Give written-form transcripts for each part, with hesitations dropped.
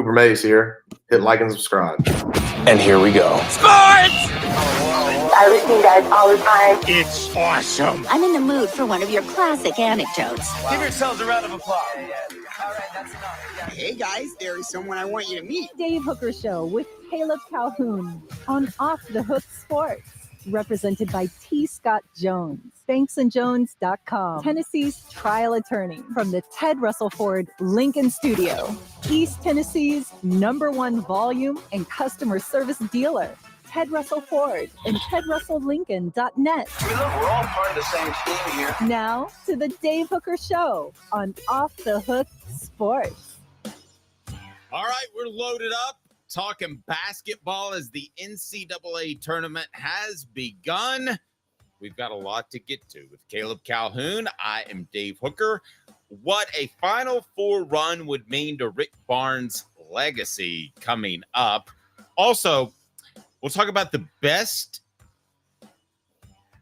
Cooper Mays here. Hit like and subscribe. And here we go. Sports! I listen to you guys all the time. It's awesome. I'm in the mood for one of your classic anecdotes. Give yourselves a round of applause. All right, that's enough. Hey guys, there is someone I want you to meet. Dave Hooker Show with Caleb Calhoun on Off the Hook Sports. Represented by T. Scott Jones, banksandjones.com, Tennessee's trial attorney from the Ted Russell Ford Lincoln Studio, East Tennessee's #1 volume and customer service dealer, Ted Russell Ford and TedRussellLincoln.net. We're all part of the same team here. Now to the Dave Hooker Show on Off the Hook Sports. All right, we're loaded up. Talking basketball as the NCAA tournament has begun. We've got a lot to get to with Caleb Calhoun. I am Dave Hooker. What a Final Four run would mean to Rick Barnes' legacy coming up. Also, we'll talk about the best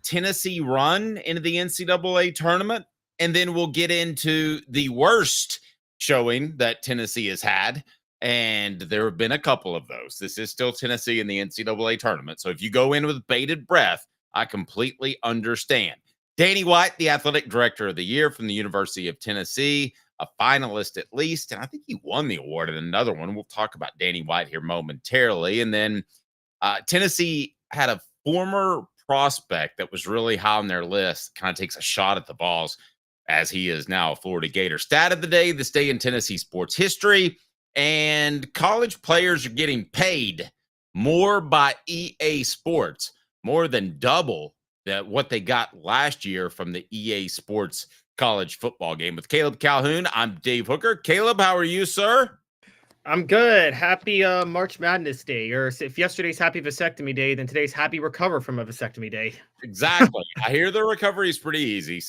Tennessee run into the NCAA tournament, and then we'll get into the worst showing that Tennessee has had. And there have been a couple of those. This is still Tennessee in the NCAA tournament. So if you go in with bated breath, I completely understand. Danny White, the athletic director of the year from the University of Tennessee, a finalist at least. And I think he won the award in another one. We'll talk about Danny White here momentarily. And then Tennessee had a former prospect that was really high on their list, kind of takes a shot at the Vols as he is now a Florida Gator. Stat of the day, this day in Tennessee sports history. And college players are getting paid more by EA Sports, more than double what they got last year from the EA Sports college football game. With Caleb Calhoun, I'm Dave Hooker. Caleb, how are you, sir? I'm good. Happy March Madness Day. Or if yesterday's Happy Vasectomy Day, then today's Happy Recover from a Vasectomy Day. Exactly. I hear the recovery is pretty easy,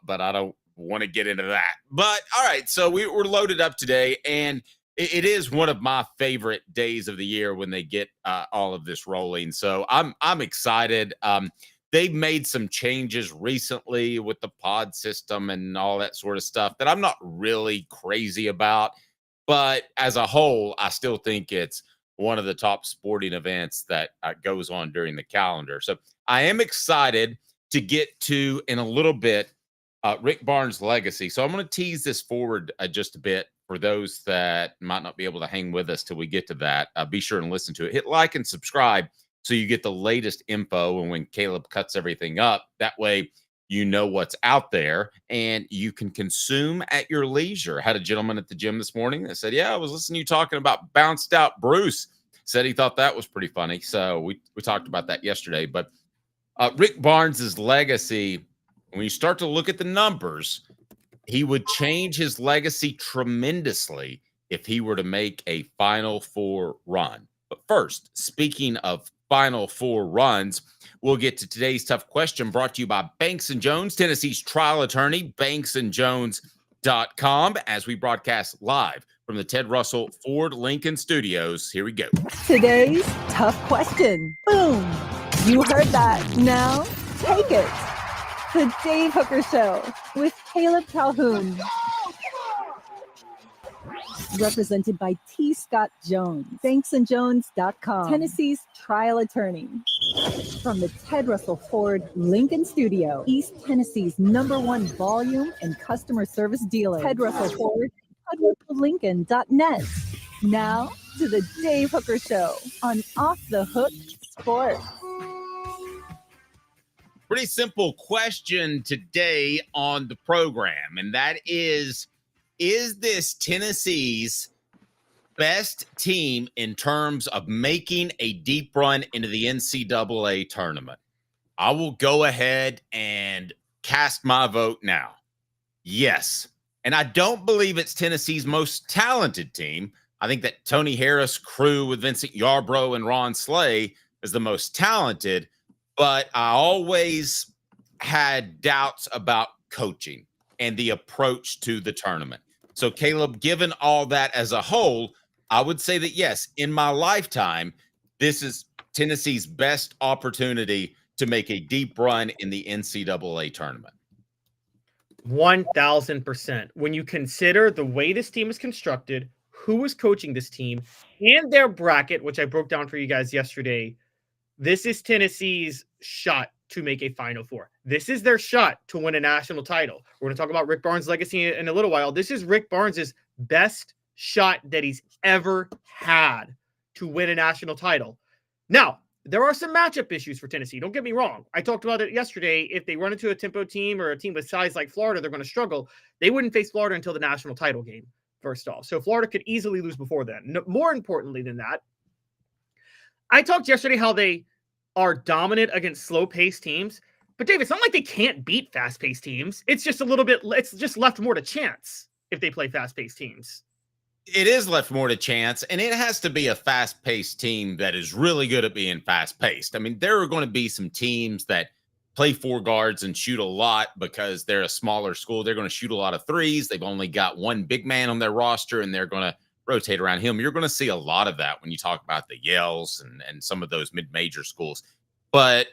but I don't want to get into that. But all right, so we're loaded up today, and it is one of my favorite days of the year when they get all of this rolling. So I'm excited. They've made some changes recently with the pod system and all that sort of stuff that I'm not really crazy about. But as a whole, I still think it's one of the top sporting events that goes on during the calendar. So I am excited to get to, in a little bit, Rick Barnes' legacy. So I'm going to tease this forward just a bit. For those that might not be able to hang with us till we get to that, be sure and listen to it. Hit like and subscribe so you get the latest info. And when Caleb cuts everything up, that way you know what's out there and you can consume at your leisure. I had a gentleman at the gym this morning that said, yeah, I was listening to you talking about Bounced Out Bruce. Said he thought that was pretty funny. So we talked about that yesterday. But Rick Barnes' legacy, when you start to look at the numbers, he would change his legacy tremendously if he were to make a Final Four run. But first, speaking of Final Four runs, we'll get to today's tough question brought to you by Banks & Jones, Tennessee's trial attorney, banksandjones.com, as we broadcast live from the Ted Russell Ford Lincoln Studios. Here we go. Today's tough question. Boom. You heard that. Now take it. The Dave Hooker Show with Caleb Calhoun. Represented by T. Scott Jones, banksandjones.com, Tennessee's trial attorney. From the Ted Russell Ford Lincoln Studio, East Tennessee's #1 volume and customer service dealer, Ted Russell Ford, TedRussellLincoln.net. Now to the Dave Hooker Show on Off the Hook Sports. Pretty simple question today on the program, and that is this Tennessee's best team in terms of making a deep run into the NCAA tournament? I will go ahead and cast my vote now. Yes. And I don't believe it's Tennessee's most talented team. I think that Tony Harris crew with Vincent Yarbrough and Ron Slay is the most talented, but I always had doubts about coaching and the approach to the tournament. So, Caleb, given all that as a whole, I would say that, yes, in my lifetime, this is Tennessee's best opportunity to make a deep run in the NCAA tournament. 1,000%. When you consider the way this team is constructed, who is coaching this team and their bracket, which I broke down for you guys yesterday, this is Tennessee's shot to make a Final Four. This is their shot to win a national title. We're going to talk about Rick Barnes' legacy in a little while. This is Rick Barnes' best shot that he's ever had to win a national title. Now, there are some matchup issues for Tennessee. Don't get me wrong. I talked about it yesterday. If they run into a tempo team or a team with size like Florida, they're going to struggle. They wouldn't face Florida until the national title game, first off. So Florida could easily lose before then. No, more importantly than that, I talked yesterday how they are dominant against slow-paced teams. But, Dave, it's not like they can't beat fast-paced teams. It's just a little bit – it's just left more to chance if they play fast-paced teams. It is left more to chance, and it has to be a fast-paced team that is really good at being fast-paced. I mean, there are going to be some teams that play four guards and shoot a lot because they're a smaller school. They're going to shoot a lot of threes. They've only got one big man on their roster, and they're going to rotate around him. You're going to see a lot of that when you talk about the Yales and some of those mid-major schools. But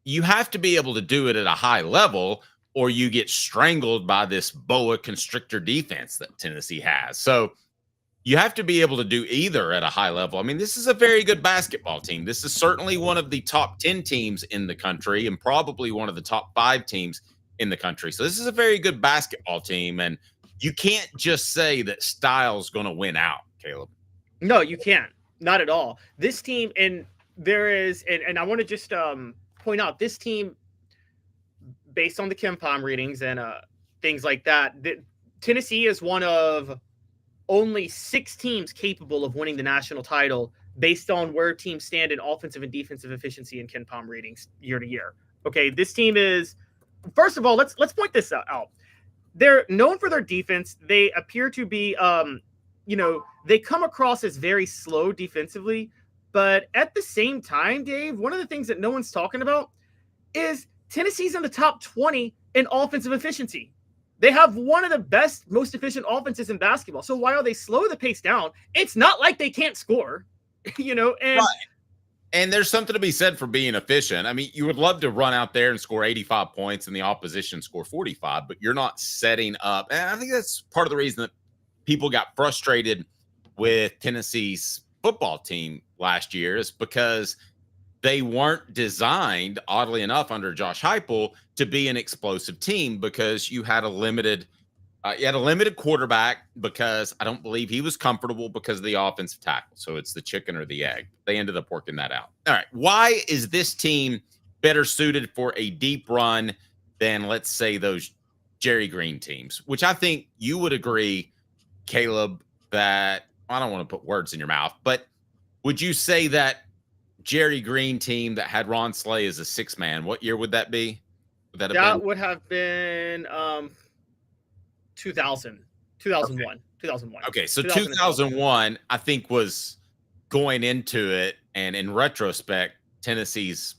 you have to be able to do it at a high level, or you get strangled by this boa constrictor defense that Tennessee has. So you have to be able to do either at a high level. I mean, this is a very good basketball team. This is certainly one of the top 10 teams in the country and probably one of the top 5 teams in the country. So this is a very good basketball team, and you can't just say that style's going to win out, Caleb. No, you can't. Not at all. This team, and there is, and I want to just point out, this team, based on the KenPom readings and things like that, Tennessee is one of only 6 teams capable of winning the national title based on where teams stand in offensive and defensive efficiency in KenPom ratings year to year. Okay, this team is, first of all, let's point this out. They're known for their defense. They appear to be, they come across as very slow defensively, but at the same time, Dave, one of the things that no one's talking about is Tennessee's in the top 20 in offensive efficiency. They have one of the best, most efficient offenses in basketball. So while they slow the pace down, it's not like they can't score, and right. And there's something to be said for being efficient. I mean, you would love to run out there and score 85 points and the opposition score 45, but you're not setting up. And I think that's part of the reason that people got frustrated with Tennessee's football team last year, is because they weren't designed, oddly enough, under Josh Heupel to be an explosive team, because you had a limited quarterback, because I don't believe he was comfortable because of the offensive tackle. So it's the chicken or the egg. They ended up working that out. All right. Why is this team better suited for a deep run than, let's say, those Jerry Green teams, which I think you would agree, Caleb, that I don't want to put words in your mouth, but would you say that Jerry Green team that had Ron Slay as a 6-man, what year would that be? Would have been 2001. Okay, so 2001, I think, was going into it, and in retrospect, Tennessee's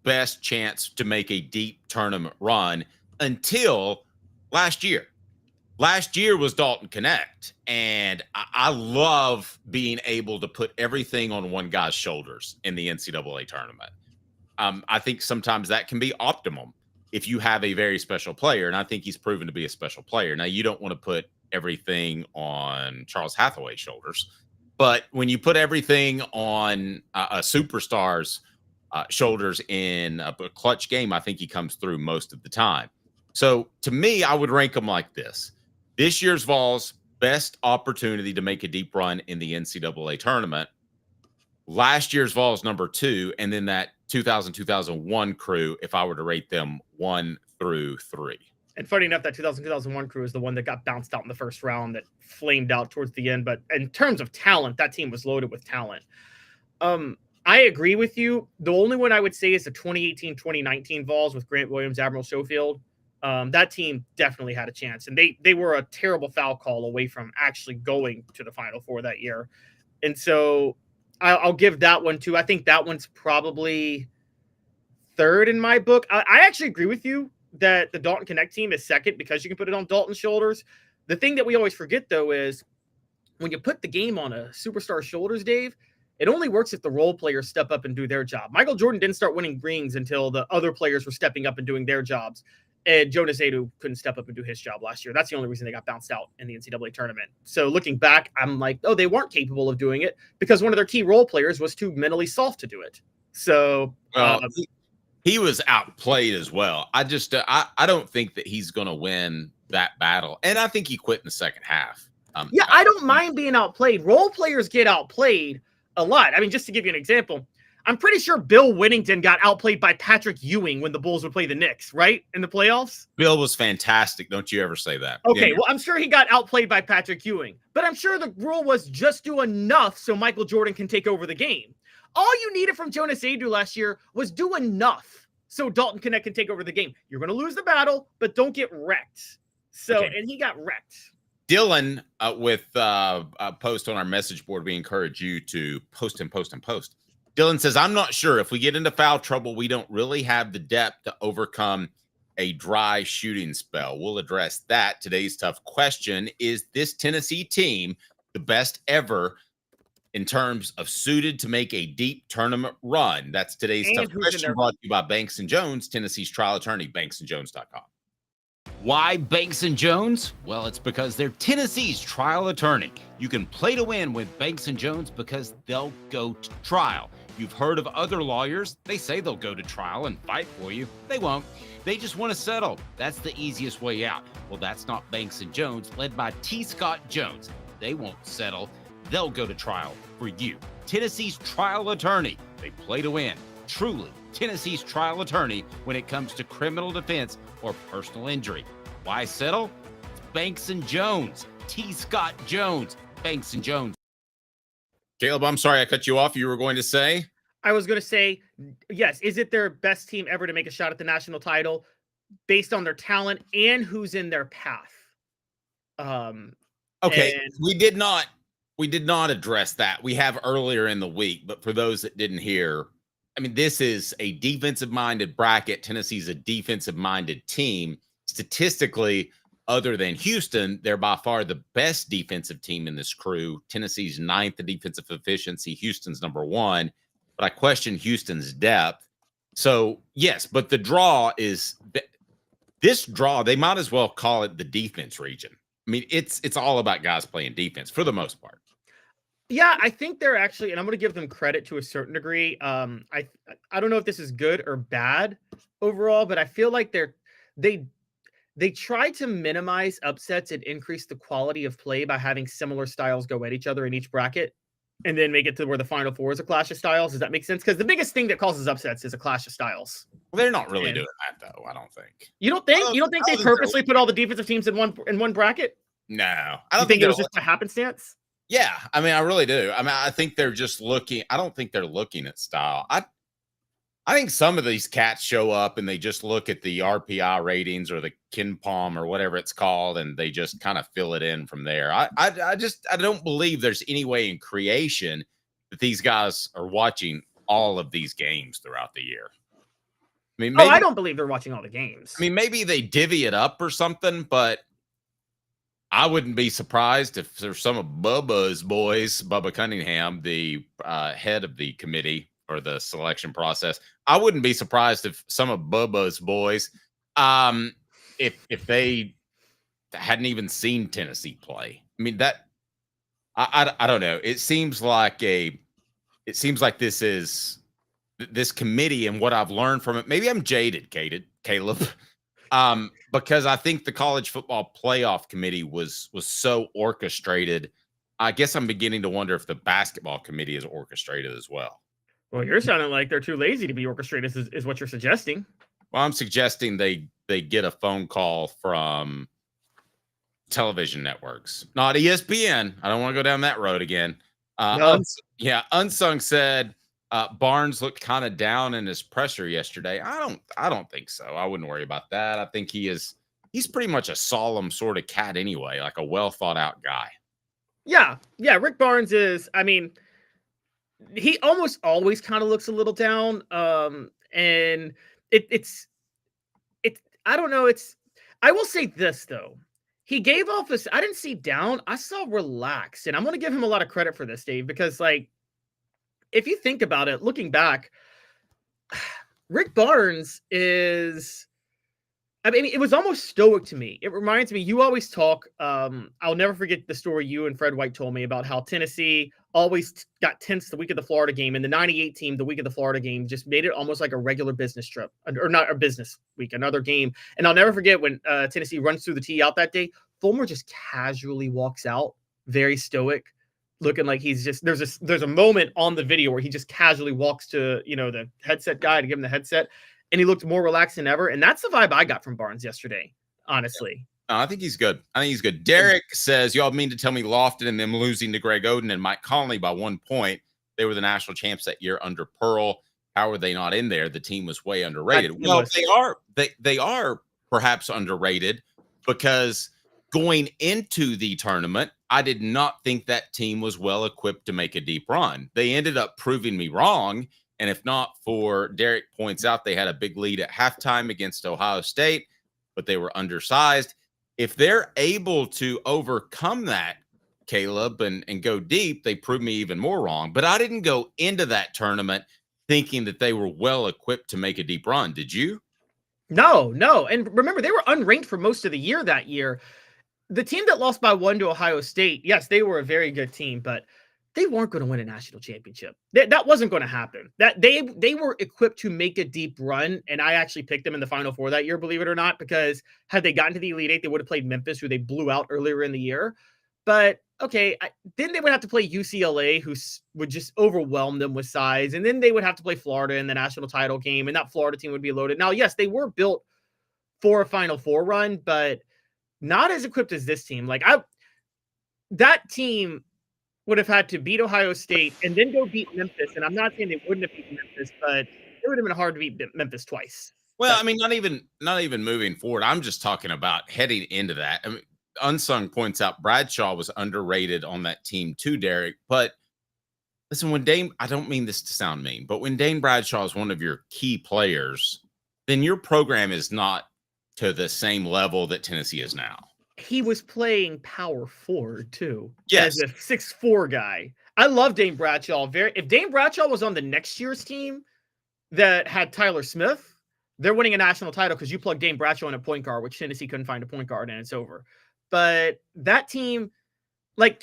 best chance to make a deep tournament run until last year. Last year was Dalton Connect, and I love being able to put everything on one guy's shoulders in the NCAA tournament. I think sometimes that can be optimum if you have a very special player, and I think he's proven to be a special player. Now, you don't want to put everything on Charles Hathaway's shoulders, but when you put everything on a superstar's shoulders in a clutch game, I think he comes through most of the time. So to me, I would rank them like this. This year's Vols, best opportunity to make a deep run in the NCAA tournament. Last year's Vols, number 2, and then that 2000-2001 crew, if I were to rate them 1 through 3. And funny enough, that 2000-2001 crew is the one that got bounced out in the first round, that flamed out towards the end. But in terms of talent, that team was loaded with talent. I agree with you. The only one I would say is the 2018-2019 Vols with Grant Williams, Admiral Schofield. That team definitely had a chance, and they were a terrible foul call away from actually going to the Final Four that year. And so I'll give that one too. I think that one's probably 3rd in my book. I actually agree with you that the Dalton Connect team is 2nd because you can put it on Dalton's shoulders. The thing that we always forget, though, is when you put the game on a superstar's shoulders, Dave, it only works if the role players step up and do their job. Michael Jordan didn't start winning rings until the other players were stepping up and doing their jobs. And Jonas Adu couldn't step up and do his job last year. That's the only reason they got bounced out in the NCAA tournament. So looking back, I'm like, oh, they weren't capable of doing it because one of their key role players was too mentally soft to do it. So he was outplayed as well. I just I don't think that he's going to win that battle. And I think he quit in the second half. I don't mind being outplayed. Role players get outplayed a lot. I mean, just to give you an example, I'm pretty sure Bill Whittington got outplayed by Patrick Ewing when the Bulls would play the Knicks, right? In the playoffs? Bill was fantastic. Don't you ever say that. Okay, Yeah. well, I'm sure he got outplayed by Patrick Ewing. But I'm sure the rule was just do enough so Michael Jordan can take over the game. All you needed from Jonas Adu last year was do enough so Dalton Knecht can take over the game. You're going to lose the battle, but don't get wrecked. So, and he got wrecked. Dylan, with a post on our message board, we encourage you to post. Dylan says, I'm not sure if we get into foul trouble, we don't really have the depth to overcome a dry shooting spell. We'll address that. Today's tough question: is this Tennessee team the best ever in terms of suited to make a deep tournament run? That's today's tough question, brought to you by Banks & Jones, Tennessee's trial attorney, banksandjones.com. Why Banks & Jones? Well, it's because they're Tennessee's trial attorney. You can play to win with Banks & Jones because they'll go to trial. You've heard of other lawyers. They say they'll go to trial and fight for you. They won't. They just want to settle. That's the easiest way out. Well, that's not Banks & Jones, led by T. Scott Jones. They won't settle. They'll go to trial for you. Tennessee's trial attorney. They play to win. Truly, Tennessee's trial attorney when it comes to criminal defense or personal injury. Why settle? It's Banks & Jones. T. Scott Jones. Banks & Jones. Caleb, I'm sorry I cut you off. You were going to say? I was going to say, yes. Is it their best team ever to make a shot at the national title based on their talent and who's in their path? Okay, we did not address that. We have earlier in the week, but for those that didn't hear, I mean, this is a defensive-minded bracket. Tennessee's a defensive-minded team. Statistically, other than Houston, they're by far the best defensive team in this crew. Tennessee's 9th in defensive efficiency. Houston's number 1. But I question Houston's depth. So, yes, but the draw is – this draw, they might as well call it the defense region. I mean, it's all about guys playing defense for the most part. Yeah, I think they're actually, and I'm going to give them credit to a certain degree. I don't know if this is good or bad overall, but I feel like they try to minimize upsets and increase the quality of play by having similar styles go at each other in each bracket, and then make it to where the Final Four is a clash of styles. Does that make sense? Because the biggest thing that causes upsets is a clash of styles. Well, they're not really doing that, though. I don't think. You don't think? You don't think they purposely put all the defensive teams in one bracket? No, I don't think it was just a happenstance. Yeah, I mean, I really do. I mean, I think they're just looking. I don't think they're looking at style. I think some of these cats show up and they just look at the RPI ratings or the KenPom or whatever it's called, and they just kind of fill it in from there. I don't believe there's any way in creation that these guys are watching all of these games throughout the year. I mean, maybe, I don't believe they're watching all the games. I mean, maybe they divvy it up or something, but I wouldn't be surprised if there's some of Bubba's boys, Bubba Cunningham, the head of the committee or the selection process. I wouldn't be surprised if some of Bubba's boys, if they hadn't even seen Tennessee play. I mean, that I don't know. It seems like this committee and what I've learned from it. Maybe I'm jaded, Caleb. Because I think the college football playoff committee was so orchestrated. I guess I'm beginning to wonder if the basketball committee is orchestrated as well. Well, you're sounding like they're too lazy to be orchestrated, is what you're suggesting. Well, I'm suggesting they get a phone call from television networks, not ESPN. I don't want to go down that road again. Unsung said Barnes looked kind of down in his presser yesterday. I don't think so. I wouldn't worry about that. I think he's pretty much a solemn sort of cat anyway, like a well thought out guy. Yeah. Rick Barnes is, I mean, he almost always kind of looks a little down. And it's I don't know. I will say this though. He gave off I didn't see down. I saw relaxed, and I'm going to give him a lot of credit for this, Dave, because like, if you think about it, looking back, Rick Barnes is, I mean, it was almost stoic to me. It reminds me, you always talk. I'll never forget the story you and Fred White told me about how Tennessee always got tense the week of the Florida game, and the '98 team, the week of the Florida game, just made it almost like a regular business trip, or not a business week, another game. And I'll never forget when Tennessee runs through the tee out that day. Fulmer just casually walks out, very stoic, looking like he's just there's a moment on the video where he just casually walks to the headset guy to give him the headset. And he looked more relaxed than ever. And that's the vibe I got from Barnes yesterday, honestly. I think he's good. Derek says, y'all mean to tell me Lofton and them losing to Greg Oden and Mike Conley by 1 point. They were the national champs that year under Pearl. How were they not in there? The team was way underrated. Well, they are perhaps underrated because going into the tournament, I did not think that team was well equipped to make a deep run. They ended up proving me wrong. And if not for, Derek points out, they had a big lead at halftime against Ohio State, but they were undersized. If they're able to overcome that, Caleb, and go deep, they prove me even more wrong. But I didn't go into that tournament thinking that they were well equipped to make a deep run. Did you? No. And remember, they were unranked for most of the year that year. The team that lost by 1 to Ohio State, yes, they were a very good team, but they weren't going to win a national championship. That wasn't going to happen. That they were equipped to make a deep run, and I actually picked them in the Final Four that year, believe it or not, because had they gotten to the Elite Eight, they would have played Memphis, who they blew out earlier in the year. But okay, then they would have to play UCLA, who would just overwhelm them with size, and then they would have to play Florida in the national title game, and that Florida team would be loaded. Now, yes, they were built for a Final Four run, but not as equipped as this team. That team would have had to beat Ohio State and then go beat Memphis. And I'm not saying they wouldn't have beat Memphis, but it would have been hard to beat Memphis twice. Well, I mean, not even moving forward. I'm just talking about heading into that. I mean, Unsung points out Bradshaw was underrated on that team too, Derek. But listen, I don't mean this to sound mean, but when Dane Bradshaw is one of your key players, then your program is not to the same level that Tennessee is now. He was playing power forward too. Yes. As a 6'4" guy. I love Dane Bradshaw. If Dane Bradshaw was on the next year's team that had Tyler Smith, they're winning a national title because you plug Dane Bradshaw in a point guard, which Tennessee couldn't find a point guard, and it's over. But that team,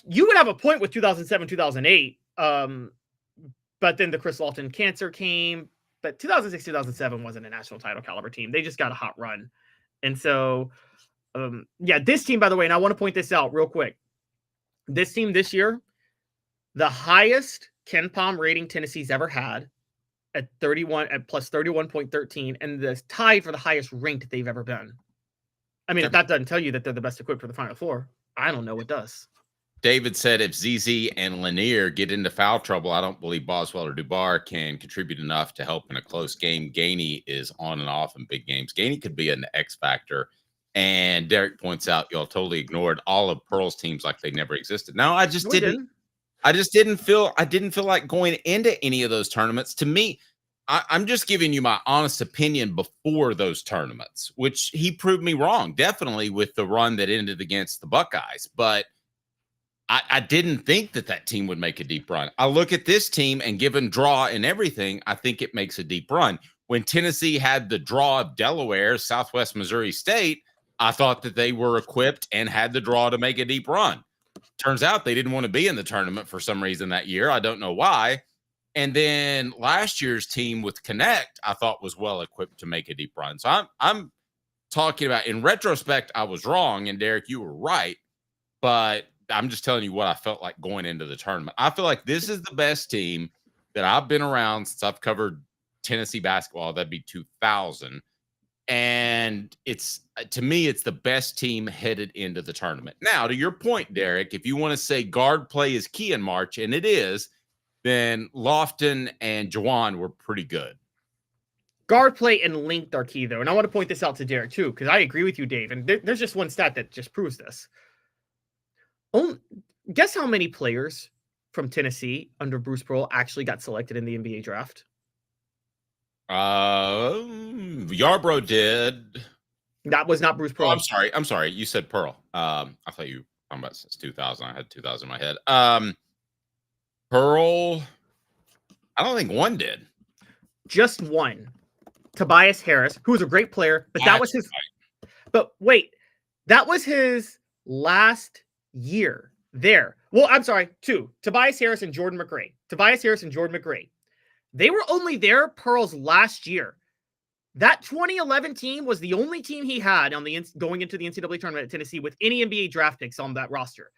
you would have a point with 2007, 2008. But then the Chris Lofton cancer came. But 2006, 2007 wasn't a national title caliber team. They just got a hot run. And so this team, by the way, and I want to point this out real quick. This team this year, the highest KenPom rating Tennessee's ever had at plus 31.13, and the tied for the highest ranked they've ever been. I mean, if that doesn't tell you that they're the best equipped for the Final Four, I don't know what does. David said if ZZ and Lanier get into foul trouble, I don't believe Boswell or Dubar can contribute enough to help in a close game. Gainey is on and off in big games. Gainey could be an X factor. And Derek points out y'all totally ignored all of Pearl's teams like they never existed. No, I didn't feel like going into any of those tournaments. To me, I'm just giving you my honest opinion before those tournaments, which he proved me wrong, definitely with the run that ended against the Buckeyes. But I didn't think that team would make a deep run. I look at this team, and given draw and everything, I think it makes a deep run. When Tennessee had the draw of Delaware, Southwest Missouri State, I thought that they were equipped and had the draw to make a deep run. Turns out they didn't want to be in the tournament for some reason that year. I don't know why. And then last year's team with Connect, I thought was well equipped to make a deep run. So I'm talking about, in retrospect, I was wrong, and Derek, you were right. But I'm just telling you what I felt like going into the tournament. I feel like this is the best team that I've been around since I've covered Tennessee basketball. That'd be 2000. And to me, it's the best team headed into the tournament. Now, to your point, Derek, if you want to say guard play is key in March, and it is, then Lofton and Jawan were pretty good. Guard play and length are key, though. And I want to point this out to Derek, too, because I agree with you, Dave. And there's just one stat that just proves this. Guess how many players from Tennessee under Bruce Pearl actually got selected in the NBA draft? Yarbrough did. That was not Bruce Pearl. Oh, I'm sorry. You said Pearl. I thought you were talking about since 2000. I had 2000 in my head. Pearl, I don't think one did. Just one. Tobias Harris, who was a great player, but that was his But wait, that was his last year there. Well, I'm sorry, 2. Tobias Harris and Jordan McRae. They were only there Pearl's last year. That 2011 team was the only team he had on the going into the NCAA tournament at Tennessee with any NBA draft picks on that roster.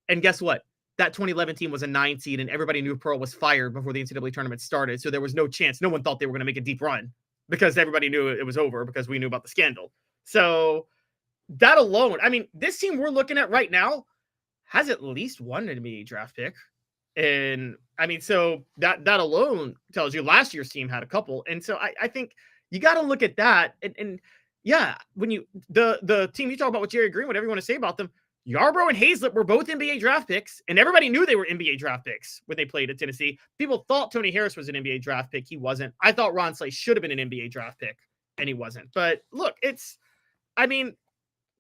And guess what? That 2011 team was a 9 seed, and everybody knew Pearl was fired before the NCAA tournament started. So there was no chance. No one thought they were going to make a deep run because everybody knew it was over because we knew about the scandal. So that alone, I mean, this team we're looking at right now has at least one NBA draft pick. And I mean, so that alone tells you last year's team had a couple. And so I think you got to look at that. And yeah, when you, the team you talk about with Jerry Green, whatever you want to say about them, Yarbrough and Hazlett were both NBA draft picks, and everybody knew they were NBA draft picks when they played at Tennessee. People thought Tony Harris was an NBA draft pick. He wasn't. I thought Ron Slay should have been an NBA draft pick, and he wasn't. But look, I mean,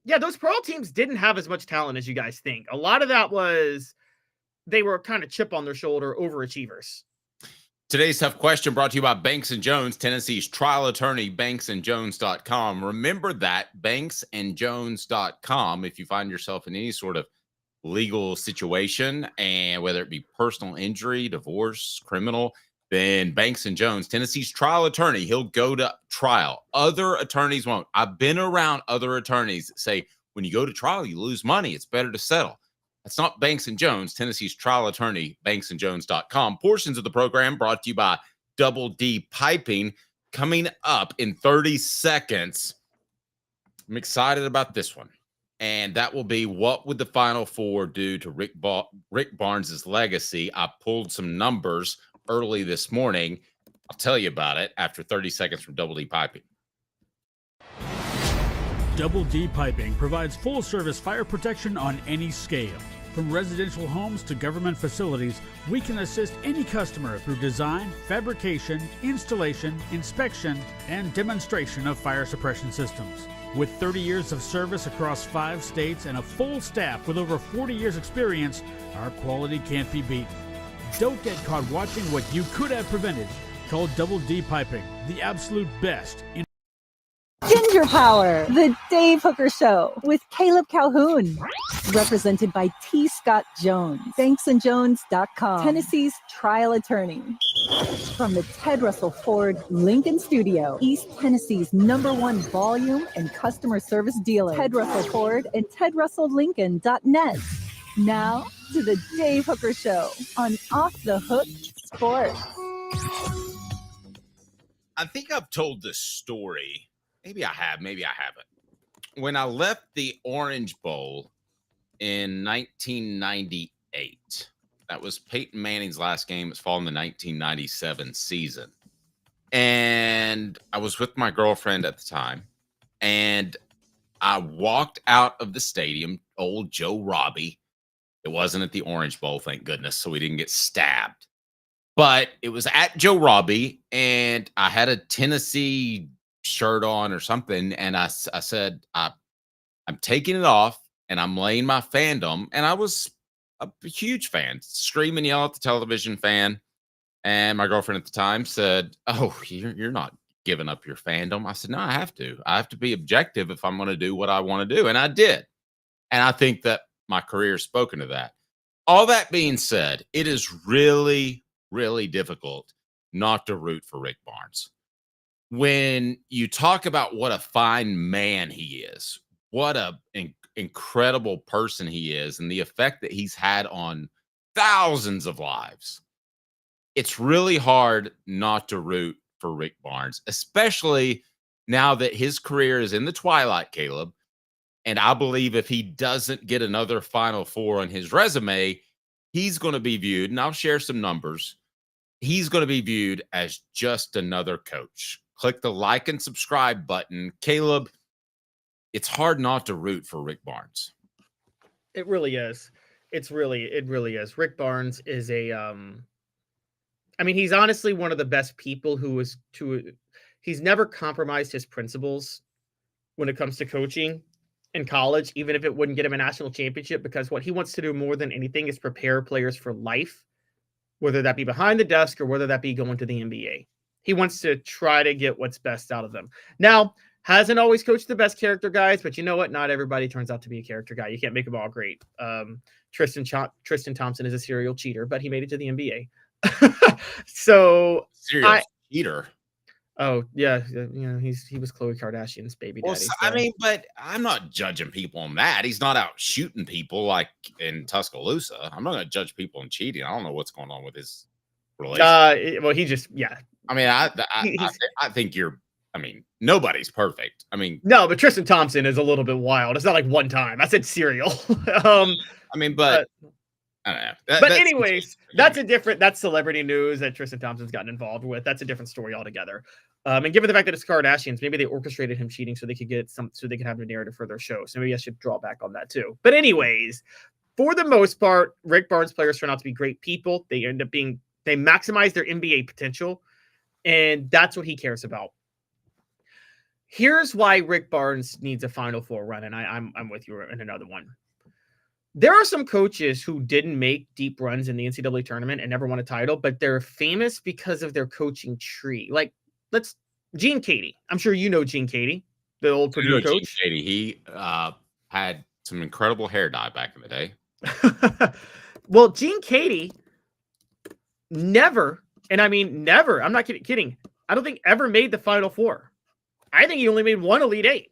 yeah, those Pearl teams didn't have as much talent as you guys think. A lot of that was they were kind of chip on their shoulder overachievers. Today's tough question brought to you by Banks & Jones, Tennessee's trial attorney, banksandjones.com. Remember that, banksandjones.com. If you find yourself in any sort of legal situation, and whether it be personal injury, divorce, criminal, then Banks & Jones, Tennessee's trial attorney, he'll go to trial. Other attorneys won't. I've been around other attorneys that say, when you go to trial, you lose money. It's better to settle. That's not Banks & Jones, Tennessee's trial attorney, banksandjones.com. Portions of the program brought to you by Double D Piping. Coming up in 30 seconds, I'm excited about this one. And that will be, what would the Final Four do to Rick Barnes' legacy? I pulled some numbers early this morning. I'll tell you about it after 30 seconds from Double D Piping. Double D Piping provides full-service fire protection on any scale. From residential homes to government facilities, we can assist any customer through design, fabrication, installation, inspection, and demonstration of fire suppression systems. With 30 years of service across 5 states and a full staff with over 40 years experience, our quality can't be beaten. Don't get caught watching what you could have prevented. Call Double D Piping, the absolute best in Ginger Power, the Dave Hooker Show with Caleb Calhoun. Represented by T. Scott Jones, banksandjones.com, Tennessee's trial attorney. From the Ted Russell Ford Lincoln Studio, East Tennessee's #1 volume and customer service dealer, Ted Russell Ford and TedRussellLincoln.net. Now to the Dave Hooker Show on Off the Hook Sports. I think I've told this story. Maybe I have, maybe I haven't. When I left the Orange Bowl in 1998, that was Peyton Manning's last game. It's fall in the 1997 season. And I was with my girlfriend at the time. And I walked out of the stadium, old Joe Robbie. It wasn't at the Orange Bowl, thank goodness, so we didn't get stabbed. But it was at Joe Robbie, and I had a Tennessee shirt on or something, and I said, I'm taking it off, and I'm laying my fandom, and I was a huge fan, scream and yell at the television fan, and my girlfriend at the time said, oh, you're not giving up your fandom. I said, no, I have to be objective if I'm going to do what I want to do, and I did, and I think that my career has spoken to that. All that being said, it is really, really difficult not to root for Rick Barnes. When you talk about what a fine man he is, what an incredible person he is, and the effect that he's had on thousands of lives, it's really hard not to root for Rick Barnes, especially now that his career is in the twilight, Caleb. And I believe if he doesn't get another Final Four on his resume, he's going to be viewed, and I'll share some numbers, he's going to be viewed as just another coach. Click the like and subscribe button. Caleb, it's hard not to root for Rick Barnes. It really is. It really is. Rick Barnes is I mean, he's honestly one of the best people he's never compromised his principles when it comes to coaching in college, even if it wouldn't get him a national championship, because what he wants to do more than anything is prepare players for life, whether that be behind the desk or whether that be going to the NBA. He wants to try to get what's best out of them. Now, Hasn't always coached the best character guys, but you know what? Not everybody turns out to be a character guy. You can't make them all great. Tristan Thompson is a serial cheater, but he made it to the NBA. So Serial cheater. Oh yeah, he was Khloe Kardashian's baby daddy. So. I mean, but I'm not judging people on that. He's not out shooting people like in Tuscaloosa. I'm not going to judge people on cheating. I don't know what's going on with his relationship. Well, he just I mean, I think you're. I mean, nobody's perfect. I mean, no, but Tristan Thompson is a little bit wild. It's not like one time. I said serial. I mean, but I don't know. But anyways, that's celebrity news that Tristan Thompson's gotten involved with. That's a different story altogether. And given the fact that it's Kardashians, maybe they orchestrated him cheating so they could have a narrative for their show. So maybe I should draw back on that too. But anyways, for the most part, Rick Barnes players turn out to be great people. They maximize their NBA potential, and that's what he cares about. Here's why Rick Barnes needs a Final Four run, and I'm with you in another one. There are some coaches who didn't make deep runs in the NCAA tournament and never won a title, but they're famous because of their coaching tree. Like, Gene Katie. I'm sure you know Gene Katie, the old Purdue coach. Gene Katie, he had some incredible hair dye back in the day. Well, Gene Katie never, and I mean never, I'm not kidding. I don't think ever made the Final Four. I think he only made one Elite Eight.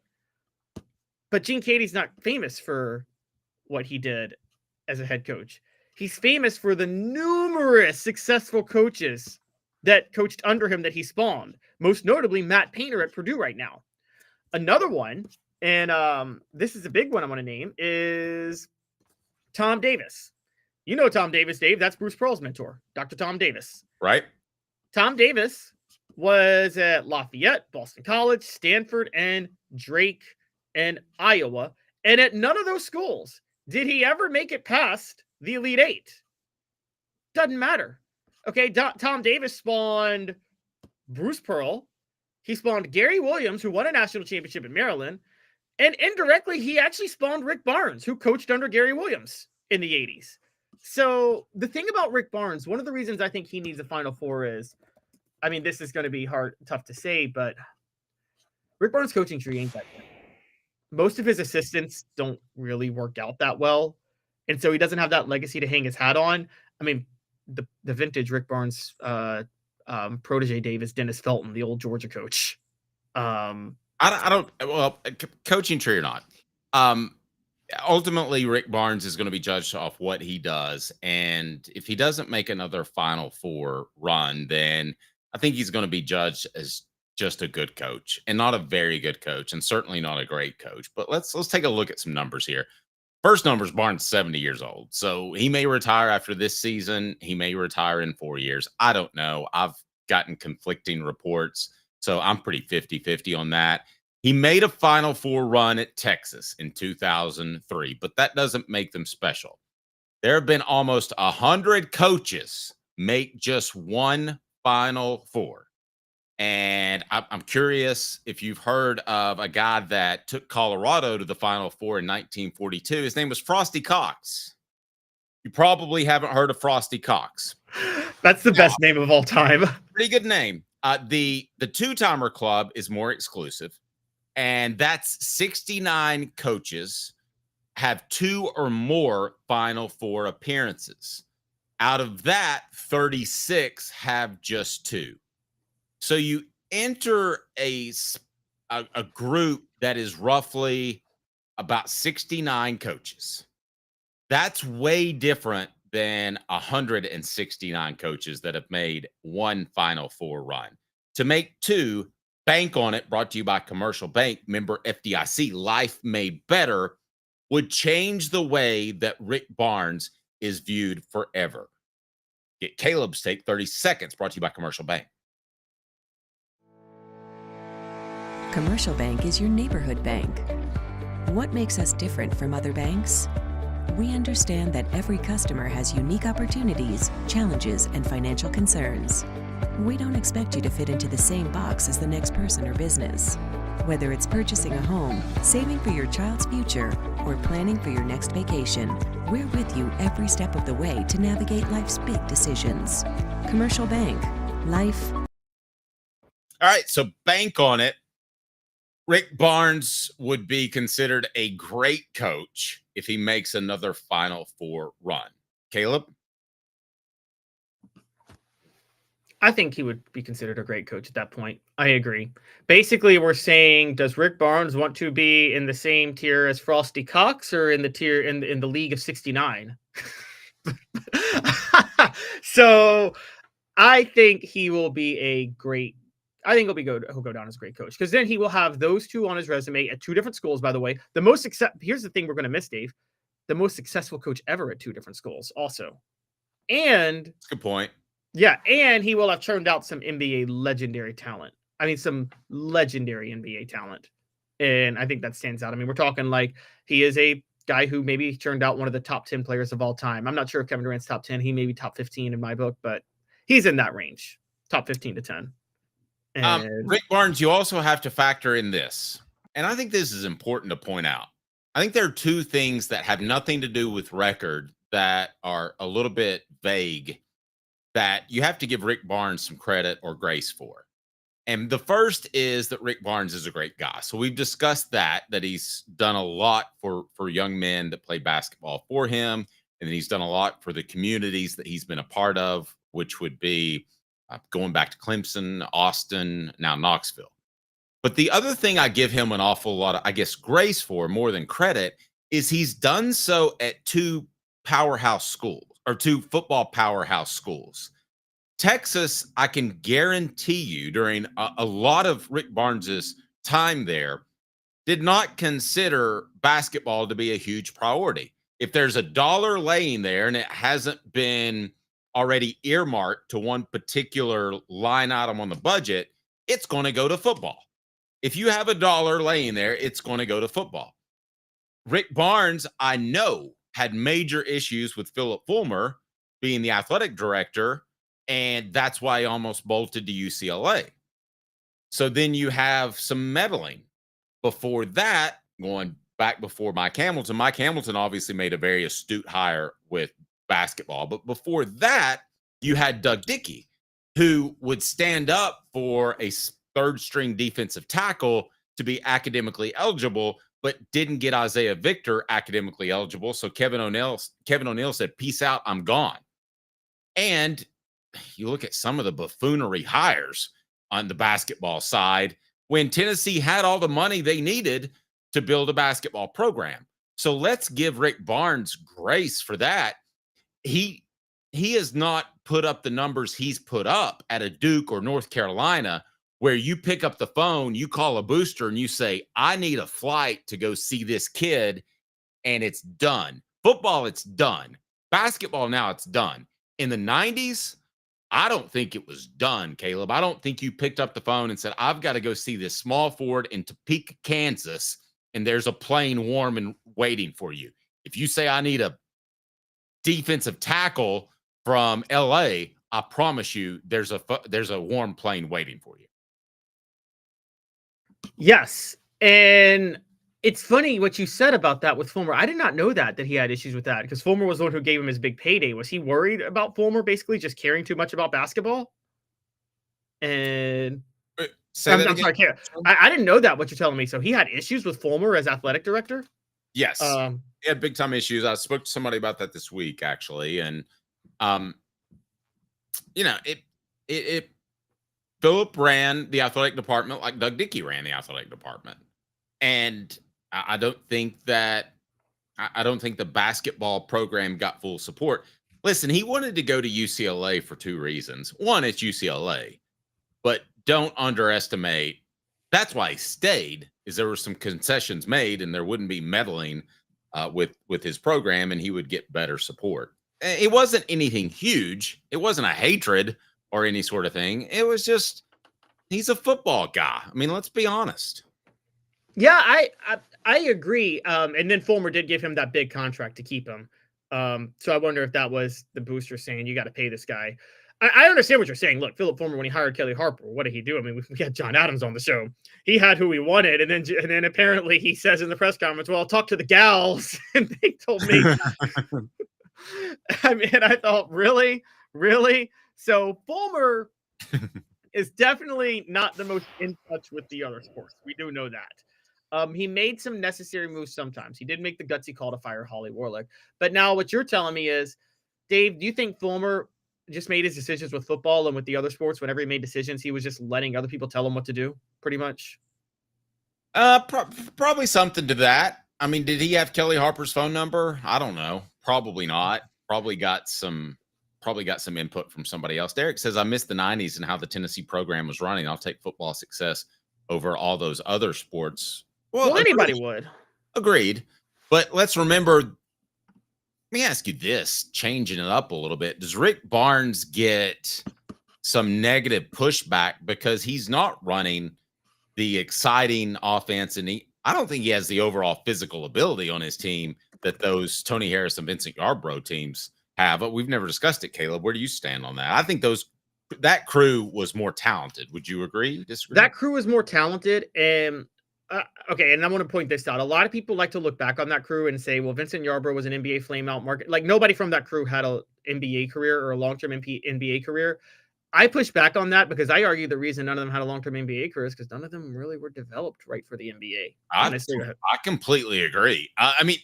But Gene Katie's not famous for what he did as a head coach. He's famous for the numerous successful coaches that coached under him that he spawned. Most notably, Matt Painter at Purdue right now. Another one, and this is a big one I want to name, is Tom Davis. You know Tom Davis, Dave. That's Bruce Pearl's mentor, Dr. Tom Davis. Right. Tom Davis was at Lafayette, Boston College, Stanford, and Drake, and Iowa. And at none of those schools did he ever make it past the Elite Eight. Doesn't matter. Okay, Tom Davis spawned Bruce Pearl. He spawned Gary Williams, who won a national championship in Maryland. And indirectly, he actually spawned Rick Barnes, who coached under Gary Williams in the 80s. So the thing about Rick Barnes, one of the reasons I think he needs a Final Four is, I mean, this is going to be tough to say, but Rick Barnes' coaching tree ain't that good. Most of his assistants don't really work out that well. And so he doesn't have that legacy to hang his hat on. I mean, the vintage Rick Barnes protege Dave is Dennis Felton, the old Georgia coach. Coaching tree or not. Ultimately, Rick Barnes is going to be judged off what he does. And if he doesn't make another Final Four run, then I think he's going to be judged as just a good coach and not a very good coach, and certainly not a great coach. But let's take a look at some numbers here. First numbers, Barnes 70 years old. So he may retire after this season. He may retire in 4 years. I don't know. I've gotten conflicting reports, so I'm pretty 50-50 on that. He made a Final Four run at Texas in 2003, but that doesn't make them special. There have been almost 100 coaches make just one Final Four. And I'm curious if you've heard of a guy that took Colorado to the Final Four in 1942. His name was Frosty Cox. You probably haven't heard of Frosty Cox. That's the best name of all time. Pretty good name. The two-timer club is more exclusive, and that's 69 coaches have 2 or more Final Four appearances. Out of that, 36 have just 2. So you enter a group that is roughly about 69 coaches. That's way different than 169 coaches that have made one Final Four run. To make 2, bank on it, brought to you by Commercial Bank, member FDIC, Life Made Better, would change the way that Rick Barnes is viewed forever. Get Caleb's Take 30 seconds, brought to you by Commercial Bank. Commercial Bank is your neighborhood bank. What makes us different from other banks? We understand that every customer has unique opportunities, challenges, and financial concerns. We don't expect you to fit into the same box as the next person or business. Whether it's purchasing a home, saving for your child's future, or planning for your next vacation, we're with you every step of the way to navigate life's big decisions. Commercial Bank. Life. All right, so bank on it. Rick Barnes would be considered a great coach if he makes another Final Four run. Caleb? I think he would be considered a great coach at that point. I agree. Basically, we're saying, does Rick Barnes want to be in the same tier as Frosty Cox or in the tier in the league of 69? So I think he will be a great. I think he'll go down as a great coach, because then he will have those two on his resume at two different schools. By the way, here's the thing we're going to miss, Dave: the most successful coach ever at two different schools, also. And That's a good point. Yeah, and he will have churned out some NBA legendary talent. I mean, some legendary NBA talent. And I think that stands out. I mean, we're talking like he is a guy who maybe turned out one of the top 10 players of all time. I'm not sure if Kevin Durant's top 10. He may be top 15 in my book, but he's in that range, top 15 to 10. And Rick Barnes, you also have to factor in this. And I think this is important to point out. I think there are two things that have nothing to do with record that are a little bit vague that you have to give Rick Barnes some credit or grace for. And the first is that Rick Barnes is a great guy. So we've discussed that he's done a lot for young men that play basketball for him. And then he's done a lot for the communities that he's been a part of, which would be going back to Clemson, Austin, now Knoxville. But the other thing I give him an awful lot of, I guess, grace for more than credit is he's done so at two powerhouse schools, or two football powerhouse schools. Texas, I can guarantee you, during a lot of Rick Barnes's time there, did not consider basketball to be a huge priority. If there's $1 laying there and it hasn't been already earmarked to one particular line item on the budget, it's going to go to football. If you have $1 laying there, it's going to go to football. Rick Barnes, I know, had major issues with Philip Fulmer being the athletic director, and that's why he almost bolted to UCLA. So then you have some meddling. Before that, going back before Mike Hamilton obviously made a very astute hire with basketball. But before that, you had Doug Dickey, who would stand up for a third-string defensive tackle to be academically eligible, but didn't get Isaiah Victor academically eligible. So Kevin O'Neill said, "Peace out, I'm gone." And you look at some of the buffoonery hires on the basketball side when Tennessee had all the money they needed to build a basketball program. So let's give Rick Barnes grace for that. He has not put up the numbers he's put up at a Duke or North Carolina, where you pick up the phone, you call a booster, and you say, "I need a flight to go see this kid," and it's done. Football, it's done. Basketball, now it's done. In the 90s, I don't think it was done, Caleb. I don't think you picked up the phone and said, "I've got to go see this small forward in Topeka, Kansas, and there's a plane warm and waiting for you." If you say, "I need a defensive tackle from LA," I promise you there's a warm plane waiting for you. yes, and it's funny what you said about that with Fulmer. I did not know that he had issues with that, because Fulmer was the one who gave him his big payday. Was he worried about Fulmer basically just caring too much about basketball? And I'm sorry, I didn't know that, what you're telling me. So he had issues with Fulmer as athletic director? Yes. He had big time issues. I spoke to somebody about that this week, actually. And, Philip ran the athletic department like Doug Dickey ran the athletic department. And I don't think the basketball program got full support. Listen, he wanted to go to UCLA for two reasons. One, it's UCLA, but don't underestimate. That's why he stayed, is there were some concessions made, and there wouldn't be meddling with his program, and he would get better support. It wasn't anything huge. It wasn't a hatred or any sort of thing. It was just, he's a football guy. I mean, let's be honest. Yeah, I agree. And then Fulmer did give him that big contract to keep him. So I wonder if that was the booster saying, "You got to pay this guy." I understand what you're saying. Look, Philip Fulmer, when he hired Kelly Harper, what did he do? I mean, we had John Adams on the show. He had who he wanted, and then apparently he says in the press conference, "Well, I'll talk to the gals," and they told me. I mean, I thought, really? So Fulmer, is definitely not the most in touch with the other sports. We do know that. He made some necessary moves sometimes. He did make the gutsy call to fire Holly Warlick. But now what you're telling me is, Dave, do you think Fulmer just made his decisions with football and with the other sports? Whenever he made decisions, he was just letting other people tell him what to do, pretty much? Probably something to that. I mean, did he have Kelly Harper's phone number? I don't know. Probably not. Probably got some input from somebody else. Derek says, I miss the 90s and how the Tennessee program was running. I'll take football success over all those other sports. Well, anybody would. Agreed. But let's remember, let me ask you this, changing it up a little bit. Does Rick Barnes get some negative pushback because he's not running the exciting offense, and I don't think he has the overall physical ability on his team that those Tony Harris and Vincent Yarbrough teams have? But we've never discussed it, Caleb. Where do you stand on that? I think that crew was more talented. Would you agree? Disagree? That crew was more talented, and okay, and I want to point this out. A lot of people like to look back on that crew and say, well, Vincent Yarbrough was an NBA flameout market. Like, nobody from that crew had an NBA career or a long-term NBA career. I push back on that because I argue the reason none of them had a long-term NBA career is because none of them really were developed right for the NBA. I completely agree. I mean,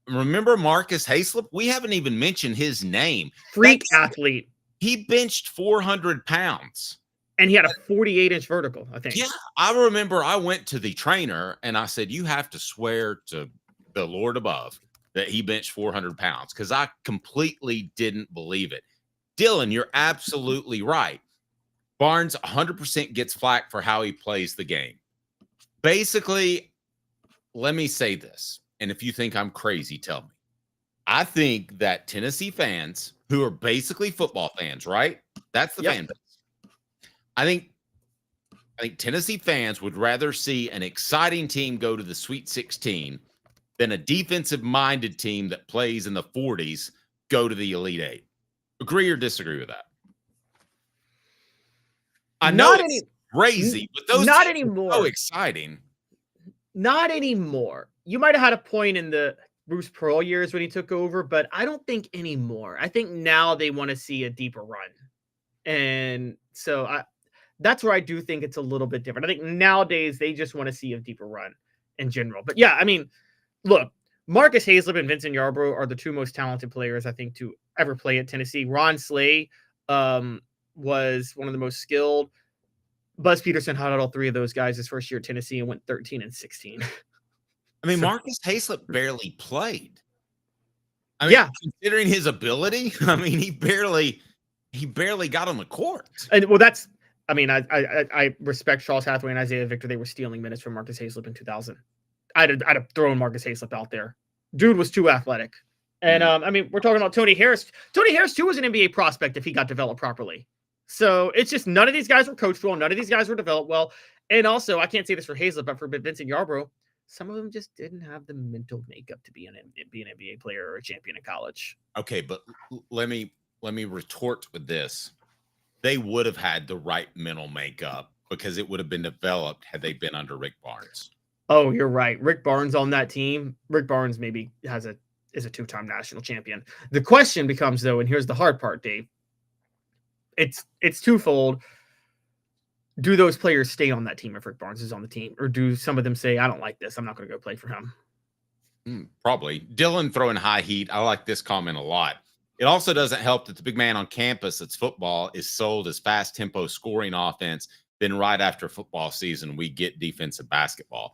remember Marcus Hayslip? We haven't even mentioned his name. Freak athlete. He benched 400 pounds. And he had a 48-inch vertical, I think. Yeah, I remember I went to the trainer and I said, you have to swear to the Lord above that he benched 400 pounds because I completely didn't believe it. Dylan, you're absolutely right. Barnes 100% gets flack for how he plays the game. Basically, let me say this, and if you think I'm crazy, tell me. I think that Tennessee fans, who are basically football fans, right? That's the fan base. I think Tennessee fans would rather see an exciting team go to the Sweet 16 than a defensive-minded team that plays in the 40s go to the Elite Eight. Agree or disagree with that? I know it's crazy, but those not anymore. Are so exciting. Not anymore. You might have had a point in the Bruce Pearl years when he took over, but I don't think anymore. I think now they want to see a deeper run. And so that's where I do think it's a little bit different. I think nowadays they just want to see a deeper run in general. But yeah, I mean, look, Marcus Hayslip and Vincent Yarbrough are the two most talented players, I think, to ever play at Tennessee. Ron Slay was one of the most skilled. Buzz Peterson had all three of those guys his first year at Tennessee and went 13-16. I mean, Marcus Hayslip barely played. I mean, considering his ability, I mean, he barely got on the court. And well, that's, I mean, I respect Charles Hathaway and Isaiah Victor. They were stealing minutes from Marcus Hayslip in 2000. I'd have thrown Marcus Hayslip out there. Dude was too athletic. And I mean, we're talking about Tony Harris. Tony Harris too was an NBA prospect if he got developed properly. So it's just none of these guys were coached well. None of these guys were developed well. And also, I can't say this for Hayslip, but for Vincent Yarbrough, some of them just didn't have the mental makeup to be an NBA player or a champion in college. Okay, but let me retort with this. They would have had the right mental makeup because it would have been developed had they been under Rick Barnes. Oh, you're right. Rick Barnes on that team. Rick Barnes maybe is a two-time national champion. The question becomes, though, and here's the hard part, Dave. It's twofold. Do those players stay on that team if Rick Barnes is on the team? Or do some of them say, I don't like this, I'm not going to go play for him? Probably. Dylan throwing high heat. I like this comment a lot. It also doesn't help that the big man on campus that's football is sold as fast tempo scoring offense. Then right after football season, we get defensive basketball.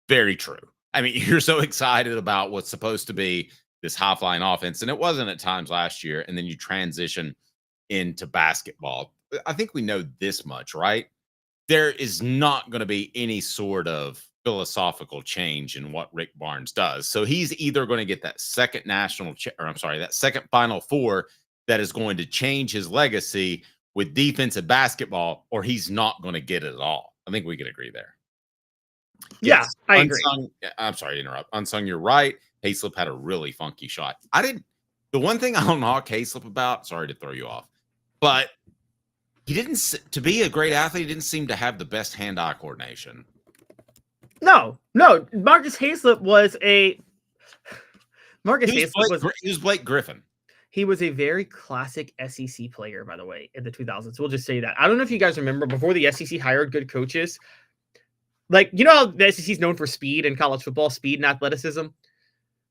Very true. I mean, you're so excited about what's supposed to be this high-flying offense, and it wasn't at times last year, and then you transition into basketball. I think we know this much, right? There is not going to be any sort of philosophical change in what Rick Barnes does. So he's either going to get that second that second Final Four that is going to change his legacy with defensive basketball, or he's not going to get it at all. I think we can agree there. Yeah, I agree. I'm sorry to interrupt. Unsung, you're right. Hayslip had a really funky shot. The one thing I don't knock Hayslip about, sorry to throw you off, but he didn't, to be a great athlete, he didn't seem to have the best hand-eye coordination. No. Marcus Hayslip was he was Blake Griffin. He was a very classic SEC player, by the way, in the 2000s. We'll just say that. I don't know if you guys remember, before the SEC hired good coaches, like, you know how the SEC is known for speed in college football, speed and athleticism?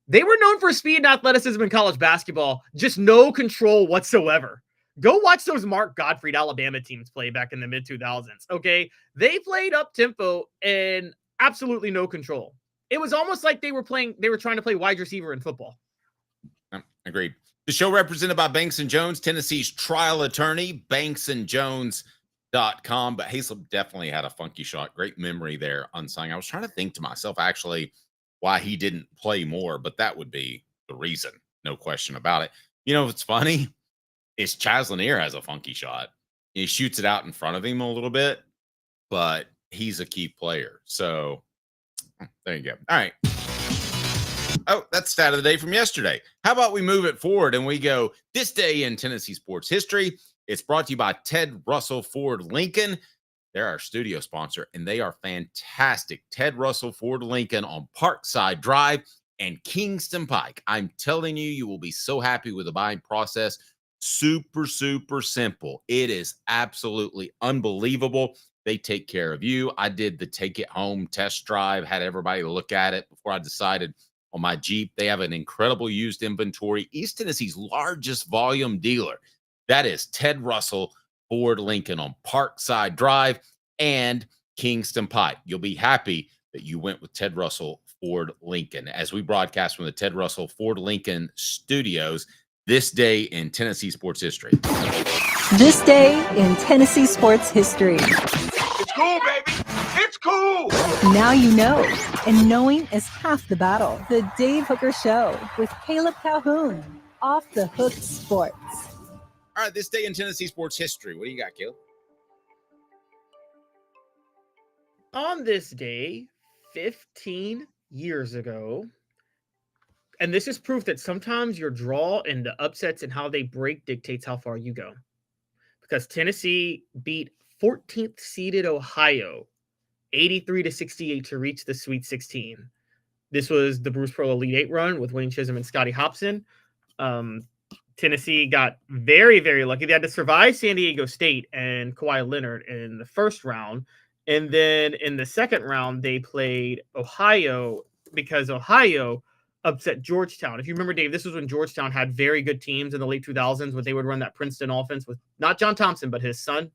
They were known for speed and athleticism in college basketball, just no control whatsoever. Go watch those Mark Gottfried Alabama teams play back in the mid-2000s, okay? They played up-tempo and absolutely no control. It was almost like they were trying to play wide receiver in football. Agreed. The show represented by Banks & Jones, Tennessee's trial attorney, banksandjones.com. But Haslip definitely had a funky shot. Great memory there, Unsung. I was trying to think to myself, actually, why he didn't play more, but that would be the reason. No question about it. You know what's funny? Is Chaz Lanier has a funky shot. He shoots it out in front of him a little bit, but he's a key player. So there you go. All right. Oh, that's stat of the day from yesterday. How about we move it forward and we go this day in Tennessee sports history? It's brought to you by Ted Russell Ford Lincoln. They're our studio sponsor, and they are fantastic. Ted Russell Ford Lincoln on Parkside Drive and Kingston Pike. I'm telling you, you will be so happy with the buying process. Super, super simple. It is absolutely unbelievable. They take care of you. I did the take it home test drive, had everybody look at it before I decided on my Jeep. They have an incredible used inventory. East Tennessee's largest volume dealer. That is Ted Russell Ford Lincoln on Parkside Drive and Kingston Pike. You'll be happy that you went with Ted Russell Ford Lincoln. As we broadcast from the Ted Russell Ford Lincoln studios, this day in Tennessee sports history. This day in Tennessee sports history. It's cool, baby. It's cool. Now you know, and knowing is half the battle. The Dave Hooker Show with Caleb Calhoun. Off the Hook Sports. All right, this day in Tennessee sports history. What do you got, Caleb? On this day, 15 years ago, and this is proof that sometimes your draw and the upsets and how they break dictates how far you go. Because Tennessee beat 14th seeded Ohio 83-68 to reach the Sweet 16. This was the Bruce Pearl Elite 8 run with Wayne Chisholm and Scotty Hobson. Tennessee got very, very lucky. They had to survive San Diego State and Kawhi Leonard in the first round. And then in the second round, they played Ohio because Ohio upset Georgetown. If you remember, Dave, this was when Georgetown had very good teams in the late 2000s when they would run that Princeton offense with not John Thompson, but his son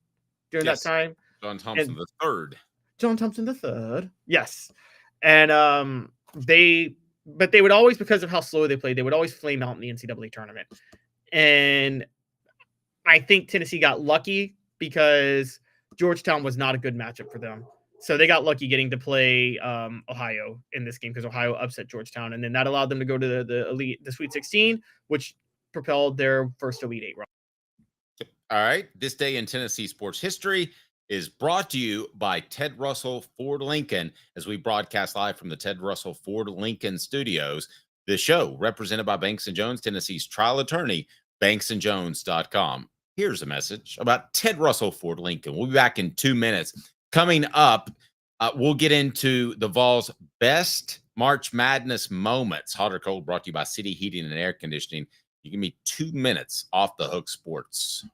during that time. John Thompson the third. John Thompson the third. Yes. And they would always, because of how slow they played, they would always flame out in the NCAA tournament. And I think Tennessee got lucky because Georgetown was not a good matchup for them. So they got lucky getting to play Ohio in this game because Ohio upset Georgetown. And then that allowed them to go to the Sweet 16, which propelled their first Elite 8 run. All right. This day in Tennessee sports history is brought to you by Ted Russell Ford Lincoln as we broadcast live from the Ted Russell Ford Lincoln studios. The show represented by Banks & Jones, Tennessee's trial attorney, banksandjones.com. Here's a message about Ted Russell Ford Lincoln. We'll be back in 2 minutes. Coming up, we'll get into the Vols' best March Madness moments. Hot or cold, brought to you by City Heating and Air Conditioning. You give me 2 minutes off the Hook Sports.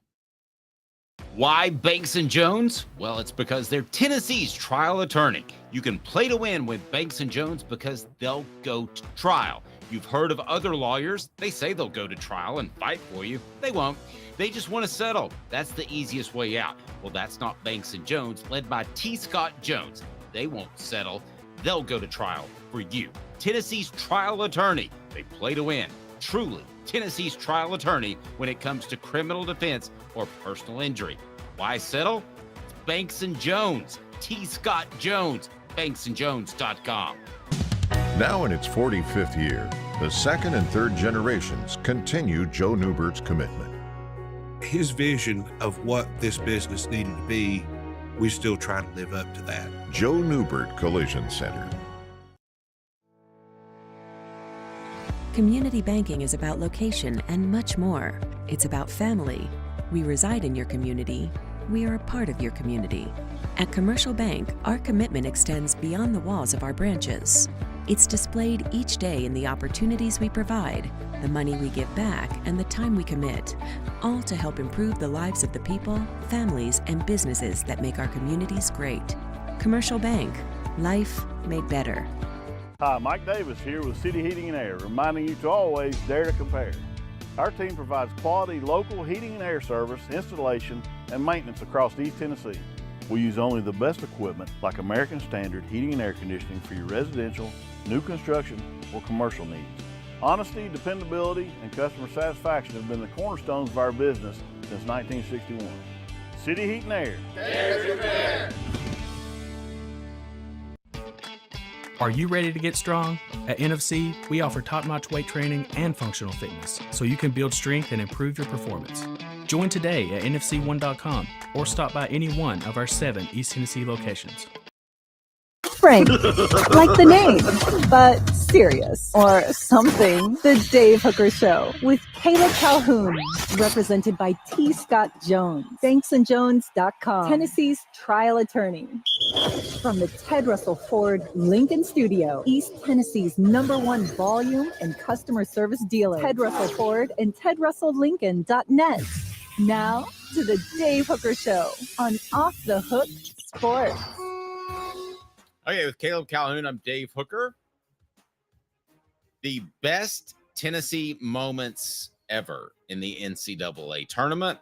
Why Banks & Jones? Well, it's because they're Tennessee's trial attorney. You can play to win with Banks & Jones because they'll go to trial. You've heard of other lawyers. They say they'll go to trial and fight for you. They won't. They just want to settle. That's the easiest way out. Well, that's not Banks & Jones, led by T. Scott Jones. They won't settle. They'll go to trial for you. Tennessee's trial attorney. They play to win. Truly, Tennessee's trial attorney when it comes to criminal defense or personal injury. Why settle? It's Banks & Jones. T. Scott Jones. banksandjones.com. Now in its 45th year, the second and third generations continue Joe Newbert's commitment. His vision of what this business needed to be, we still try to live up to that. Joe Newbert Collision Center. Community banking is about location and much more. It's about family. We reside in your community. We are a part of your community. At Commercial Bank, our commitment extends beyond the walls of our branches. It's displayed each day in the opportunities we provide, the money we give back, and the time we commit, all to help improve the lives of the people, families, and businesses that make our communities great. Commercial Bank. Life made better. Hi, Mike Davis here with City Heating and Air, reminding you to always dare to compare. Our team provides quality local heating and air service, installation, and maintenance across East Tennessee. We use only the best equipment like American Standard heating and air conditioning for your residential, new construction, or commercial needs. Honesty, dependability, and customer satisfaction have been the cornerstones of our business since 1961. City Heat and Air. Dare to compare. Are you ready to get strong? At NFC, we offer top-notch weight training and functional fitness, so you can build strength and improve your performance. Join today at nfc1.com or stop by any one of our 7 East Tennessee locations. Frank, like the name, but serious or something. The Dave Hooker Show with Caleb Calhoun, represented by T. Scott Jones, banksandjones.com, Tennessee's trial attorney. From the Ted Russell Ford Lincoln Studio, East Tennessee's #1 volume and customer service dealer, Ted Russell Ford and TedRussellLincoln.net. Now to the Dave Hooker Show on Off the Hook Sports. Okay, with Caleb Calhoun, I'm Dave Hooker. The best Tennessee moments ever in the NCAA Tournament.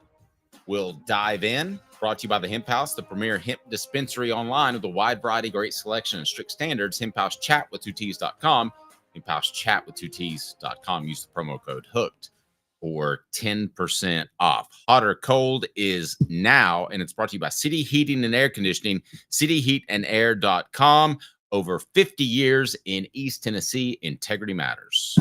We'll dive in. Brought to you by the Hemp House, the premier hemp dispensary online with a wide variety, great selection, and strict standards. HempHouseChatWith2Ts.com. HempHouseChatWith2Ts.com. Use the promo code HOOKED for 10% off. Hot or cold is now, and it's brought to you by City Heating and Air Conditioning, cityheatandair.com. Over 50 years in East Tennessee, integrity matters.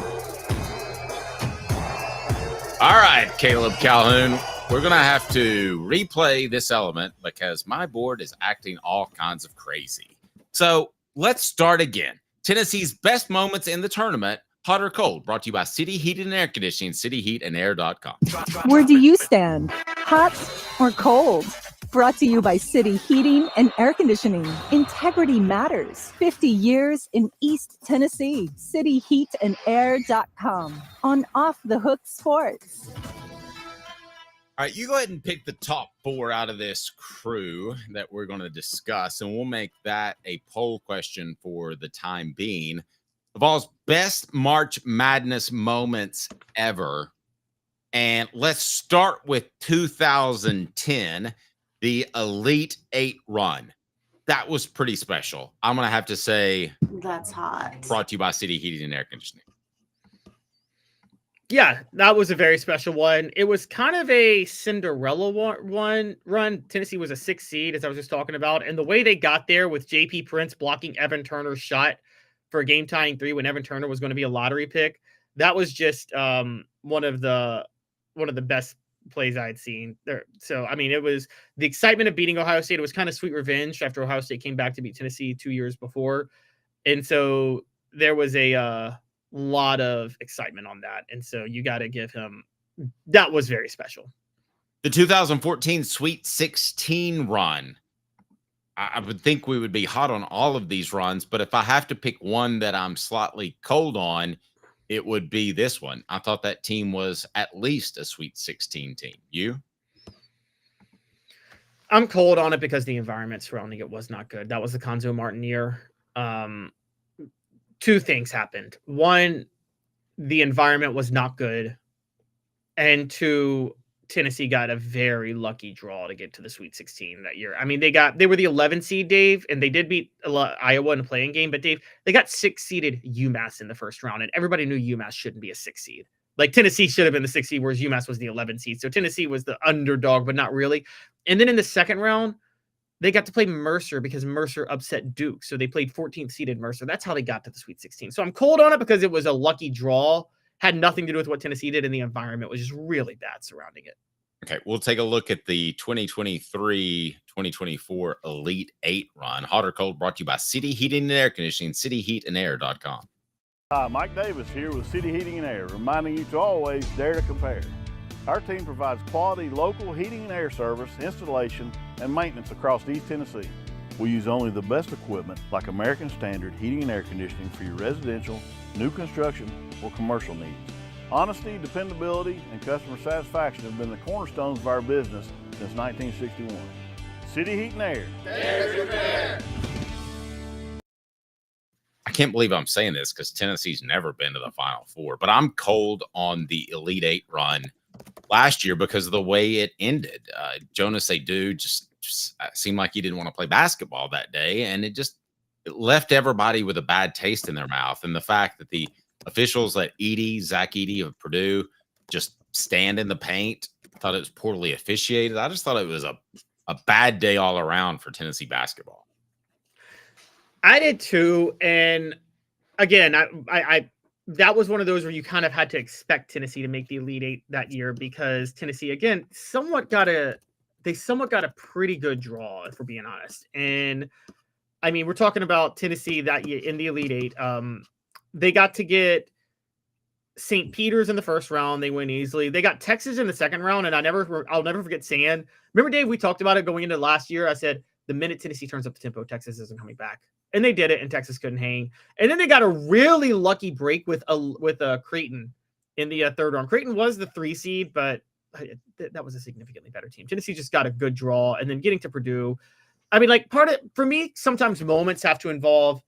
All right, Caleb Calhoun, we're going to have to replay this element because my board is acting all kinds of crazy. So let's start again. Tennessee's best moments in the tournament. Hot or cold, brought to you by City Heating and Air Conditioning, cityheatandair.com. Where do you stand? Hot or cold? Brought to you by City Heating and Air Conditioning. Integrity matters. 50 years in East Tennessee. cityheatandair.com. On Off the Hook Sports. All right, you go ahead and pick the top 4 out of this crew that we're going to discuss, and we'll make that a poll question for the time being. The Vols' best March Madness moments ever. And let's start with 2010, the Elite 8 run. That was pretty special. I'm going to have to say that's hot. Brought to you by City Heating and Air Conditioning. Yeah, that was a very special one. It was kind of a Cinderella run. Tennessee was a 6th seed, as I was just talking about. And the way they got there with J.P. Prince blocking Evan Turner's shot for a game-tying 3 when Evan Turner was going to be a lottery pick, that was just one of the best plays I had seen there. So, I mean, it was the excitement of beating Ohio State. It was kind of sweet revenge after Ohio State came back to beat Tennessee 2 years before. And so there was a lot of excitement on that. And so you got to give him, that was very special. The 2014 Sweet 16 run. I would think we would be hot on all of these runs, but if I have to pick one that I'm slightly cold on, it would be this one. I thought that team was at least a Sweet 16 team. You? I'm cold on it because the environment surrounding it was not good. That was the Conzo Martin year. 2 things happened. One, the environment was not good. And 2, Tennessee got a very lucky draw to get to the Sweet 16 that year. I mean, they were the 11 seed, Dave, and they did beat Iowa in a playing game. But Dave, they got 6-seeded UMass in the first round, and everybody knew UMass shouldn't be a 6 seed. Like Tennessee should have been the 6 seed, whereas UMass was the 11 seed. So Tennessee was the underdog, but not really. And then in the second round, they got to play Mercer because Mercer upset Duke. So they played 14th seeded Mercer. That's how they got to the Sweet 16. So I'm cold on it because it was a lucky draw. Had nothing to do with what Tennessee did, and the environment was just really bad surrounding it. Okay, we'll take a look at the 2023-2024 Elite 8 run. Hot or cold, brought to you by City Heating and Air Conditioning, cityheatandair.com. Hi, Mike Davis here with City Heating and Air, reminding you to always dare to compare. Our team provides quality local heating and air service, installation, and maintenance across East Tennessee. We use only the best equipment like American Standard heating and air conditioning for your residential, new construction, or commercial needs. Honesty, dependability, and customer satisfaction have been the cornerstones of our business since 1961. City Heat and Air. There's your pair. I can't believe I'm saying this because Tennessee's never been to the Final Four, but I'm cold on the Elite Eight run last year because of the way it ended. Jonas Adu just seemed like he didn't want to play basketball that day, and it left everybody with a bad taste in their mouth. And the fact that the officials let Zach Edey of Purdue just stand in the paint, thought it was poorly officiated. I just thought it was a bad day all around for Tennessee basketball. I did too. And again, I that was one of those where you kind of had to expect Tennessee to make the Elite Eight that year because Tennessee, again, somewhat got a pretty good draw, if we're being honest. And I mean, we're talking about Tennessee that year in the Elite Eight. They got to get St. Peter's in the first round. They win easily. They got Texas in the second round, and I'll never forget saying, remember, Dave, we talked about it going into last year. I said, the minute Tennessee turns up the tempo, Texas isn't coming back. And they did it, and Texas couldn't hang. And then they got a really lucky break with Creighton in the third round. Creighton was the 3 seed, but that was a significantly better team. Tennessee just got a good draw, and then getting to Purdue. I mean, like, for me, sometimes moments have to involve,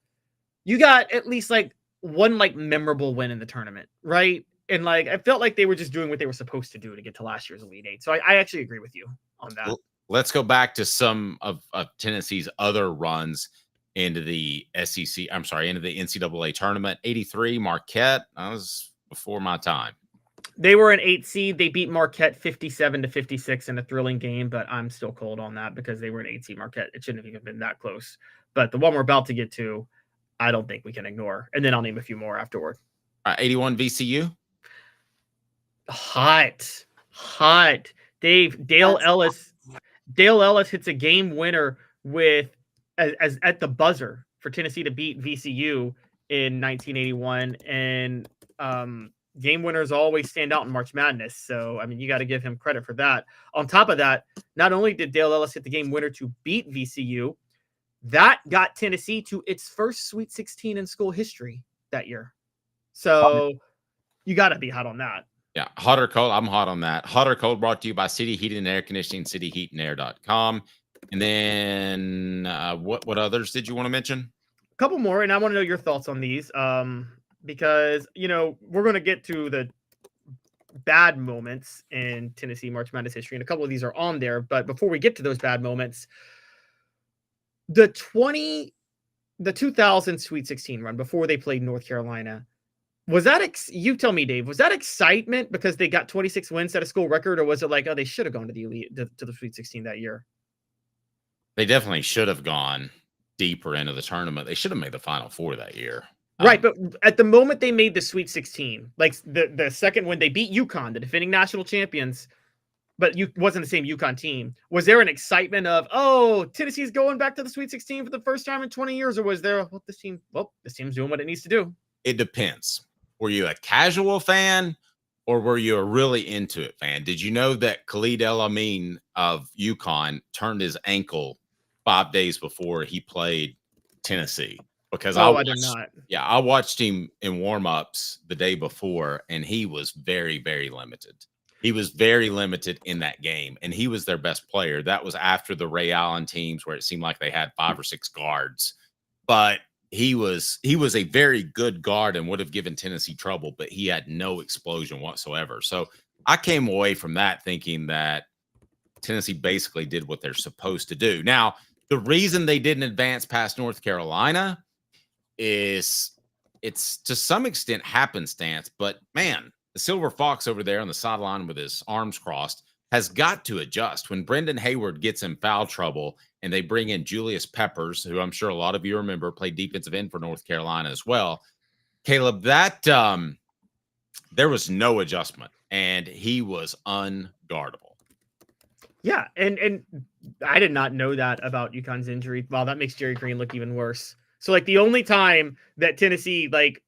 you got at least like one like memorable win in the tournament, right? And like I felt like they were just doing what they were supposed to do to get to last year's Elite Eight. So I actually agree with you on that. Let's go back to some of Tennessee's other runs into the into the NCAA tournament. 83 Marquette. That was before my time. They were an 8 seed. They beat Marquette 57-56 in a thrilling game, but I'm still cold on that because they were an 8 seed Marquette. It shouldn't have even been that close. But the one we're about to get to, I don't think we can ignore. And then I'll name a few more afterward. 81 VCU. Hot. Dale Ellis hits a game winner with as at the buzzer for Tennessee to beat VCU in 1981. And game winners always stand out in March Madness. So, I mean, you got to give him credit for that. On top of that, not only did Dale Ellis hit the game winner to beat VCU, that got Tennessee to its first Sweet 16 in school history that year. So you got to be hot on that. Yeah, hot or cold? I'm hot on that. Hot or cold brought to you by City Heating and Air Conditioning, cityheatandair.com. And then what others did you want to mention? A couple more, and I want to know your thoughts on these because, you know, we're going to get to the bad moments in Tennessee March Madness history, and a couple of these are on there. But before we get to those bad moments, the 2000 Sweet 16 run before they played North Carolina, was that you tell me, Dave, was that excitement because they got 26 wins, set a school record, or was it like, oh, they should have gone to the Elite to the Sweet 16 that year? They definitely should have gone deeper into the tournament. They should have made the Final Four that year. Right, but at the moment they made the Sweet 16, like the second when they beat UConn, the defending national champions, but you wasn't the same UConn team. Was there an excitement of, oh, Tennessee's going back to the Sweet 16 for the first time in 20 years, or was there, this team's doing what it needs to do? It depends. Were you a casual fan or were you a really into it fan? Did you know that Khalid El Amin of UConn turned his ankle 5 days before he played Tennessee? Because I did not. Yeah, I watched him in warm-ups the day before, and he was very, very limited. He was very limited in that game, and he was their best player. That was after the Ray Allen teams where it seemed like they had 5 or 6 guards. But he was a very good guard and would have given Tennessee trouble, but he had no explosion whatsoever. So I came away from that thinking that Tennessee basically did what they're supposed to do. Now, the reason they didn't advance past North Carolina is it's to some extent happenstance, but man, the Silver Fox over there on the sideline with his arms crossed has got to adjust. When Brendan Hayward gets in foul trouble and they bring in Julius Peppers, who I'm sure a lot of you remember played defensive end for North Carolina as well. Caleb, that there was no adjustment, and he was unguardable. Yeah, and I did not know that about UConn's injury. Wow, that makes Jerry Green look even worse. So, like, the only time that Tennessee, like,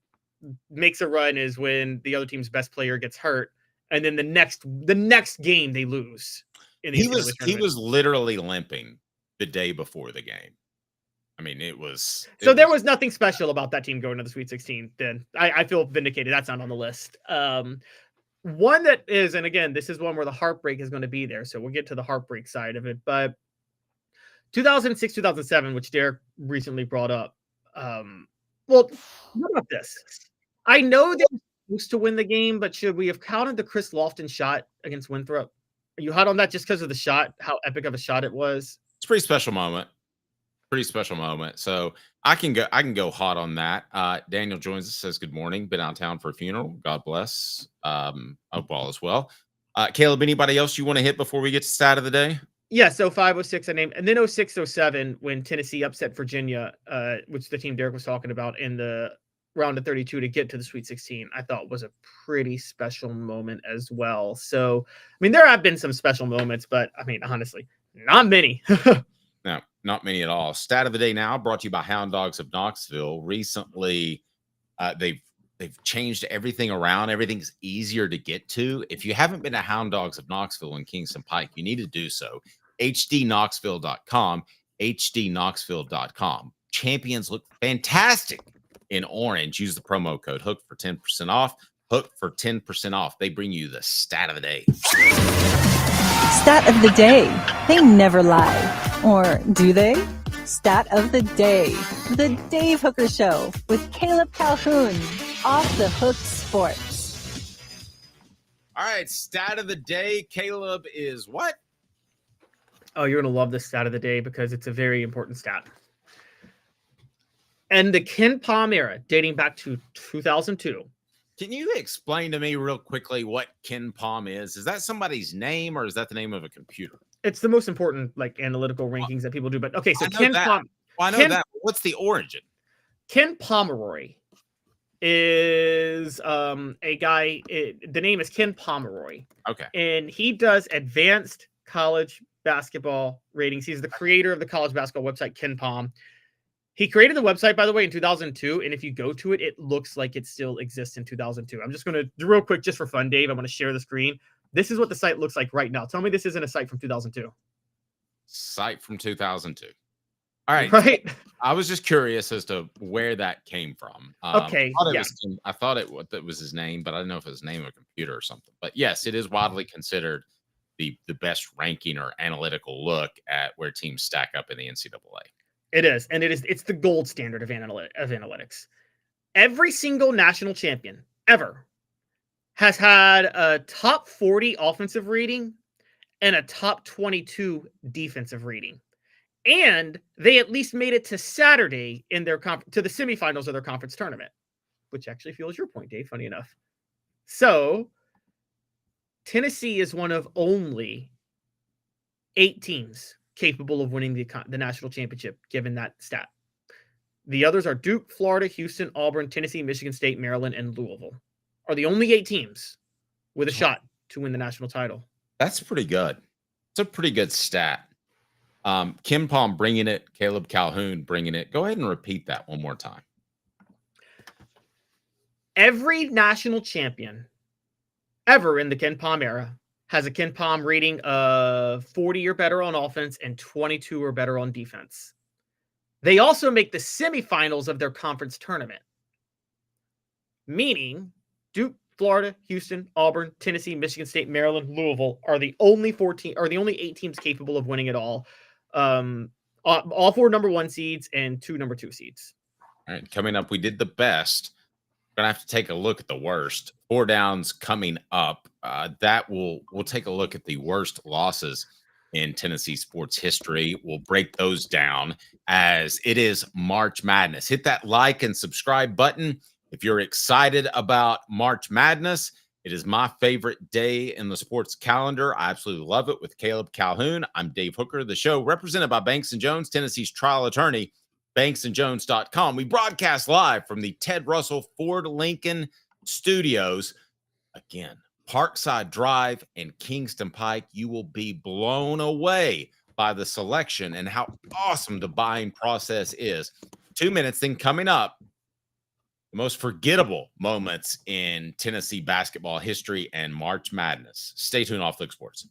makes a run is when the other team's best player gets hurt, and then the next game they lose. He was literally limping the day before the game. I mean, there was nothing special about that team going to the Sweet 16 then. I feel vindicated. That's not on the list. One that is, and again, this is one where the heartbreak is going to be there. So we'll get to the heartbreak side of it. But 2006, 2007, which Derek recently brought up. Well, what about this? I know they were supposed to win the game, but should we have counted the Chris Lofton shot against Winthrop? Are you hot on that just because of the shot, how epic of a shot it was? It's a pretty special moment. Pretty special moment. So I can go hot on that. Daniel joins us, says good morning. Been out of town for a funeral. God bless. Hope all as well. Caleb, anybody else you want to hit before we get to stat of the day? Yeah, so 506 I named, and then 06-07 when Tennessee upset Virginia, which the team Derek was talking about in the round of 32 to get to the Sweet 16, I thought was a pretty special moment as well. So, I mean, there have been some special moments, but I mean, honestly, not many. No, not many at all. Stat of the day now brought to you by Hound Dogs of Knoxville. Recently, they've changed everything around. Everything's easier to get to. If you haven't been to Hound Dogs of Knoxville in Kingston Pike, you need to do so. hdknoxville.com, hdknoxville.com. Champions look fantastic in orange. Use the promo code HOOK for 10% off. HOOK for 10% off. They bring you the stat of the day. Stat of the day. They never lie. Or do they? Stat of the day. The Dave Hooker Show with Caleb Calhoun. Off the Hook Sports. All right, stat of the day. Caleb is what? Oh, you're going to love this stat of the day because it's a very important stat. And the Ken Pom era, dating back to 2002. Can you explain to me real quickly what Ken Pom is? Is that somebody's name or is that the name of a computer? It's the most important like analytical rankings that people do. But okay, so Ken Pom. Well, I know that. What's the origin? Ken Pomeroy is a guy. The name is Ken Pomeroy. Okay. And he does advanced college basketball ratings. He's the creator of the college basketball website Ken Pom. He created the website, by the way, in 2002. And if you go to it, it looks like it still exists in 2002. I'm just going to do real quick, just for fun, Dave. I'm going to share the screen. This is what the site looks like right now. Tell me this isn't a site from 2002. Site from 2002. All right. Right. I was just curious as to where that came from. Okay. I thought it was his name, but I didn't know if it was the name of a computer or something. But yes, it is widely considered the best ranking or analytical look at where teams stack up in the NCAA. It is. And it's the gold standard of analytics. Every single national champion ever has had a top 40 offensive rating and a top 22 defensive rating. And they at least made it to Saturday in their to the semifinals of their conference tournament, which actually fuels your point, Dave, funny enough. So Tennessee is one of only 8 teams capable of winning the national championship, given that stat. The others are Duke, Florida, Houston, Auburn, Tennessee, Michigan State, Maryland, and Louisville are the only 8 teams with a shot to win the national title. That's pretty good. It's a pretty good stat. Ken Pom bringing it, Caleb Calhoun bringing it. Go ahead and repeat that one more time. Every national champion ever in the Ken Pom era has a Ken Pom rating of 40 or better on offense and 22 or better on defense. They also make the semifinals of their conference tournament, meaning Duke, Florida, Houston, Auburn, Tennessee, Michigan State, Maryland, Louisville are the only 8 teams capable of winning it all. All 4 number 1 seeds and 2 number 2 seeds. All right, coming up, we did the best. We're gonna have to take a look at the worst. 4 downs coming up. We'll take a look at the worst losses in Tennessee sports history. We'll break those down as it is March Madness. Hit that like and subscribe button if you're excited about March Madness. It is my favorite day in the sports calendar. I absolutely love it with Caleb Calhoun. I'm Dave Hooker, the show represented by Banks & Jones, Tennessee's trial attorney, banksandjones.com. We broadcast live from the Ted Russell Ford Lincoln Studios. Again, Parkside Drive and Kingston Pike. You will be blown away by the selection and how awesome the buying process is. 2 minutes, then coming up, the most forgettable moments in Tennessee basketball history and March Madness. Stay tuned off Look Sports.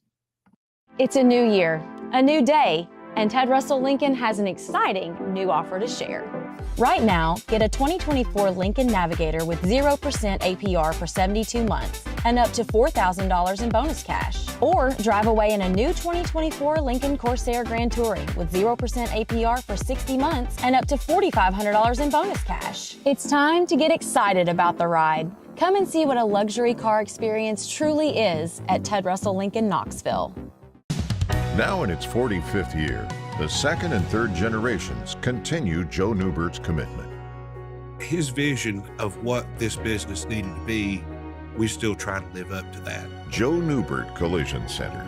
It's a new year, a new day, and Ted Russell Lincoln has an exciting new offer to share. Right now, get a 2024 Lincoln Navigator with 0% APR for 72 months and up to $4,000 in bonus cash. Or drive away in a new 2024 Lincoln Corsair Grand Touring with 0% APR for 60 months and up to $4,500 in bonus cash. It's time to get excited about the ride. Come and see what a luxury car experience truly is at Ted Russell Lincoln Knoxville. Now in its 45th year, the second and third generations continue Joe Newbert's commitment. His vision of what this business needed to be, we still try to live up to that. Joe Newbert Collision Center.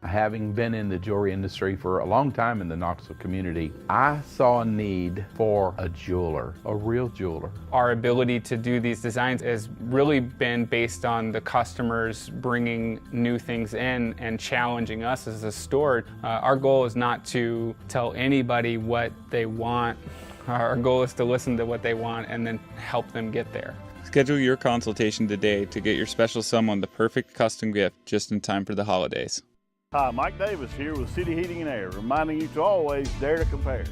Having been in the jewelry industry for a long time in the Knoxville community, I saw a need for a jeweler, a real jeweler. Our ability to do these designs has really been based on the customers bringing new things in and challenging us as a store. Our goal is not to tell anybody what they want. Our goal is to listen to what they want and then help them get there. Schedule your consultation today to get your special someone the perfect custom gift just in time for the holidays. Hi, Mike Davis here with City Heating and Air, reminding you to always dare to compare.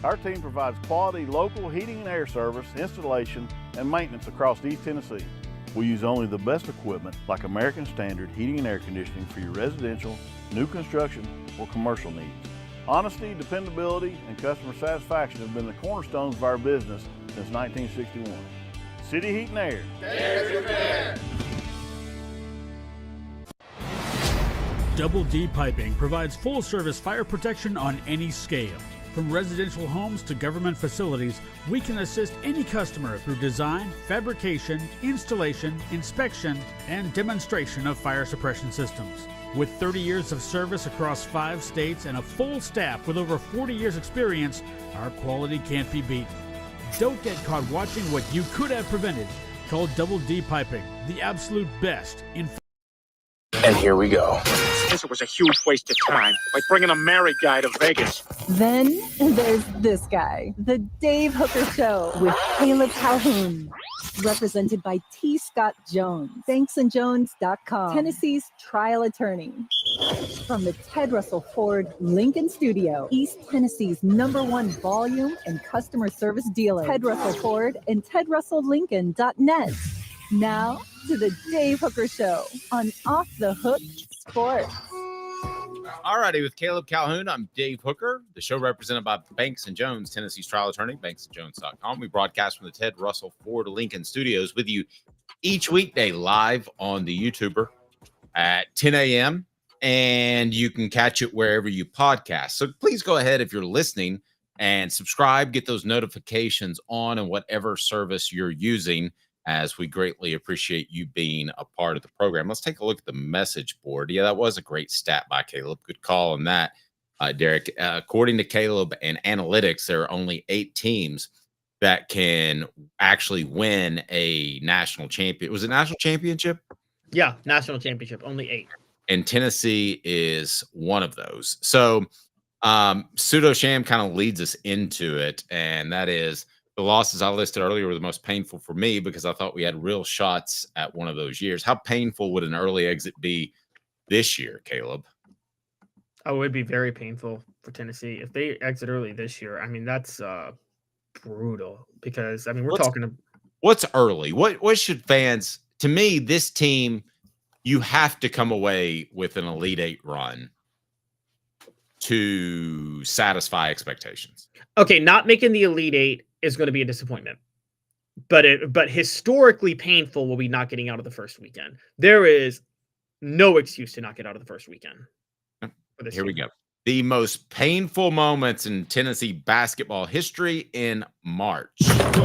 Our team provides quality local heating and air service, installation, and maintenance across East Tennessee. We use only the best equipment like American Standard heating and air conditioning for your residential, new construction, or commercial needs. Honesty, dependability, and customer satisfaction have been the cornerstones of our business since 1961. City Heat and Air. Dare to compare. Double D Piping provides full-service fire protection on any scale. From residential homes to government facilities, we can assist any customer through design, fabrication, installation, inspection, and demonstration of fire suppression systems. With 30 years of service across 5 states and a full staff with over 40 years experience, our quality can't be beaten. Don't get caught watching what you could have prevented. Call Double D Piping, the absolute best in. And here we go. This was a huge waste of time, like bringing a married guy to Vegas. Then there's this guy, the Dave Hooker Show with Caleb Calhoun. Represented by T. Scott Jones, banksandjones.com, Tennessee's trial attorney. From the Ted Russell Ford Lincoln Studio, East Tennessee's #1 volume and customer service dealer, Ted Russell Ford and TedRussellLincoln.net. Now to the Dave Hooker Show on Off the Hook Sports. All righty, with Caleb Calhoun, I'm Dave Hooker, the show represented by Banks & Jones, Tennessee's trial attorney, banksandjones.com. We broadcast from the Ted Russell Ford Lincoln Studios with you each weekday live on the YouTuber at 10 a.m., and you can catch it wherever you podcast. So please go ahead if you're listening and subscribe, get those notifications on in whatever service you're using, as we greatly appreciate you being a part of the program. Let's take a look at the message board. Yeah, that was a great stat by Caleb. Good call on that, Derek. According to Caleb and analytics, there are only 8 teams that can actually win a national champion. Was it national championship? Yeah, national championship. Only 8. And Tennessee is one of those. So Pseudo Sham kind of leads us into it, and that is the losses I listed earlier were the most painful for me because I thought we had real shots at one of those years. How painful would an early exit be this year, Caleb? Oh, it would be very painful for Tennessee if they exit early this year. I mean, that's brutal because, I mean, we're talking. What's early? What should fans, to me, this team, you have to come away with an Elite 8 run to satisfy expectations. Okay, not making the Elite 8 is going to be a disappointment, but historically painful will be not getting out of the first weekend. There is no excuse to not get out of the first weekend. Here we go. The most painful moments in Tennessee basketball history in March. Come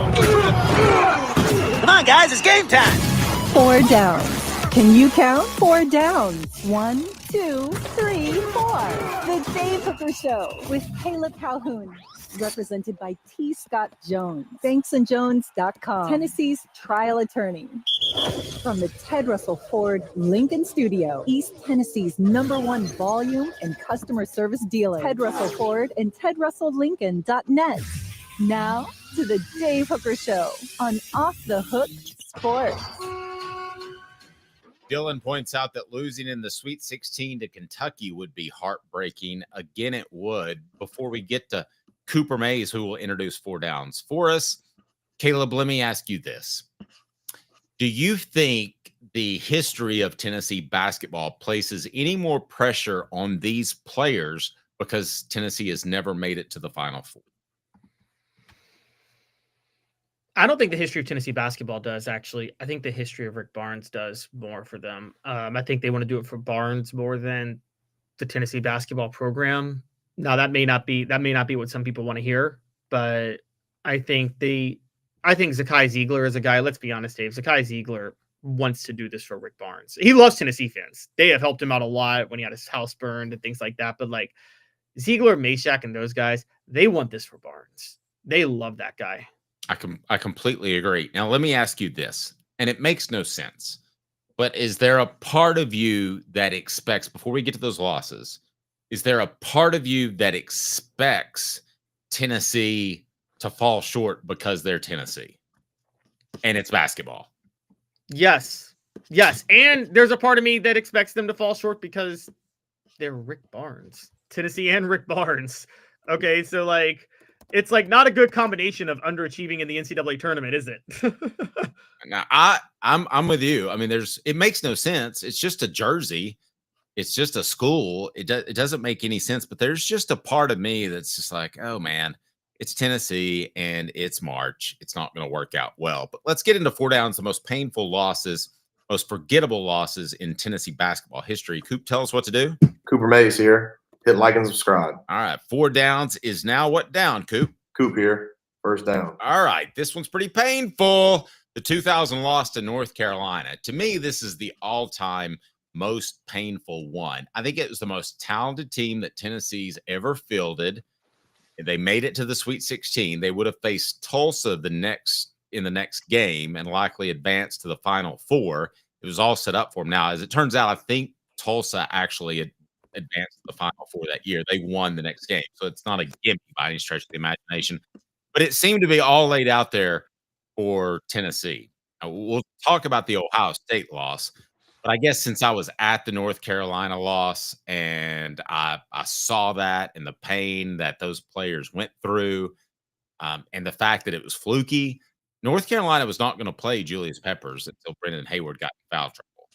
on, guys, it's game time. 4 downs. Can you count? 4 downs. 1, 2, 3, 4. The Dave Hooker Show with Caleb Calhoun. Represented by T. Scott Jones, banksandjones.com, Tennessee's trial attorney. From the Ted Russell Ford Lincoln Studio, East Tennessee's #1 volume and customer service dealer, Ted Russell Ford and TedRussellLincoln.net. Now to the Dave Hooker Show on Off the Hook Sports. Dylan points out that losing in the Sweet 16 to Kentucky would be heartbreaking. Again, it would. Before we get to Cooper Mays, who will introduce 4 downs for us, Caleb, let me ask you this. Do you think the history of Tennessee basketball places any more pressure on these players because Tennessee has never made it to the Final Four? I don't think the history of Tennessee basketball does, actually. I think the history of Rick Barnes does more for them. I think they want to do it for Barnes more than the Tennessee basketball program. Now, that may not be what some people want to hear, but I think Zakai Ziegler is a guy. Let's be honest, Dave. Zakai Ziegler wants to do this for Rick Barnes. He loves Tennessee fans. They have helped him out a lot when he had his house burned and things like that. But like Ziegler, Meshack, and those guys, they want this for Barnes. They love that guy. I completely agree. Now, let me ask you this, and it makes no sense, but is there a part of you that expects, before we get to those losses, is there a part of you that expects Tennessee to fall short because they're Tennessee and it's basketball? Yes. And there's a part of me that expects them to fall short because they're Rick Barnes, Tennessee and Rick Barnes. Okay. So like, it's like not a good combination of underachieving in the NCAA tournament, is it? Now, I'm with you. I mean, it makes no sense. It's just a jersey. It's just a school. It doesn't make any sense, but there's just a part of me that's just like, oh man, it's Tennessee and it's March. It's not going to work out well. But let's get into 4 downs, the most painful losses, most forgettable losses in Tennessee basketball history. Coop, tell us what to do. Cooper Mays here. Hit like and subscribe. All right. 4 downs is now what down, Coop? Coop here. First down. All right. This one's pretty painful. The 2000 loss to North Carolina. To me, this is the all-time most painful one. I think it was the most talented team that Tennessee's ever fielded. They made it to the Sweet 16. They would have faced Tulsa in the next game and likely advanced to the Final Four. It was all set up for them. Now, as it turns out, I think Tulsa actually advanced to the Final Four that year. They won the next game. So it's not a gimme by any stretch of the imagination. But it seemed to be all laid out there for Tennessee. Now, we'll talk about the Ohio State loss. But I guess since I was at the North Carolina loss and I saw that and the pain that those players went through and the fact that it was fluky, North Carolina was not going to play Julius Peppers until Brendan Hayward got in foul trouble.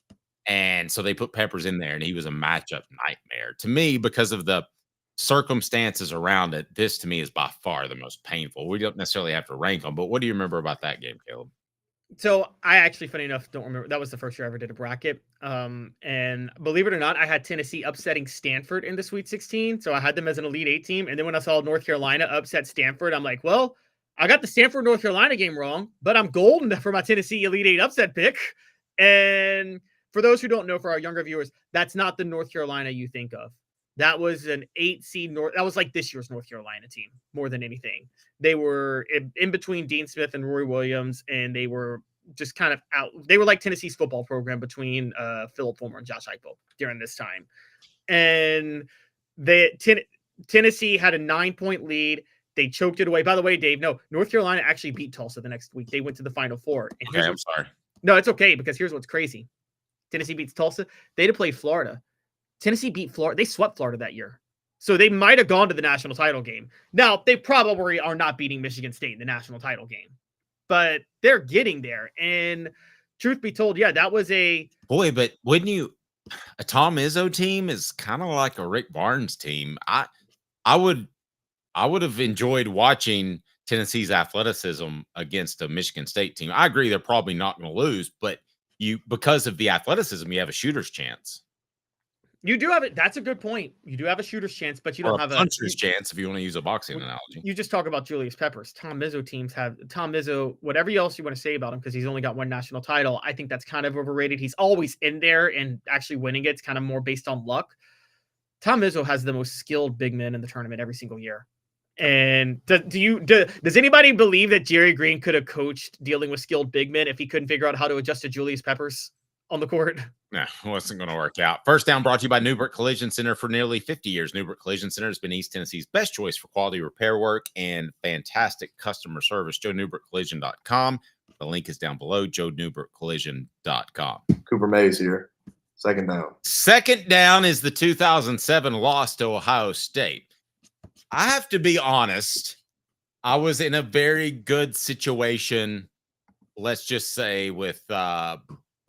And so they put Peppers in there, and he was a matchup nightmare. To me, because of the circumstances around it, this to me is by far the most painful. We don't necessarily have to rank them, but what do you remember about that game, Caleb? So I actually, funny enough, don't remember. That was the first year I ever did a bracket. And believe it or not, I had Tennessee upsetting Stanford in the Sweet 16. So I had them as an Elite 8 team. And then when I saw North Carolina upset Stanford, I'm like, well, I got the Stanford-North Carolina game wrong, but I'm golden for my Tennessee Elite 8 upset pick. And for those who don't know, for our younger viewers, that's not the North Carolina you think of. That was an 8 seed North. That was like this year's North Carolina team more than anything. They were in between Dean Smith and Roy Williams, and they were just kind of out. They were like Tennessee's football program between Philip Fulmer and Josh Heupel during this time. And Tennessee had a 9-point lead. They choked it away. By the way, Dave, no, North Carolina actually beat Tulsa the next week. They went to the Final Four. And okay, I'm sorry. No, it's okay, because here's what's crazy. Tennessee beats Tulsa. They had to play Florida. Tennessee beat Florida. They swept Florida that year. So they might have gone to the national title game. Now, they probably are not beating Michigan State in the national title game, but they're getting there. And truth be told, yeah, that was a... Boy, but wouldn't you... A Tom Izzo team is kind of like a Rick Barnes team. I would have enjoyed watching Tennessee's athleticism against a Michigan State team. I agree they're probably not going to lose, but because of the athleticism, you have a shooter's chance. You do have it. That's a good point. You do have a shooter's chance, but you don't have a puncher's chance if you want to use a boxing analogy. You just talk about Julius Peppers. Tom Izzo teams have Tom Izzo, whatever else you want to say about him, because he's only got one national title. I think that's kind of overrated. He's always in there, and actually winning it's kind of more based on luck. Tom Izzo has the most skilled big men in the tournament every single year. And does anybody believe that Jerry Green could have coached dealing with skilled big men if he couldn't figure out how to adjust to Julius Peppers on the court? No, it wasn't going to work out. First down brought to you by Newbert Collision Center. For nearly 50 years, Newbert Collision Center has been East Tennessee's best choice for quality repair work and fantastic customer service. JoeNewbertCollision.com. The link is down below, JoeNewbertCollision.com. Cooper Mays here. Second down. Second down is the 2007 loss to Ohio State. I have to be honest. I was in a very good situation, let's just say, with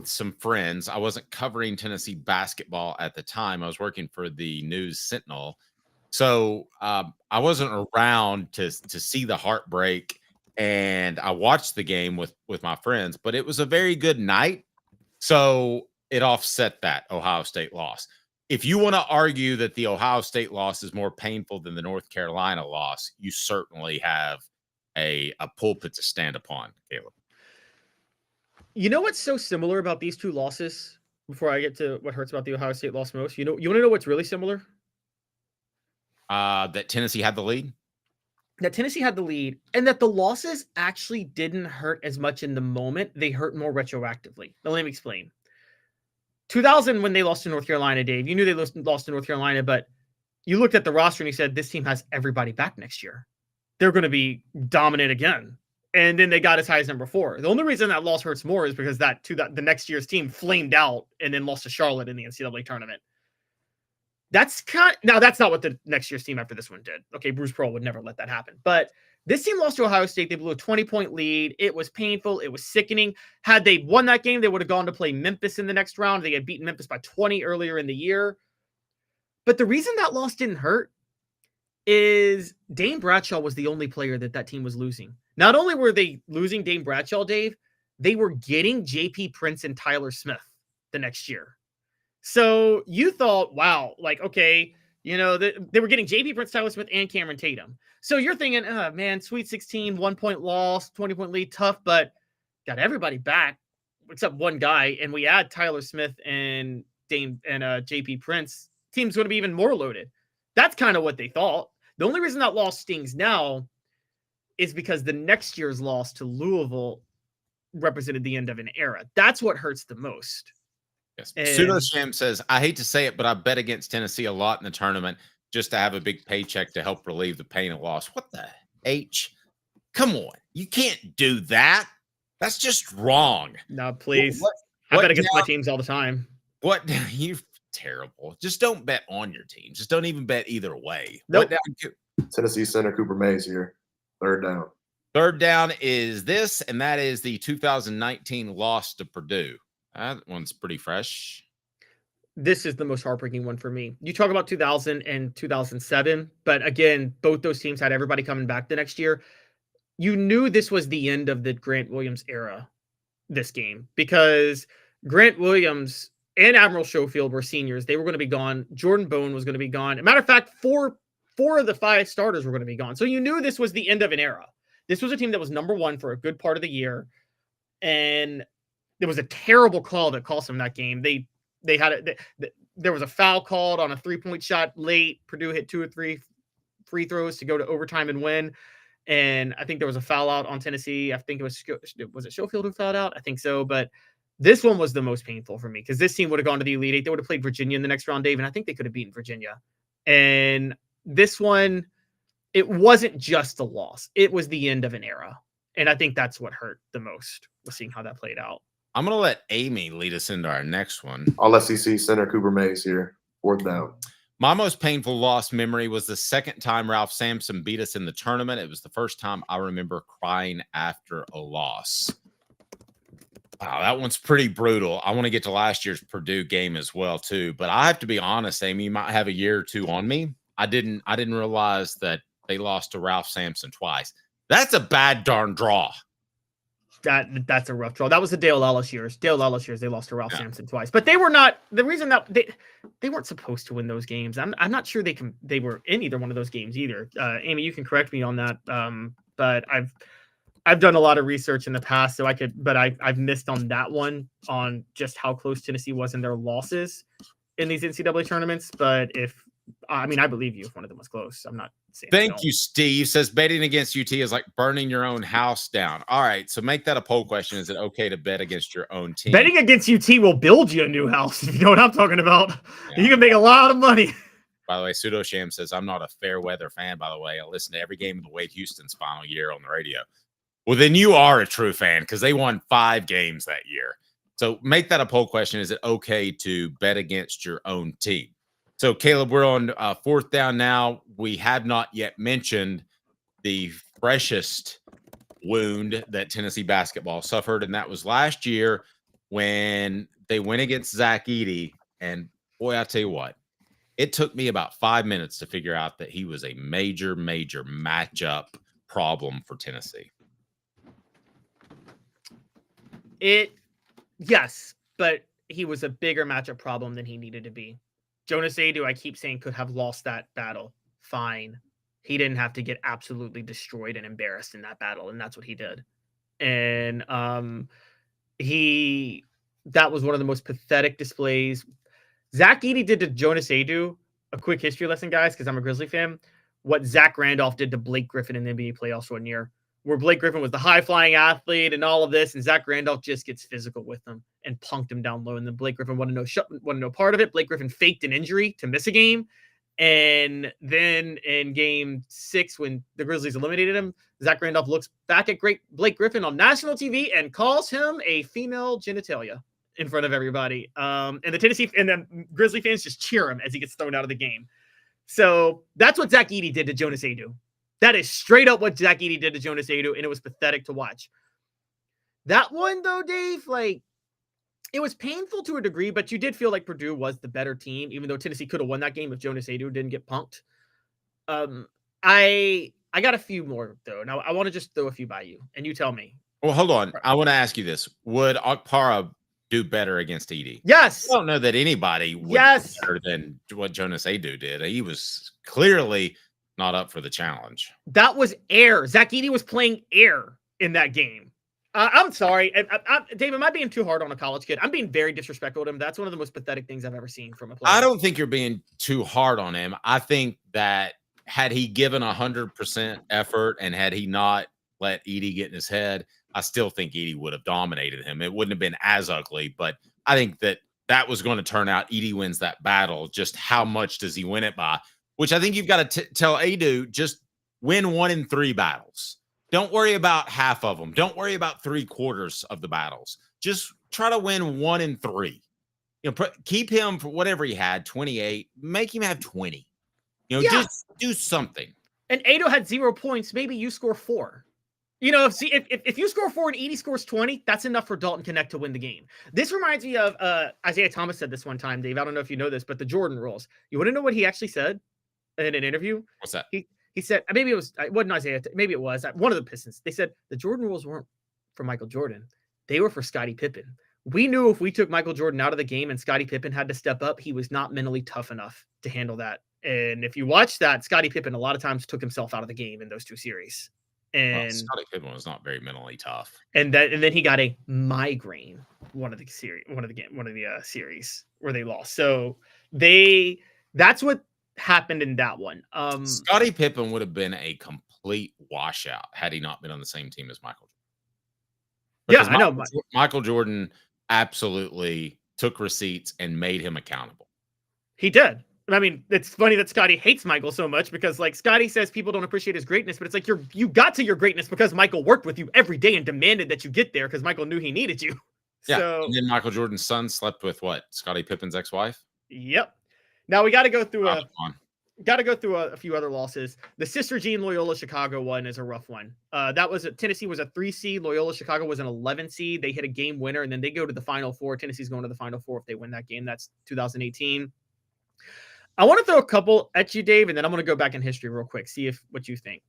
some friends. I wasn't covering Tennessee basketball at the time. I was working for the News Sentinel. So I wasn't around to see the heartbreak, and I watched the game with my friends, but it was a very good night. So it offset that Ohio State loss. If you want to argue that the Ohio State loss is more painful than the North Carolina loss, you certainly have a pulpit to stand upon, Caleb. You know what's so similar about these two losses? Before I get to what hurts about the Ohio State loss most, you want to know what's really similar? That Tennessee had the lead. That Tennessee had the lead, and that the losses actually didn't hurt as much in the moment. They hurt more retroactively. Now, let me explain. 2000, when they lost to North Carolina, Dave, you knew they lost to North Carolina, but you looked at the roster and you said, this team has everybody back next year. They're going to be dominant again. And then they got as high as number 4. The only reason that loss hurts more is because the next year's team flamed out and then lost to Charlotte in the NCAA tournament. That's not what the next year's team after this one did. Okay, Bruce Pearl would never let that happen. But this team lost to Ohio State. They blew a 20-point lead. It was painful. It was sickening. Had they won that game, they would have gone to play Memphis in the next round. They had beaten Memphis by 20 earlier in the year. But the reason that loss didn't hurt is Dane Bradshaw was the only player that team was losing. Not only were they losing Dane Bradshaw, Dave, they were getting J.P. Prince and Tyler Smith the next year. So you thought, wow, like, okay, they were getting J.P. Prince, Tyler Smith, and Cameron Tatum. So you're thinking, man, Sweet 16, 1-point loss, 20-point lead, tough, but got everybody back except one guy, and we add Tyler Smith and Dane and J.P. Prince. Team's going to be even more loaded. That's kind of what they thought. The only reason that loss stings now is because the next year's loss to Louisville represented the end of an era. That's what hurts the most. Yes. Pseudo Sham says, I hate to say it, but I bet against Tennessee a lot in the tournament just to have a big paycheck to help relieve the pain of loss. What the H? Come on. You can't do that. That's just wrong. No, please. I bet against my teams all the time. What? You're terrible. Just don't bet on your team. Just don't even bet either way. Nope. Tennessee center Cooper Mays here. Third down. Third down is this, and that is the 2019 loss to Purdue. That one's pretty fresh. This is the most heartbreaking one for me. You talk about 2000 and 2007, but again, both those teams had everybody coming back the next year. You knew this was the end of the Grant Williams era, this game, because Grant Williams and Admiral Schofield were seniors. They were going to be gone. Jordan Bone was going to be gone. As a matter of fact, four of the 5 starters were going to be gone. So you knew this was the end of an era. This was a team that was number 1 for a good part of the year. And there was a terrible call that cost them that game. There was a foul called on a 3-point shot late. Purdue hit 2 or 3 free throws to go to overtime and win. And I think there was a foul out on Tennessee. I think it was it Schofield who fouled out? I think so. But this one was the most painful for me because this team would have gone to the Elite 8. They would have played Virginia in the next round, Dave, and I think they could have beaten Virginia. And this one, it wasn't just a loss. It was the end of an era. And I think that's what hurt the most, was seeing how that played out. I'm going to let Amy lead us into our next one. All SEC center Cooper Mays here. Fourth down. My most painful loss memory was the second time Ralph Sampson beat us in the tournament. It was the first time I remember crying after a loss. Wow, that one's pretty brutal. I want to get to last year's Purdue game as well, too. But I have to be honest, Amy, you might have a year or two on me. I didn't realize that they lost to Ralph Sampson twice. That's a bad darn draw. That's a rough draw. That was the Dale Ellis years. Dale Ellis years, they lost to Ralph Sampson twice. But they were not the reason that they weren't supposed to win those games. I'm not sure they were in either one of those games either. Amy, you can correct me on that. But I've done a lot of research in the past, so I've missed on that one on just how close Tennessee was in their losses in these NCAA tournaments. But I believe you if one of them was close. I'm not saying. Thank you, Steve. Says betting against UT is like burning your own house down. All right, so make that a poll question. Is it okay to bet against your own team? Betting against UT will build you a new house. If you know what I'm talking about, You can make a lot of money. By the way, Pseudo Sham says I'm not a fair weather fan. By the way, I listen to every game of the Wade Houston's final year on the radio. Well, then you are a true fan because they won 5 games that year. So make that a poll question. Is it okay to bet against your own team? So, Caleb, we're on 4th down now. We have not yet mentioned the freshest wound that Tennessee basketball suffered, and that was last year when they went against Zach Edey. And boy, I tell you what, it took me about 5 minutes to figure out that he was a major, major matchup problem for Tennessee. Yes, but he was a bigger matchup problem than he needed to be. Jonas Aidoo, I keep saying, could have lost that battle. Fine. He didn't have to get absolutely destroyed and embarrassed in that battle, and that's what he did. And that was one of the most pathetic displays. Zach Edey did to Jonas Aidoo, a quick history lesson, guys, because I'm a Grizzly fan, what Zach Randolph did to Blake Griffin in the NBA playoffs 1 year, where Blake Griffin was the high-flying athlete and all of this, and Zach Randolph just gets physical with him and punked him down low, and then Blake Griffin wanted no part of it. Blake Griffin faked an injury to miss a game, and then in Game 6, when the Grizzlies eliminated him, Zach Randolph looks back at Blake Griffin on national TV and calls him a female genitalia in front of everybody. And the Grizzly fans just cheer him as he gets thrown out of the game. So that's what Zach Edey did to Jonas Aidoo. That is straight up what Zach Edey did to Jonas Aidoo, and it was pathetic to watch. That one, though, Dave, it was painful to a degree, but you did feel like Purdue was the better team, even though Tennessee could have won that game if Jonas Aidoo didn't get punked. I got a few more, though. Now, I want to just throw a few by you, and you tell me. Well, hold on. I want to ask you this. Would Okpara do better against Edey? Yes. I don't know that anybody would do better than what Jonas Aidoo did. He was clearly not up for the challenge. That was air. Zach Edey was playing air in that game. I'm sorry. Dave, am I being too hard on a college kid? I'm being very disrespectful to him. That's one of the most pathetic things I've ever seen from a player. I don't think you're being too hard on him. I think that had he given 100% effort and had he not let Edey get in his head, I still think Edey would have dominated him. It wouldn't have been as ugly, but I think that was going to turn out Edey wins that battle. Just how much does he win it by? Which I think you've got to tell Aidoo, just win 1 in 3 battles. Don't worry about half of them. Don't worry about 3/4 of the battles. Just try to win 1 in 3. Keep him for whatever he had, 28. Make him have 20. Just do something. And Aidoo had 0 points. Maybe you score 4. If you score 4 and Edey scores 20, that's enough for Dalton Connect to win the game. This reminds me of Isaiah Thomas said this one time, Dave. I don't know if you know this, but the Jordan rules. You want to know what he actually said in an interview? What's that? He said, maybe it wasn't Isaiah. Maybe it was one of the Pistons. They said the Jordan rules weren't for Michael Jordan. They were for Scottie Pippen. We knew if we took Michael Jordan out of the game and Scottie Pippen had to step up, he was not mentally tough enough to handle that. And if you watch that, Scottie Pippen a lot of times took himself out of the game in those 2 series. And Scottie Pippen was not very mentally tough. And then he got a migraine one of the series where they lost. So that's what happened in that one. Scottie Pippen would have been a complete washout had he not been on the same team as Michael Jordan. I know. Michael Jordan absolutely took receipts and made him accountable. He did. I mean, it's funny that Scottie hates Michael so much because, Scottie says people don't appreciate his greatness, but it's like you got to your greatness because Michael worked with you every day and demanded that you get there because Michael knew he needed you. Yeah. So, and then Michael Jordan's son slept with what? Scottie Pippen's ex-wife? Yep. Now we got to go through a few other losses. The Sister Jean Loyola Chicago one is a rough one. Tennessee was a 3 seed. Loyola Chicago was an 11 seed. They hit a game winner and then they go to the Final Four. Tennessee's going to the Final Four if they win that game. That's 2018. I want to throw a couple at you, Dave, and then I'm going to go back in history real quick, see what you think.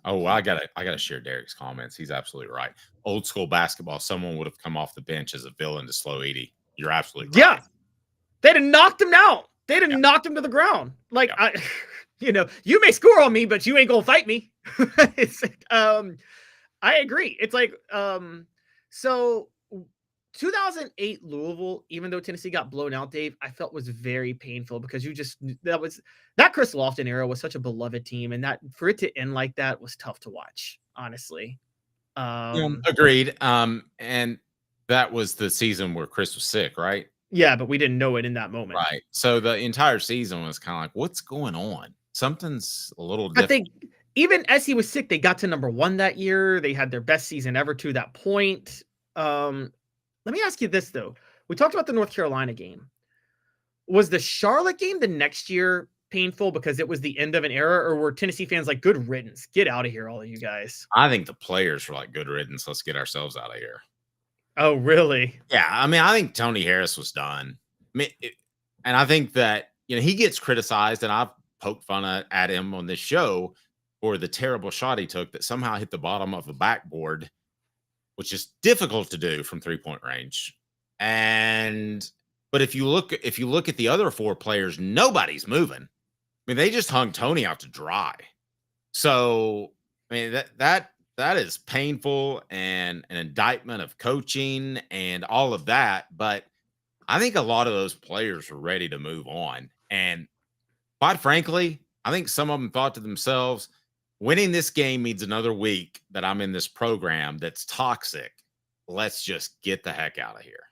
Oh, I gotta share Derek's comments. He's absolutely right. Old school basketball, someone would have come off the bench as a villain to slow Edey. You're absolutely right. Yeah, they'd have knocked him out. They'd have knocked him to the ground. You may score on me, but you ain't gonna fight me. I agree. It's so 2008 Louisville, even though Tennessee got blown out, Dave, I felt was very painful because that Chris Lofton era was such a beloved team, and that for it to end like that was tough to watch, honestly. Agreed. And that was the season where Chris was sick, right? Yeah, but we didn't know it in that moment. Right. So the entire season was kind of like, what's going on? Something's a little different. I think even as he was sick, they got to number 1 that year. They had their best season ever to that point. Let me ask you this, though. We talked about the North Carolina game. Was the Charlotte game the next year painful because it was the end of an era, or were Tennessee fans like, good riddance? Get out of here, all of you guys. I think the players were like, good riddance. Let's get ourselves out of here. Oh, really? Yeah, I mean, I think Tony Harris was done. I mean, and I think that, he gets criticized, and I've poked fun at him on this show for the terrible shot he took that somehow hit the bottom of the backboard, which is difficult to do from 3-point range. But if you look at the other 4 players, nobody's moving. I mean, they just hung Tony out to dry. So, I mean, that is painful and an indictment of coaching and all of that. But I think a lot of those players were ready to move on. And quite frankly, I think some of them thought to themselves, winning this game means another week that I'm in this program that's toxic. Let's just get the heck out of here.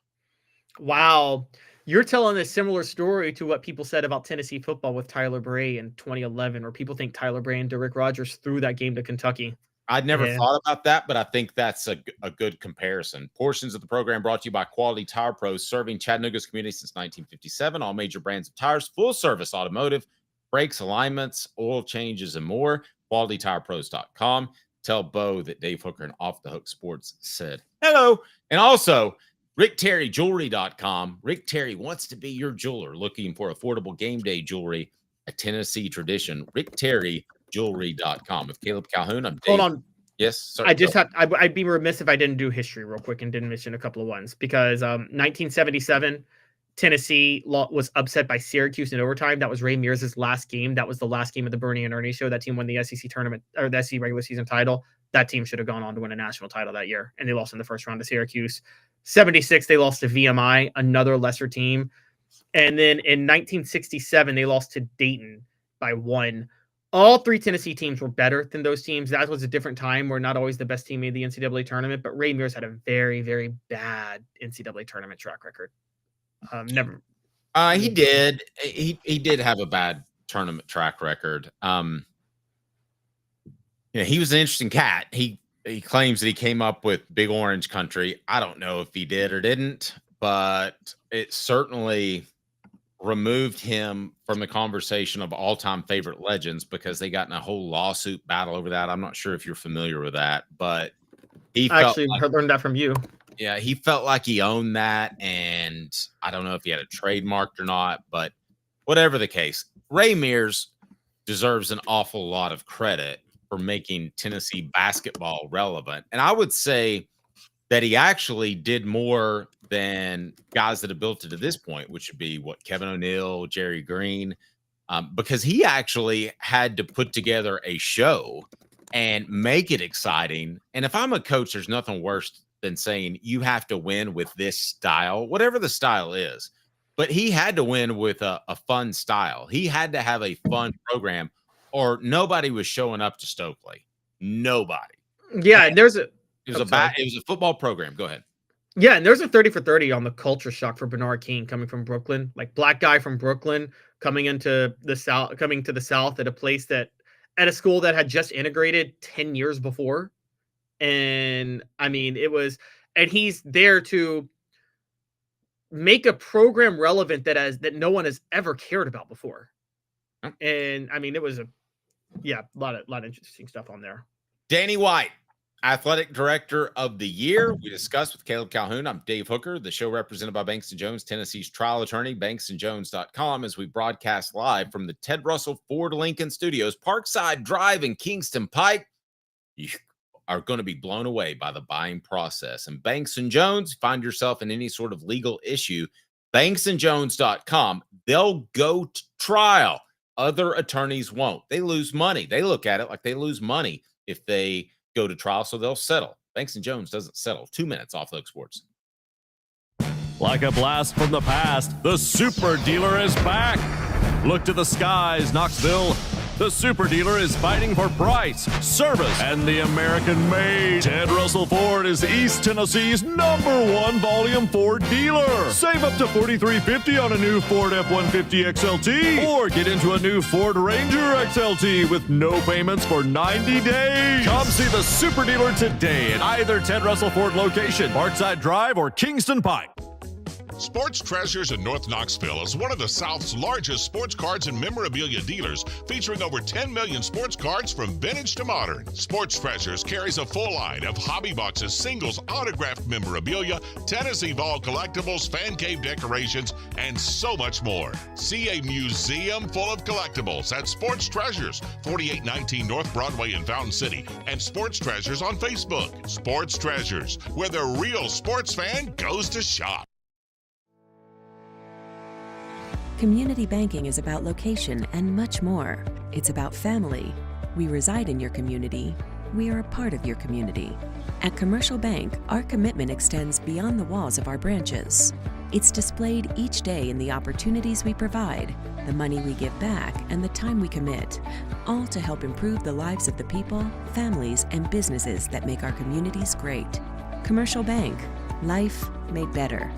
Wow. You're telling a similar story to what people said about Tennessee football with Tyler Bray in 2011, where people think Tyler Bray and Derrick Rogers threw that game to Kentucky. I'd never thought about that, but I think that's a good comparison. Portions of the program brought to you by Quality Tire Pros, serving Chattanooga's community since 1957. All major brands of tires, full service automotive, brakes, alignments, oil changes, and more. QualityTirePros.com. Tell Bo that Dave Hooker and Off the Hook Sports said hello. And also, RickTerryJewelry.com. Rick Terry wants to be your jeweler, looking for affordable game day jewelry, a Tennessee tradition. RickTerryJewelry.com. With Caleb Calhoun, I'm Dave. Hold on. Yes, sir. I'd be remiss if I didn't do history real quick and didn't mention a couple of ones, because 1977, Tennessee was upset by Syracuse in overtime. That was Ray Mears' last game. That was the last game of the Bernie and Ernie show. That team won the SEC tournament, or the SEC regular season title. That team should have gone on to win a national title that year, and they lost in the first round to Syracuse. 76, they lost to VMI, another lesser team. And then in 1967, they lost to Dayton by 1. All 3 Tennessee teams were better than those teams. That was a different time. We're not always the best team in the NCAA tournament, but Ray Mears had a very, very bad NCAA tournament track record. Never. He did. He did have a bad tournament track record. He was an interesting cat. He claims that he came up with Big Orange Country. I don't know if he did or didn't, but it certainly removed him from the conversation of all-time favorite legends, because they got in a whole lawsuit battle over that. I'm not sure if you're familiar with that, but he actually learned that from you. Yeah, he felt like he owned that, and I don't know if he had it trademarked or not, but whatever the case, Ray Mears deserves an awful lot of credit for making Tennessee basketball relevant. And I would say that he actually did more than guys that have built it to this point, which would be Kevin O'Neal, Jerry Green, because he actually had to put together a show and make it exciting. And if I'm a coach, there's nothing worse than saying you have to win with this style, whatever the style is. But he had to win with a fun style. He had to have a fun program, or nobody was showing up to Stokely. Nobody. Yeah, and it was a football program. Go ahead. Yeah, and there's a 30 for 30 on the culture shock for Bernard King coming from Brooklyn, like black guy from Brooklyn coming to the South at a school that had just integrated 10 years before. And I mean, and he's there to make a program relevant that no one has ever cared about before. And I mean, it was a lot of interesting stuff on there. Danny White, Athletic Director of the Year. We discussed with Caleb Calhoun. I'm Dave Hooker, the show represented by Banks & Jones, Tennessee's trial attorney, banksandjones.com, as we broadcast live from the Ted Russell Ford Lincoln Studios, Parkside Drive in Kingston Pike. You are going to be blown away by the buying process. And Banks & Jones, find yourself in any sort of legal issue, banksandjones.com. They'll go to trial. Other attorneys won't. They lose money. They look at it like they lose money if they go to trial, so they'll settle. Banks & Jones doesn't settle. 2 minutes off Hook Sports. Like a blast from the past, the Super Dealer is back. Look to the skies, Knoxville. The Super Dealer is fighting for price, service, and the American-made. Ted Russell Ford is East Tennessee's #1 volume Ford dealer. Save up to $4,350 on a new Ford F-150 XLT, or get into a new Ford Ranger XLT with no payments for 90 days. Come see the Super Dealer today at either Ted Russell Ford location, Parkside Drive or Kingston Pike. Sports Treasures in North Knoxville is one of the South's largest sports cards and memorabilia dealers, featuring over 10 million sports cards from vintage to modern. Sports Treasures carries a full line of hobby boxes, singles, autographed memorabilia, Tennessee Vol collectibles, fan cave decorations, and so much more. See a museum full of collectibles at Sports Treasures, 4819 North Broadway in Fountain City, and Sports Treasures on Facebook. Sports Treasures, where the real sports fan goes to shop. Community banking is about location and much more. It's about family. We reside in your community. We are a part of your community. At Commercial Bank, our commitment extends beyond the walls of our branches. It's displayed each day in the opportunities we provide, the money we give back, and the time we commit, all to help improve the lives of the people, families, and businesses that make our communities great. Commercial Bank, life made better.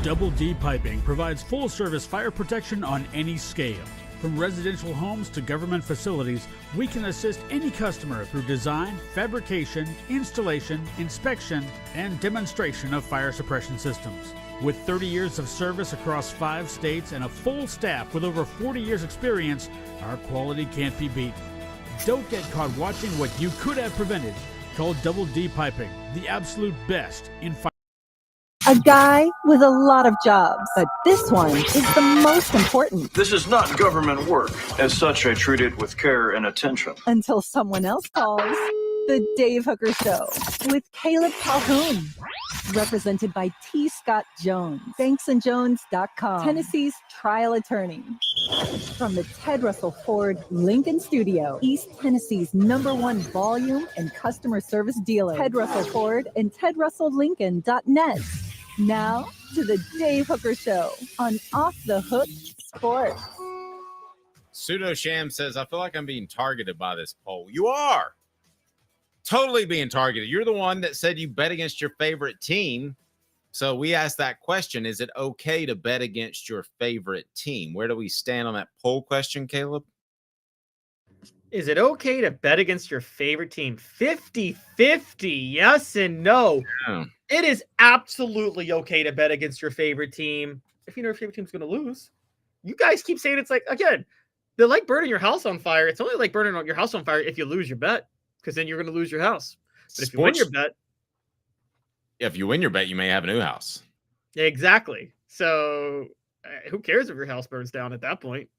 Double D Piping provides full-service fire protection on any scale. From residential homes to government facilities, we can assist any customer through design, fabrication, installation, inspection, and demonstration of fire suppression systems. With 30 years of service across 5 states and a full staff with over 40 years experience, our quality can't be beaten. Don't get caught watching what you could have prevented. Call Double D Piping, the absolute best in fire. A guy with a lot of jobs, but this one is the most important. This is not government work. As such, I treat it with care and attention. Until someone else calls. The Dave Hooker Show with Caleb Calhoun. Represented by T. Scott Jones. BanksandJones.com. Tennessee's trial attorney. From the Ted Russell Ford Lincoln Studio, East Tennessee's #1 volume and customer service dealer. Ted Russell Ford and TedRussellLincoln.net. Now to the Dave Hooker Show on Off the Hook Sports. Pseudo Sham says, I feel like I'm being targeted by this poll. You are totally being targeted. You're the one that said you bet against your favorite team. So we asked that question. Is it okay to bet against your favorite team? Where do we stand on that poll question, Caleb? Is it okay to bet against your favorite team? 50-50, yes and no. Yeah. It is absolutely okay to bet against your favorite team if you know your favorite team's going to lose. You guys keep saying it's like, again, they're like burning your house on fire. It's only like burning your house on fire if you lose your bet, because then you're going to lose your house. But if you win your bet... If you win your bet, you may have a new house. Exactly. So who cares if your house burns down at that point?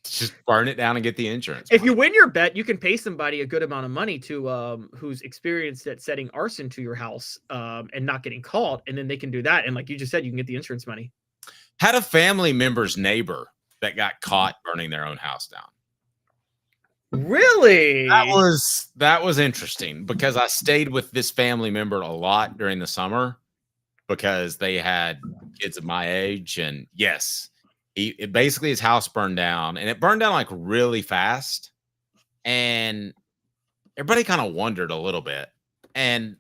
Just burn it down and get the insurance. If you win your bet, you can pay somebody a good amount of money to who's experienced at setting arson to your house and not getting caught, and then they can do that. And like you just said, you can get the insurance money. Had a family member's neighbor that got caught burning their own house down. Really? That was interesting, because I stayed with this family member a lot during the summer because they had kids of my age, and yes. Basically his house burned down, and it burned down like really fast, and everybody kind of wondered a little bit. And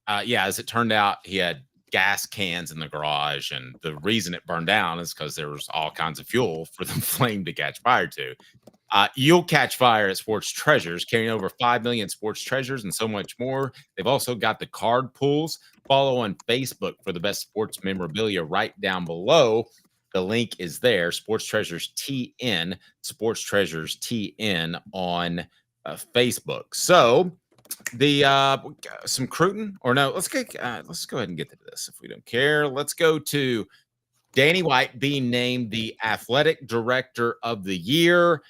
as it turned out, he had gas cans in the garage, and the reason it burned down is because there was all kinds of fuel for the flame to catch fire to. You'll catch fire at Sports Treasures, carrying over 5 million sports treasures and so much more. They've also got the card pools. Follow on Facebook for the best sports memorabilia right down below. The link is there. Sports Treasures TN, Sports Treasures TN on Facebook. So the some Cruton, or no, let's go ahead and get to this if we don't care. Let's go to Danny White being named the Athletic Director of the Year,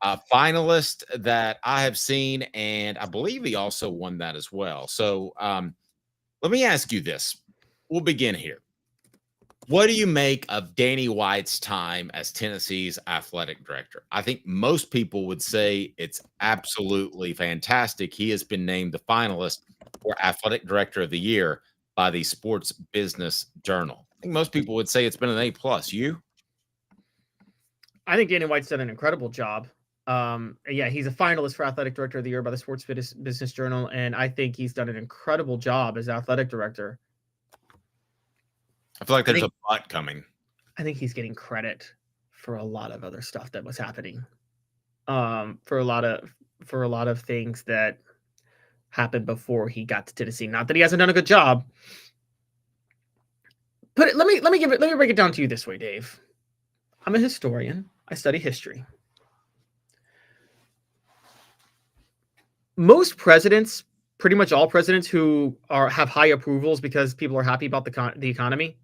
a finalist that I have seen, and I believe he also won that as well. So let me ask you this. We'll begin here. What do you make of Danny White's time as Tennessee's athletic director? I think most people would say it's absolutely fantastic. He has been named the finalist for Athletic Director of the Year by the Sports Business Journal. I think most people would say it's been an A+. You? I think Danny White's done an incredible job. He's a finalist for Athletic Director of the Year by the Sports Business Journal, and I think he's done an incredible job as athletic director. I feel like there's a butt coming. I think he's getting credit for a lot of other stuff that was happening. For a lot of things that happened before he got to Tennessee. Not that he hasn't done a good job, let me break it down to you this way, Dave. I'm a historian. I study history. Most presidents, pretty much all presidents who have high approvals because people are happy about the economy.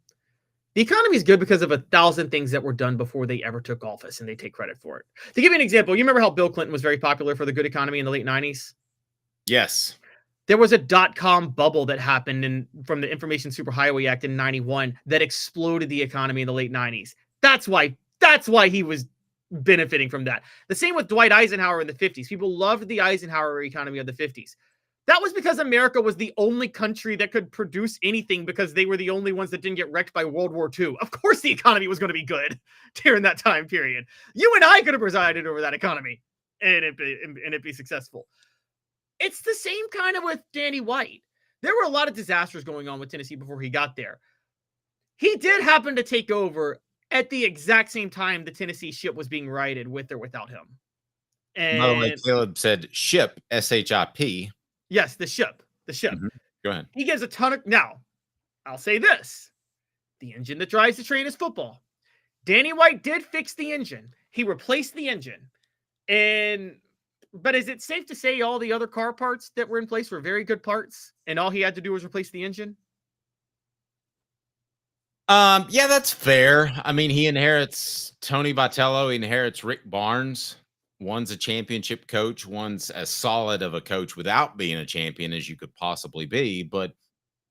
The economy is good because of 1,000 things that were done before they ever took office, and they take credit for it. To give you an example, you remember how Bill Clinton was very popular for the good economy in the late 90s? Yes. There was a dot-com bubble that happened from the Information Superhighway Act in 91 that exploded the economy in the late 90s. That's why he was benefiting from that. The same with Dwight Eisenhower in the 50s. People loved the Eisenhower economy of the 50s. That was because America was the only country that could produce anything because they were the only ones that didn't get wrecked by World War II. Of course the economy was going to be good during that time period. You and I could have presided over that economy and it be successful. It's the same kind of with Danny White. There were a lot of disasters going on with Tennessee before he got there. He did happen to take over at the exact same time the Tennessee ship was being righted, with or without him. And by the way, Caleb said ship, S-H-I-P. Yes, the ship. Mm-hmm. Go ahead. He gives a ton of... Now, I'll say this. The engine that drives the train is football. Danny White did fix the engine. He replaced the engine. But is it safe to say all the other car parts that were in place were very good parts, and all he had to do was replace the engine? Yeah, that's fair. I mean, he inherits Tony Vitello. He inherits Rick Barnes. One's a championship coach. One's as solid of a coach without being a champion as you could possibly be. But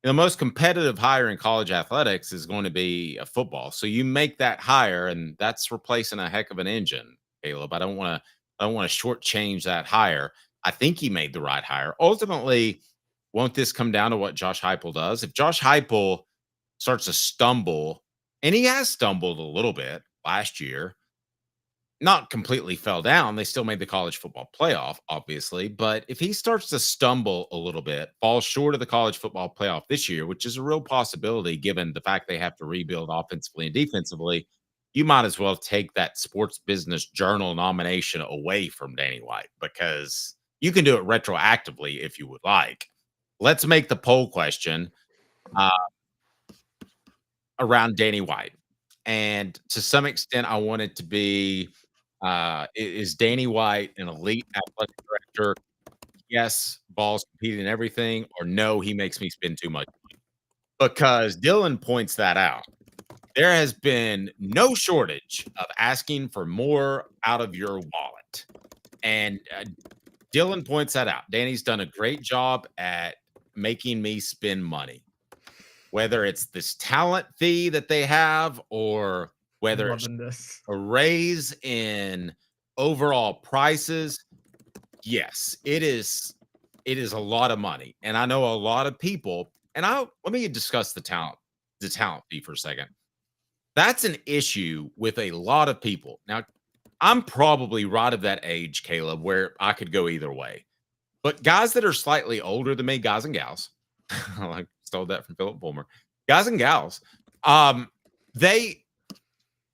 the most competitive hire in college athletics is going to be a football. So you make that hire, and that's replacing a heck of an engine, Caleb. I don't want to shortchange that hire. I think he made the right hire. Ultimately, won't this come down to what Josh Heupel does? If Josh Heupel starts to stumble, and he has stumbled a little bit last year, not completely fell down. They still made the college football playoff, obviously. But if he starts to stumble a little bit, falls short of the college football playoff this year, which is a real possibility given the fact they have to rebuild offensively and defensively, you might as well take that Sports Business Journal nomination away from Danny White, because you can do it retroactively if you would like. Let's make the poll question around Danny White. And to some extent, I want it to be, is Danny White an elite athletic director? Yes, Vols competing in everything, or no, he makes me spend too much money. Because Dylan points that out. There has been no shortage of asking for more out of your wallet. And Dylan points that out. Danny's done a great job at making me spend money. Whether it's this talent fee that they have, or whether it's a raise in overall prices, yes, it is a lot of money. And I know a lot of people, and let me discuss the talent fee for a second. That's an issue with a lot of people. Now, I'm probably right of that age, Caleb, where I could go either way. But guys that are slightly older than me, guys and gals, I stole that from Philip Fulmer. Guys and gals, they're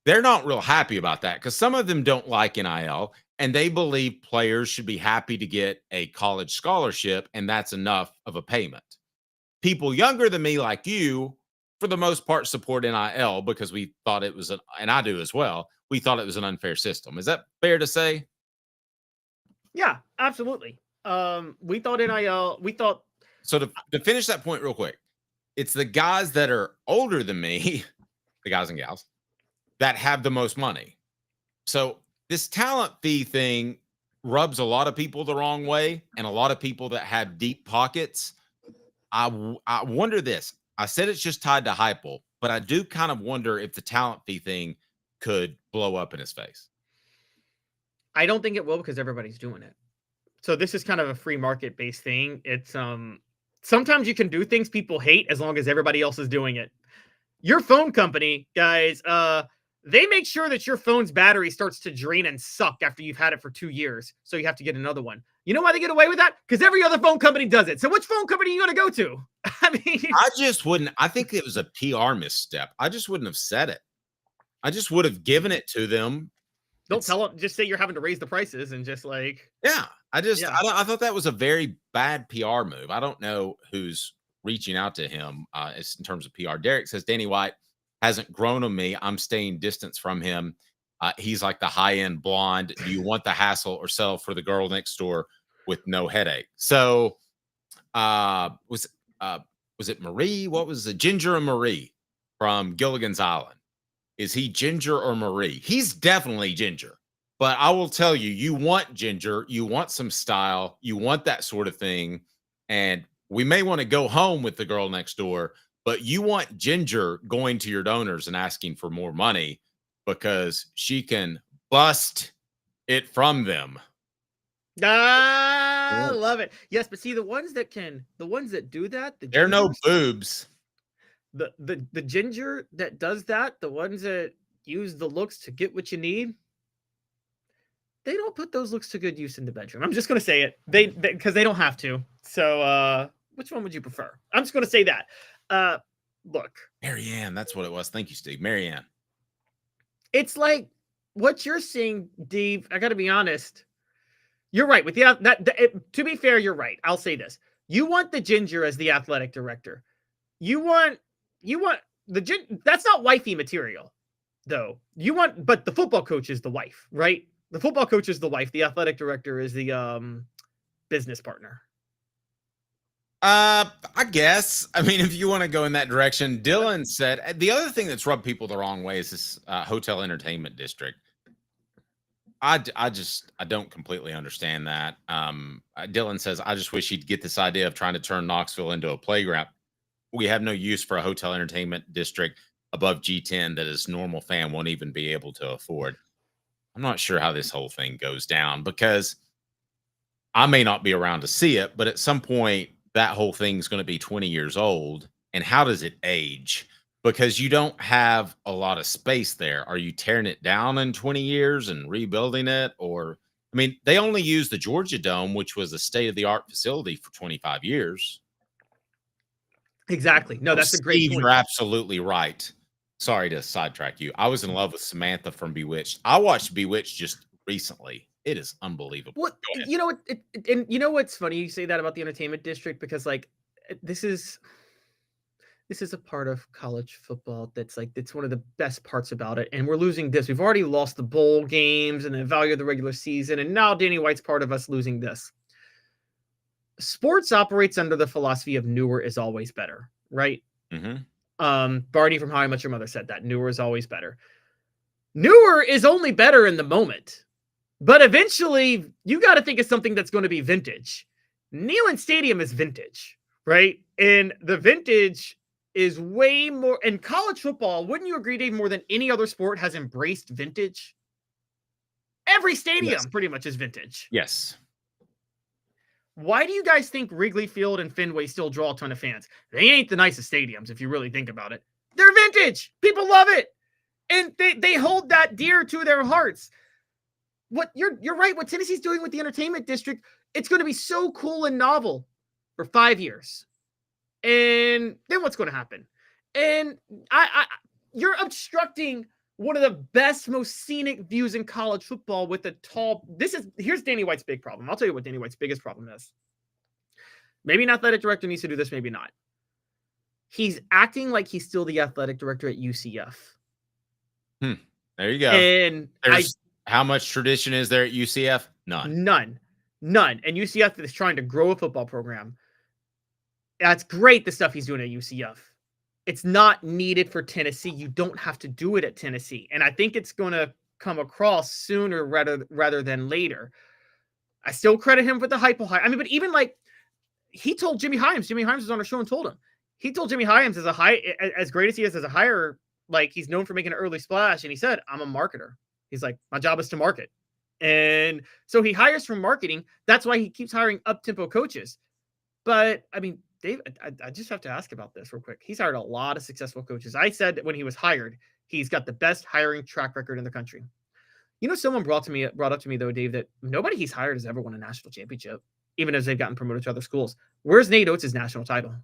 not real happy about that, because some of them don't like NIL, and they believe players should be happy to get a college scholarship, and that's enough of a payment. People younger than me, like you, for the most part, support NIL because we thought it was and I do as well, we thought it was an unfair system. Is that fair to say? Yeah, absolutely. We thought NIL, So to finish that point real quick, it's the guys that are older than me, the guys and gals, that have the most money. So this talent fee thing rubs a lot of people the wrong way, and a lot of people that have deep pockets. I wonder this. I said it's just tied to Heupel, but I do kind of wonder if the talent fee thing could blow up in his face. I don't think it will, because everybody's doing it. So this is kind of a free market based thing. It's sometimes you can do things people hate as long as everybody else is doing it. Your phone company, guys, they make sure that your phone's battery starts to drain and suck after you've had it for 2 years. So you have to get another one. You know why they get away with that? Because every other phone company does it. So which phone company are you going to go to? I mean, I just wouldn't. I think it was a PR misstep. I just wouldn't have said it. I just would have given it to them. Don't tell them. Just say you're having to raise the prices and just like. Yeah. I thought that was a very bad PR move. I don't know who's reaching out to him in terms of PR. Derek says Danny White hasn't grown on me. I'm staying distance from him. He's like the high-end blonde. Do you want the hassle or settle for the girl next door with no headache? So was it Marie? What was the Ginger and Marie from Gilligan's Island? Is he Ginger or Marie? He's definitely Ginger. But I will tell you, you want Ginger, you want some style, you want that sort of thing. And we may want to go home with the girl next door, but you want Ginger going to your donors and asking for more money because she can bust it from them. I love it. Yes, but see the ones that do that, they're no boobs. The ginger that does that, the ones that use the looks to get what you need, they don't put those looks to good use in the bedroom. I'm just going to say it. They because they don't have to. So which one would you prefer? I'm just going to say that. Look, Marianne, that's what it was. Thank you, Steve. Marianne. It's like what you're saying, Dave. I got to be honest. You're right with to be fair, you're right. I'll say this: you want the ginger as the athletic director. You want that's not wifey material, though. But the football coach is the wife, right? The football coach is the wife. The athletic director is the business partner. I guess. I mean, if you want to go in that direction, Dylan said the other thing that's rubbed people the wrong way is this hotel entertainment district. I don't completely understand that. Dylan says, I just wish he'd get this idea of trying to turn Knoxville into a playground. We have no use for a hotel entertainment district above G10 that a normal fan won't even be able to afford. I'm not sure how this whole thing goes down because I may not be around to see it, but at some point that whole thing's going to be 20 years old. And how does it age? Because you don't have a lot of space there. Are you tearing it down in 20 years and rebuilding it? Or, I mean, they only use the Georgia Dome, which was a state-of-the-art facility for 25 years. Exactly. No, that's a great Steve, point. you're absolutely right. Sorry to sidetrack you. I was in love with Samantha from Bewitched. I watched Bewitched just recently. It is unbelievable. What you know what? And you know what's funny? You say that about the entertainment district because like this is a part of college football that's like it's one of the best parts about it. And we're losing this. We've already lost the bowl games and the value of the regular season, and now Danny White's part of us losing this. Sports operates under the philosophy of newer is always better, right? Mm-hmm. Barney from How I Met Your Mother said that newer is always better. Newer is only better in the moment, but eventually you got to think of something that's going to be vintage. Neyland Stadium is vintage, right? And the vintage is way more in college football. Wouldn't you agree, Dave, more than any other sport has embraced vintage? Every stadium pretty much is vintage. Yes. Why do you guys think Wrigley Field and Fenway still draw a ton of fans? They ain't the nicest stadiums, if you really think about it. They're vintage. People love it. And they hold that dear to their hearts. What you're right. What Tennessee's doing with the entertainment district, it's going to be so cool and novel for 5 years. And then what's going to happen? And you're obstructing one of the best, most scenic views in college football with a tall. Here's Danny White's big problem. I'll tell you what Danny White's biggest problem is. Maybe an athletic director needs to do this, maybe not. He's acting like he's still the athletic director at UCF. There you go. And how much tradition is there at UCF? None. And UCF is trying to grow a football program. That's great, the stuff he's doing at UCF. It's not needed for Tennessee. You don't have to do it at Tennessee. And I think it's going to come across sooner rather than later. I still credit him for the hype. I mean, but even like he told Jimmy Hyams was on our show and told him. He told Jimmy Hyams as great as he is as a hire, like he's known for making an early splash. And he said, I'm a marketer. He's like, my job is to market. And so he hires from marketing. That's why he keeps hiring up-tempo coaches. But I mean, Dave, I just have to ask about this real quick. He's hired a lot of successful coaches. I said that when he was hired, he's got the best hiring track record in the country. You know, someone brought up to me though, Dave, that nobody he's hired has ever won a national championship, even as they've gotten promoted to other schools. Where's Nate Oates' national title?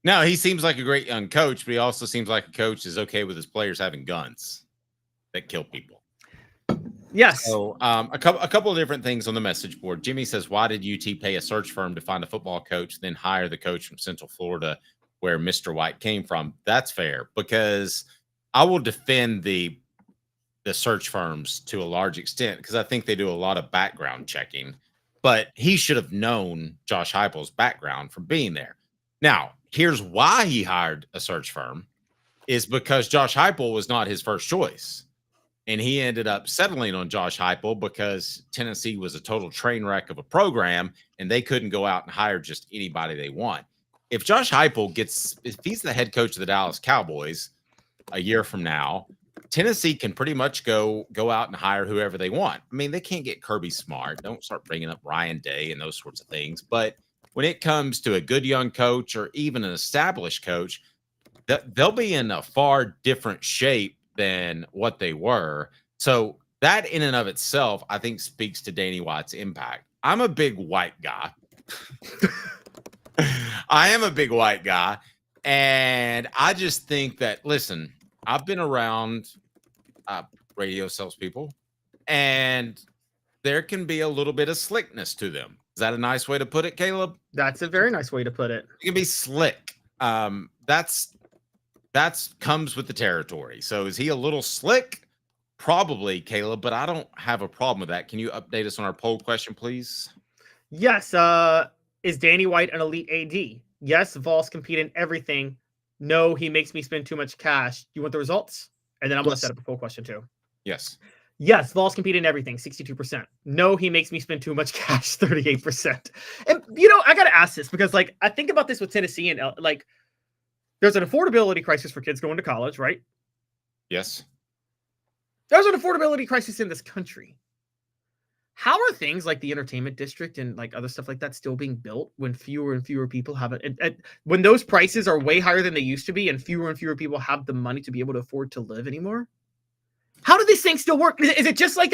No, he seems like a great young coach, but he also seems like a coach is okay with his players having guns that kill people. Yes. So a couple of different things on the message board. Jimmy says, why did UT pay a search firm to find a football coach, then hire the coach from Central Florida where Mr. White came from. That's fair, because I will defend the search firms to a large extent because I think they do a lot of background checking. But he should have known Josh Heupel's background from being there. Now, here's why he hired a search firm is because Josh Heupel was not his first choice. And he ended up settling on Josh Heupel because Tennessee was a total train wreck of a program and they couldn't go out and hire just anybody they want. If Josh Heupel if he's the head coach of the Dallas Cowboys a year from now, Tennessee can pretty much go out and hire whoever they want. I mean, they can't get Kirby Smart. Don't start bringing up Ryan Day and those sorts of things. But when it comes to a good young coach or even an established coach, they'll be in a far different shape than what they were. So that in and of itself, I think speaks to Danny White's impact. I'm a big White guy. I am a big White guy. And I just think that, listen, I've been around radio salespeople, and there can be a little bit of slickness to them. Is that a nice way to put it, Caleb? That's a very nice way to put it. It can be slick. That's comes with the territory. So is he a little slick? Probably, Caleb, but I don't have a problem with that. Can you update us on our poll question, please? Yes. Is Danny White an elite AD? Yes. Vols compete in everything. No, he makes me spend too much cash. You want the results? And then I'm going to set up a poll question too. Yes. Yes, Vols compete in everything, 62%. No, he makes me spend too much cash, 38%. And, I got to ask this because, I think about this with Tennessee and, there's an affordability crisis for kids going to college, right? Yes. There's an affordability crisis in this country. How are things like the entertainment district and other stuff like that still being built when fewer and fewer people have it? When those prices are way higher than they used to be and fewer people have the money to be able to afford to live anymore? How do these things still work? Is it just like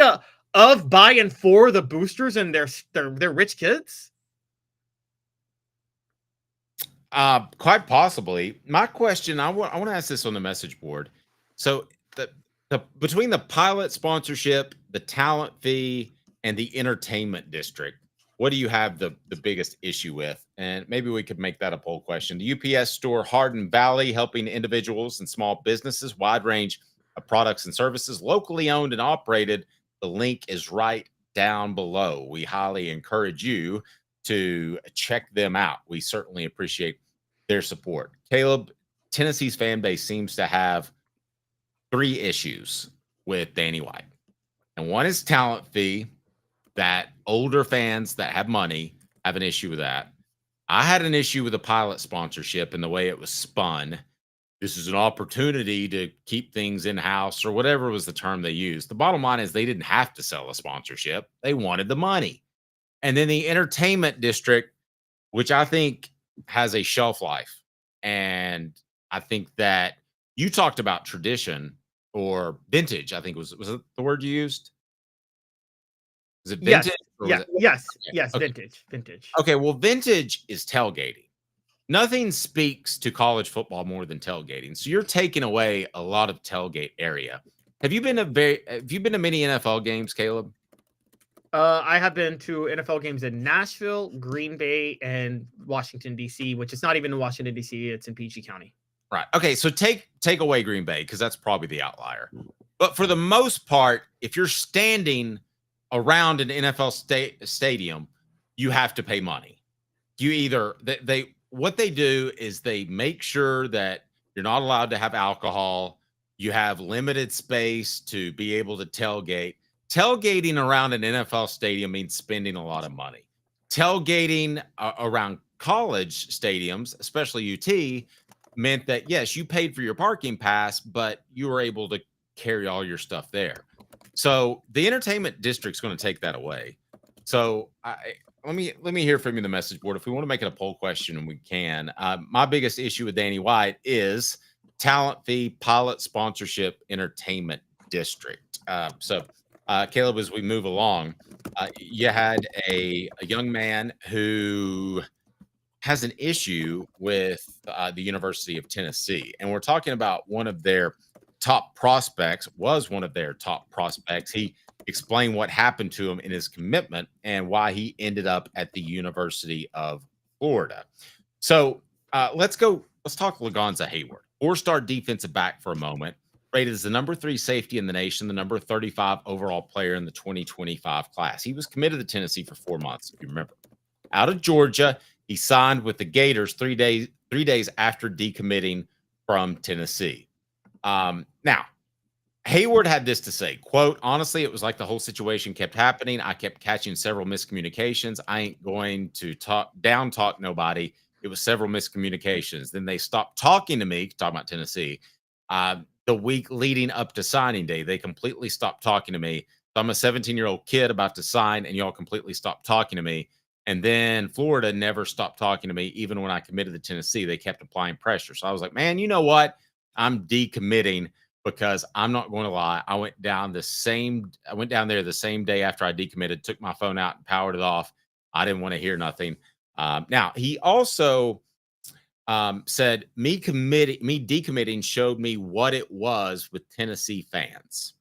of, by, and for the boosters and their rich kids? Quite possibly. My question, I want to ask this on the message board. So between the pilot sponsorship, the talent fee, and the entertainment district, what do you have the biggest issue with? And maybe we could make that a poll question. The UPS store Hardin Valley, helping individuals and small businesses, wide range of products and services, locally owned and operated. The link is right down below. We highly encourage you to check them out. We certainly appreciate their support. Caleb, Tennessee's fan base seems to have 3 issues with Danny White. And one is talent fee, that older fans that have money have an issue with that. I had an issue with the pilot sponsorship and the way it was spun. This is an opportunity to keep things in-house or whatever was the term they used. The bottom line is they didn't have to sell a sponsorship. They wanted the money. And then the entertainment district, which I think has a shelf life. And I think that you talked about tradition or vintage, I think was it the word you used? Is it vintage? Yes, okay. Vintage. Okay, well, vintage is tailgating. Nothing speaks to college football more than tailgating. So you're taking away a lot of tailgate area. Have you been to many NFL games, Caleb? I have been to NFL games in Nashville, Green Bay, and Washington, D.C., which is not even in Washington, D.C. It's in PG County. Right. Okay, so take away Green Bay because that's probably the outlier. But for the most part, if you're standing around an NFL stadium, you have to pay money. You either what they do is they make sure that you're not allowed to have alcohol. You have limited space to be able to tailgate. Tailgating around an NFL stadium means spending a lot of money. Tailgating around college stadiums, especially UT, meant that, yes, you paid for your parking pass, but you were able to carry all your stuff there. So the entertainment district's going to take that away. So let me hear from you in the message board. If we want to make it a poll question, we can. My biggest issue with Danny White is talent fee, pilot sponsorship, entertainment district. Caleb, as we move along, you had a young man who has an issue with the University of Tennessee. And we're talking about one of their top prospects. He explained what happened to him in his commitment and why he ended up at the University of Florida. So let's go Let's talk Lagonza Hayward, 4-star defensive back for a moment, rated as the number 3 safety in the nation, the number 35 overall player in the 2025 class. He was committed to Tennessee for 4 months, if you remember. Out of Georgia, he signed with the Gators 3 days after decommitting from Tennessee. Now, Hayward had this to say, quote, honestly, it was like the whole situation kept happening. I kept catching several miscommunications. I ain't going to down talk nobody. It was several miscommunications. Then they stopped talking to me, talking about Tennessee, the week leading up to signing day. They completely stopped talking to me. So I'm a 17-year-old kid about to sign, and y'all completely stopped talking to me. And then Florida never stopped talking to me, even when I committed to Tennessee. They kept applying pressure. So I was like, man, you know what? I'm decommitting because I'm not going to lie. I went down there the same day after I decommitted, took my phone out and powered it off. I didn't want to hear nothing. Now, he also said me decommitting showed me what it was with Tennessee fans.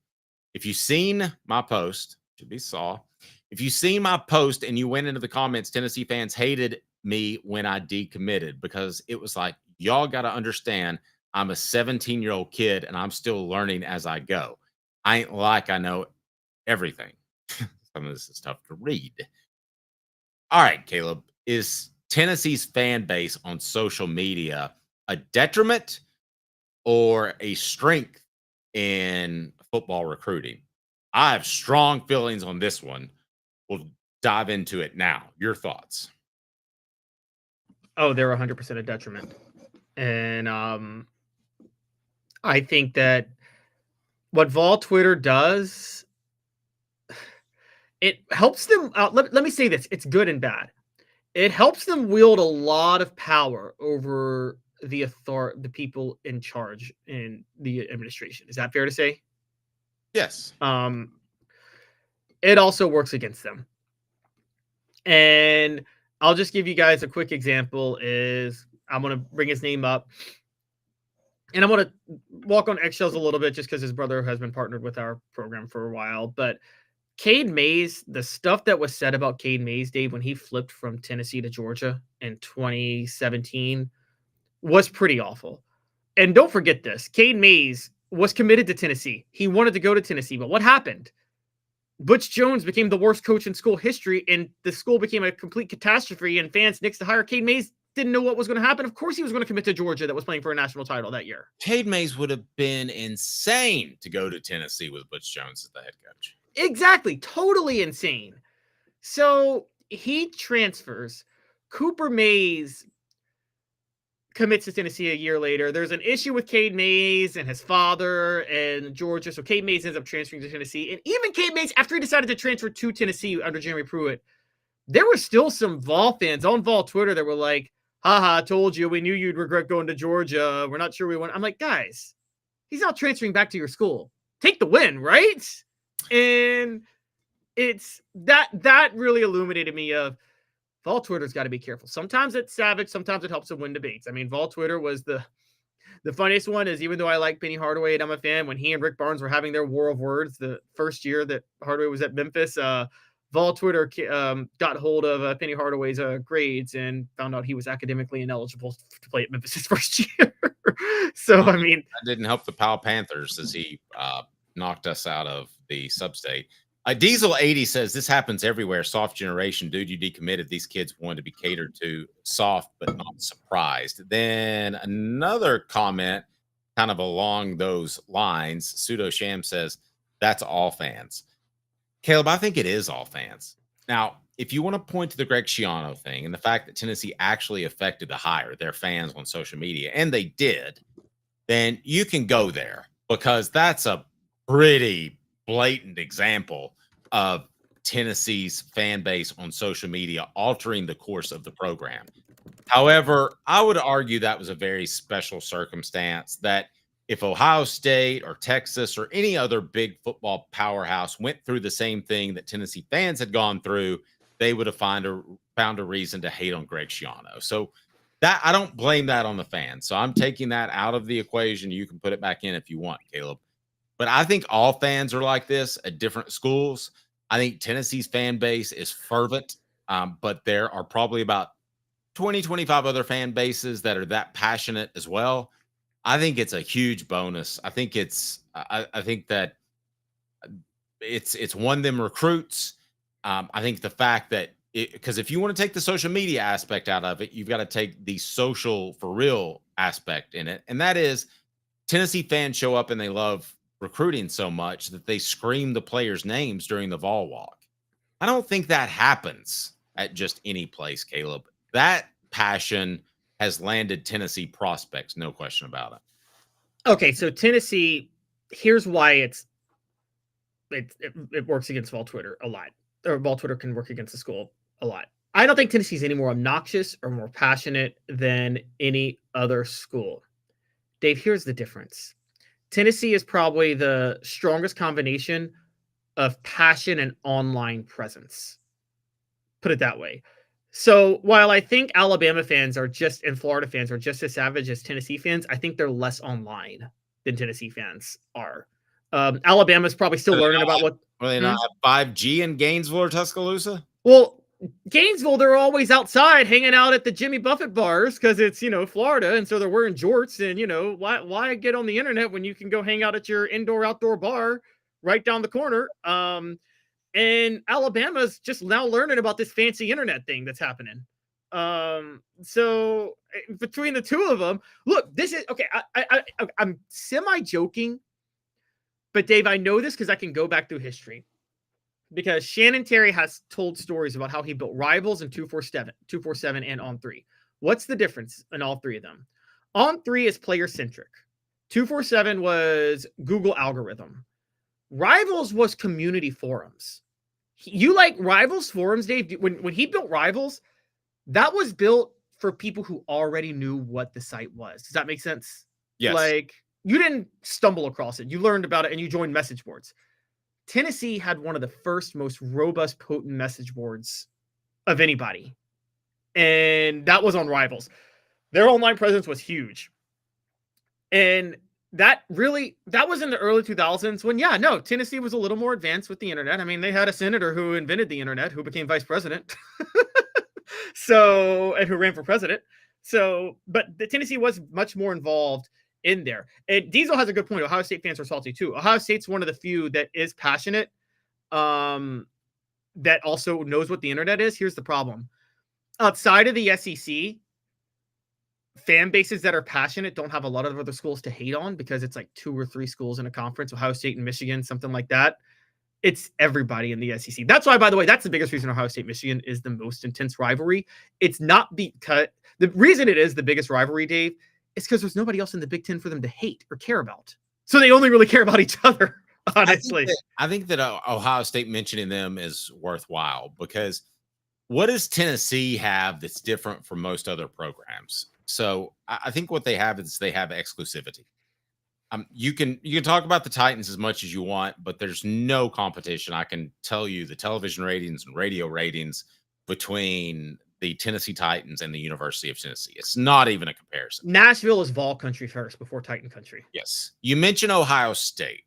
If you've seen my post, if you've seen my post and you went into the comments, Tennessee fans hated me when I decommitted because it was like, y'all got to understand, I'm a 17-year-old kid and I'm still learning as I go. I ain't like I know everything. Some of this is tough to read. All right, Caleb, is Tennessee's fan base on social media a detriment or a strength in football recruiting? I have strong feelings on this one. We'll dive into it now. Your thoughts? Oh, they're 100% a detriment. And I think that what Vol Twitter does, it helps them out. Let me say this. It's good and bad. It helps them wield a lot of power over the people in charge in the administration. Is that fair to say? Yes. It also works against them. And I'll just give you guys a quick example is I'm going to bring his name up. And I'm going to walk on eggshells a little bit just because his brother has been partnered with our program for a while. But Cade Mays, the stuff that was said about Cade Mays, Dave, when he flipped from Tennessee to Georgia in 2017 was pretty awful. And don't forget this. Cade Mays was committed to Tennessee. He wanted to go to Tennessee. But what happened? Butch Jones became the worst coach in school history, and the school became a complete catastrophe, and fans nixed to hire Cade Mays. Didn't know what was going to happen. Of course he was going to commit to Georgia that was playing for a national title that year. Cade Mays would have been insane to go to Tennessee with Butch Jones as the head coach. Exactly. Totally insane. So he transfers. Cooper Mays commits to Tennessee a year later. There's an issue with Cade Mays and his father and Georgia. So Cade Mays ends up transferring to Tennessee. And even Cade Mays, after he decided to transfer to Tennessee under Jeremy Pruitt, there were still some Vol fans on Vol Twitter that were like, haha, told you, we knew you'd regret going to Georgia. We're not sure we want. I'm like, guys, he's not transferring back to your school. Take the win, right? And it's that really illuminated me of Vol Twitter's got to be careful. Sometimes it's savage. Sometimes it helps to win debates. I mean, Vol Twitter was the funniest one is, even though I like Penny Hardaway and I'm a fan, when he and Rick Barnes were having their war of words the first year that Hardaway was at Memphis, Vol Twitter got hold of Penny Hardaway's grades and found out he was academically ineligible to play at Memphis his first year. So, I mean, that didn't help the Powell Panthers as he knocked us out of the sub-state. Diesel 80 says this happens everywhere. Soft generation, dude, you decommitted. These kids wanted to be catered to, soft but not surprised. Then another comment kind of along those lines, Pseudo Sham says that's all fans. Caleb, I think it is all fans. Now, if you want to point to the Greg Schiano thing and the fact that Tennessee actually affected the hire, their fans on social media, and they did, then you can go there because that's a pretty blatant example of Tennessee's fan base on social media altering the course of the program. However, I would argue that was a very special circumstance that if Ohio State or Texas or any other big football powerhouse went through the same thing that Tennessee fans had gone through, they would have found a reason to hate on Greg Schiano. So that I don't blame that on the fans. So I'm taking that out of the equation. You can put it back in if you want, Caleb. But I think all fans are like this at different schools. I think Tennessee's fan base is fervent, but there are probably about 20, 25 other fan bases that are that passionate as well, I think it's a huge bonus. I think I think that it's won them recruits. I think the fact that because if you want to take the social media aspect out of it, you've got to take the social for real aspect in it. And that is Tennessee fans show up and they love recruiting so much that they scream the players' names during the Vol walk. I don't think that happens at just any place, Caleb. That passion has landed Tennessee prospects, no question about it. Okay, so Tennessee, here's why it works against Vol Twitter a lot, or Vol Twitter can work against the school a lot. I don't think Tennessee's any more obnoxious or more passionate than any other school. Dave, here's the difference. Tennessee is probably the strongest combination of passion and online presence. Put it that way. So while I think Alabama fans and Florida fans are just as savage as Tennessee fans, I think they're less online than Tennessee fans are. Alabama's probably still learning about what. Are they not 5G in Gainesville or Tuscaloosa? Well, Gainesville, they're always outside hanging out at the Jimmy Buffett bars because it's, Florida. And so they're wearing jorts and, why get on the internet when you can go hang out at your indoor-outdoor bar right down the corner? And Alabama's just now learning about this fancy internet thing that's happening. So between the two of them, look, this is okay. I'm semi-joking, but Dave, I know this because I can go back through history. Because Shannon Terry has told stories about how he built Rivals and 247 and On3. What's the difference in all three of them? On3 is player-centric. 247 was Google algorithm. Rivals was community forums. You like Rivals forums, Dave? When he built Rivals, that was built for people who already knew what the site was. Does that make sense? Yes. Like, you didn't stumble across it. You learned about it and you joined message boards. Tennessee had one of the first, most robust, potent message boards of anybody. And that was on Rivals. Their online presence was huge. And that was in the early 2000s when, Tennessee was a little more advanced with the internet. I mean, they had a senator who invented the internet, who became vice president. And who ran for president. But the Tennessee was much more involved in there. And Diesel has a good point. Ohio State fans are salty too. Ohio State's one of the few that is passionate, that also knows what the internet is. Here's the problem. Outside of the SEC, fan bases that are passionate don't have a lot of other schools to hate on because it's like 2 or 3 schools in a conference, Ohio State and Michigan, something like that. It's everybody in the SEC. That's why, by the way, that's the biggest reason Ohio State Michigan is the most intense rivalry. It's not because the reason it is the biggest rivalry, Dave, is because there's nobody else in the Big Ten for them to hate or care about. So they only really care about each other, honestly. I think that Ohio State mentioning them is worthwhile because what does Tennessee have that's different from most other programs? So I think what they have is they have exclusivity. You can talk about the Titans as much as you want, but there's no competition. I can tell you the television ratings and radio ratings between the Tennessee Titans and the University of Tennessee. It's not even a comparison. Nashville is Vol country first before Titan country. Yes. You mentioned Ohio State.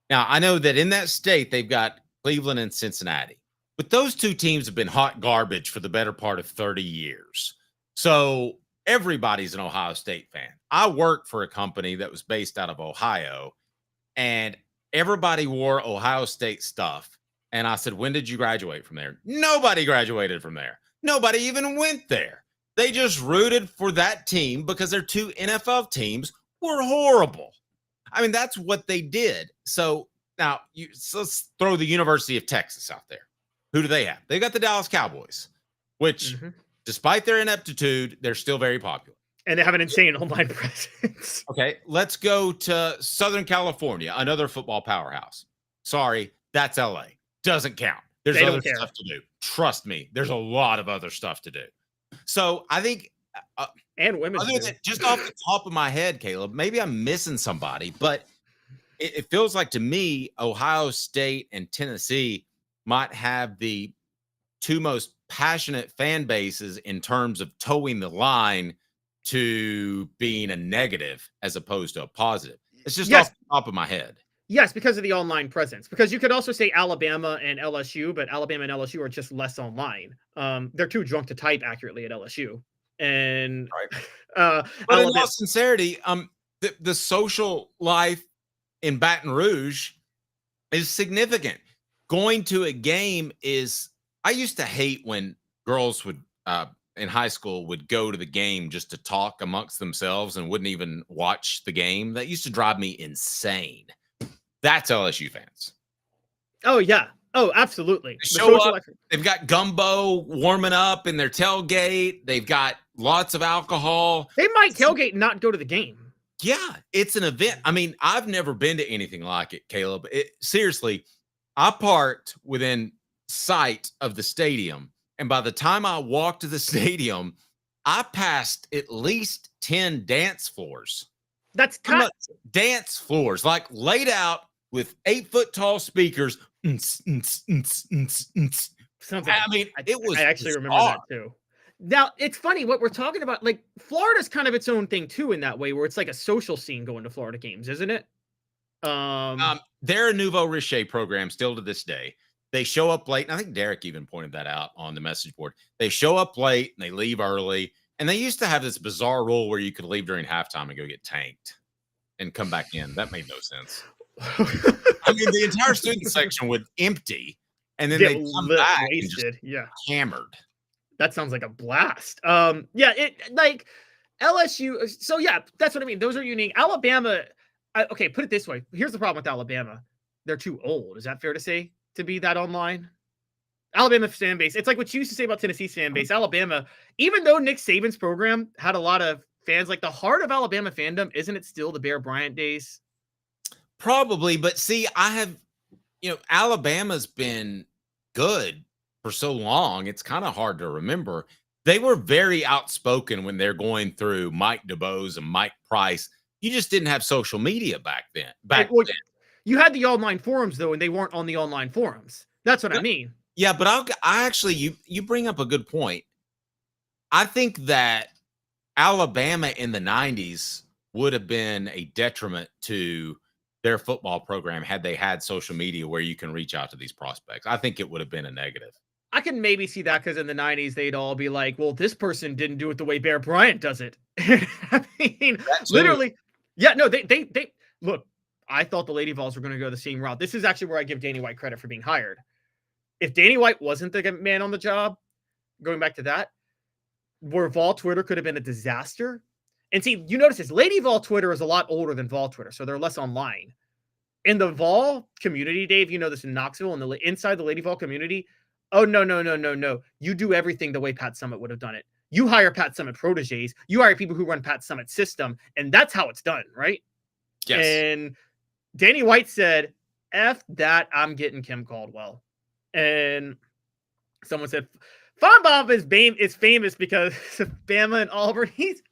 Now, I know that in that state, they've got Cleveland and Cincinnati, but those two teams have been hot garbage for the better part of 30 years. So everybody's an Ohio State fan. I worked for a company that was based out of Ohio, and everybody wore Ohio State stuff. And I said, when did you graduate from there? Nobody graduated from there. Nobody even went there. They just rooted for that team because their 2 NFL teams were horrible. I mean, that's what they did. So now let's throw the University of Texas out there. Who do they have? They got the Dallas Cowboys, which despite their ineptitude, they're still very popular. And they have an insane online presence. Okay, let's go to Southern California, another football powerhouse. Sorry, that's LA. Doesn't count. There's other stuff to do. Trust me, there's a lot of other stuff to do. So I think, and women, just off the top of my head, Caleb, maybe I'm missing somebody, but it feels like to me, Ohio State and Tennessee might have the 2 most passionate fan bases in terms of towing the line to being a negative as opposed to a positive. It's just off the top of my head. Yes, because of the online presence. Because you could also say Alabama and LSU, but Alabama and LSU are just less online. They're too drunk to type accurately at LSU. And but in all sincerity, the social life in Baton Rouge is significant. Going to a game is, I used to hate when girls would in high school would go to the game just to talk amongst themselves and wouldn't even watch the game. That used to drive me insane. That's LSU fans. Oh, yeah. Oh, absolutely. They show up, they've got gumbo warming up in their tailgate. They've got lots of alcohol. They might tailgate and not go to the game. Yeah, it's an event. I mean, I've never been to anything like it, Caleb. Seriously, I parked within sight of the stadium. And by the time I walked to the stadium, I passed at least 10 dance floors. That's dance floors, like laid out with 8-foot tall speakers. Sounds like, I mean, it was. I actually remember that too. Now it's funny what we're talking about. Like Florida's kind of its own thing too, in that way, where it's like a social scene going to Florida games, isn't it? They're a nouveau riche program still to this day. They show up late, and I think Derek even pointed that out on the message board. They show up late and they leave early. And they used to have this bizarre rule where you could leave during halftime and go get tanked and come back in. That made no sense. I mean, the entire student section would empty, and then they'd come back wasted. And just hammered. That sounds like a blast. Yeah, it like LSU. So yeah, that's what I mean. Those are unique. Alabama. Okay, put it this way. Here's the problem with Alabama. They're too old. Is that fair to say, to be that online? Alabama fan base. It's like what you used to say about Tennessee fan base. Alabama, even though Nick Saban's program had a lot of fans, like the heart of Alabama fandom, isn't it still the Bear Bryant days? Probably, but see, Alabama's been good for so long. It's kind of hard to remember. They were very outspoken when they're going through Mike DeBose and Mike Price. You just didn't have social media back then. Then. You had the online forums though, and they weren't on the online forums. That's what I mean. Yeah, but I actually, you bring up a good point. I think that Alabama in the 90s would have been a detriment to their football program had they had social media where you can reach out to these prospects. I think it would have been a negative. I can maybe see that because in the 90s, they'd all be like, well, this person didn't do it the way Bear Bryant does it. I mean, literally. Yeah, no, they look, I thought the Lady Vols were going to go the same route. This is actually where I give Danny White credit for being hired. If Danny White wasn't the man on the job, going back to that, where Vol Twitter could have been a disaster. And see, you notice this, Lady Vol Twitter is a lot older than Vol Twitter, so they're less online. In the Vol community, Dave, you know this in Knoxville, and inside the Lady Vol community, oh, no. You do everything the way Pat Summitt would have done it. You hire Pat Summitt proteges, you hire people who run Pat Summitt's system, and that's how it's done, right? Yes. And Danny White said, F that, I'm getting Kim Caldwell. And someone said, Fonbaum is famous because of Bama and Auburn. He's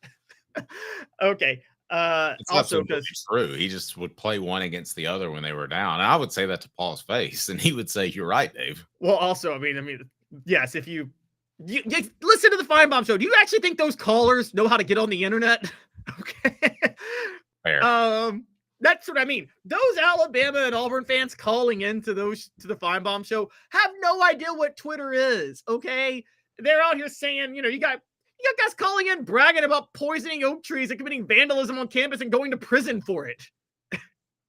okay. It's Also, true. He just would play one against the other when they were down. And I would say that to Paul's face, and he would say, "You're right, Dave." Well, also, I mean, yes. If you listen to the Feinbaum show, do you actually think those callers know how to get on the internet? Okay. Fair. That's what I mean. Those Alabama and Auburn fans calling into the Feinbaum show have no idea what Twitter is. Okay, they're out here saying, you got guys calling in bragging about poisoning oak trees and committing vandalism on campus and going to prison for it.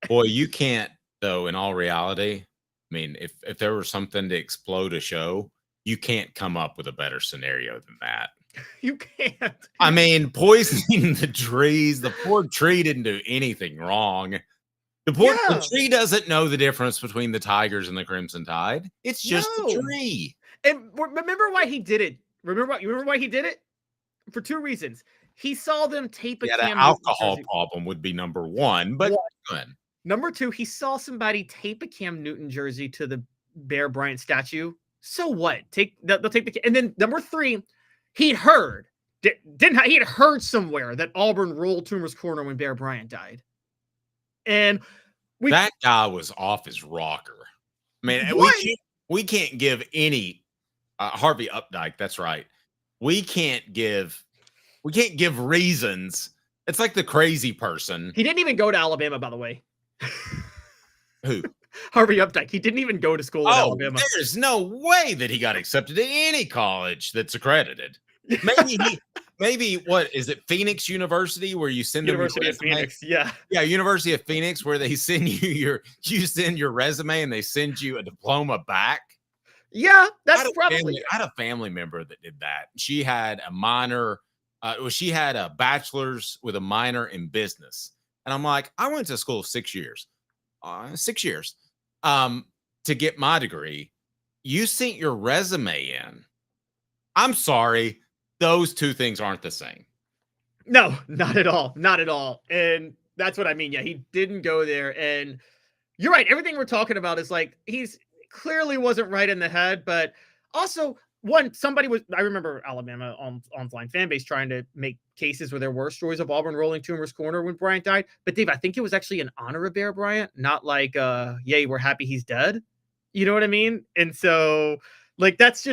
Boy, you can't though. In all reality, I mean, if there was something to explode a show, you can't come up with a better scenario than that. You can't. I mean, poisoning the trees. The poor tree didn't do anything wrong. The tree doesn't know the difference between the Tigers and the Crimson Tide. It's just the tree. And remember why he did it? Remember why he did it? For two reasons. He saw them tape a Cam Newton alcohol jersey. Problem would be number one, but good. Number two, he saw somebody tape a Cam Newton jersey to the Bear Bryant statue. So what? They'll take the. And then number three, he'd heard somewhere that Auburn rolled Toomer's corner when Bear Bryant died. And that guy was off his rocker. I mean, we can't give any Harvey Updike. That's right. We can't give reasons. It's like the crazy person. He didn't even go to Alabama, by the way. Who? Harvey Updike. He didn't even go to school in Alabama. There's no way that he got accepted to any college that's accredited. Maybe what is it? Phoenix University, where you send University of Phoenix. Yeah. Yeah, University of Phoenix, where they send you your resume and they send you a diploma back. Yeah, that's probably. I had a family member that did that. She had a minor. She had a bachelor's with a minor in business, and I'm like, I went to school 6 years. 6 years to get my degree. You sent your resume in. I'm sorry, those two things aren't the same. No, not at all. Not at all. And that's what I mean. Yeah, he didn't go there. And you're right. Everything we're talking about is like, he's clearly wasn't right in the head, but also I remember Alabama online fan base trying to make cases where there were stories of Auburn rolling Toomer's corner when Bryant died. But Dave, I think it was actually an honor of Bear Bryant, not like, yay, we're happy he's dead. You know what I mean? And so like, that's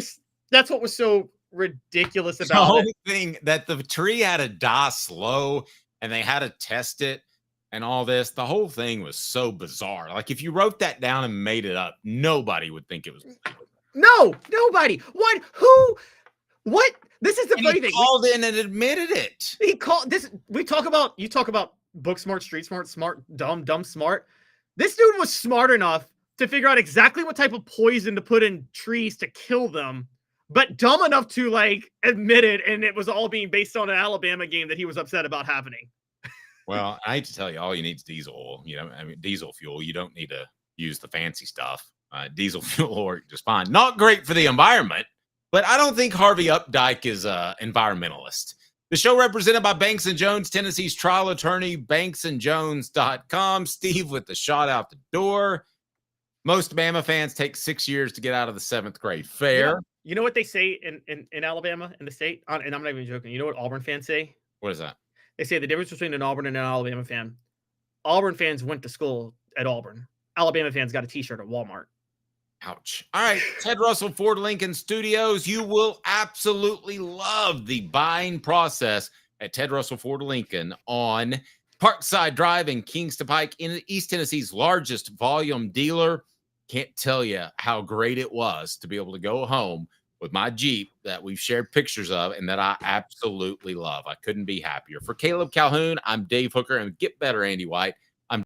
what was so ridiculous about the whole it. thing that the tree had to die slow and they had to test it and all this. The whole thing was so bizarre. Like if you wrote that down and made it up, nobody would think it was. No, nobody. What? Who? What? This is the funny thing. He called in and admitted it. He called this. You talk about book smart, street smart, smart, dumb, smart. This dude was smart enough to figure out exactly what type of poison to put in trees to kill them, but dumb enough to like admit it. And it was all being based on an Alabama game that he was upset about happening. Well, I hate to tell you, all you need is diesel oil. You know, I mean, diesel fuel. You don't need to use the fancy stuff. Diesel fuel will work just fine. Not great for the environment, but I don't think Harvey Updike is an environmentalist. The show represented by Banks & Jones, Tennessee's trial attorney, banksandjones.com. Steve with the shot out the door. Most Bama fans take 6 years to get out of the 7th grade. Fair. You know what they say in Alabama, in the state? And I'm not even joking. You know what Auburn fans say? What is that? They say the difference between an Auburn and an Alabama fan. Auburn fans went to school at Auburn. Alabama fans got a t-shirt at Walmart. Ouch. All right. Ted Russell Ford Lincoln Studios. You will absolutely love the buying process at Ted Russell Ford Lincoln on Parkside Drive in Kingston Pike, in East Tennessee's largest volume dealer. Can't tell you how great it was to be able to go home with my Jeep that we've shared pictures of and that I absolutely love. I couldn't be happier. For Caleb Calhoun, I'm Dave Hooker, and get better, Andy White.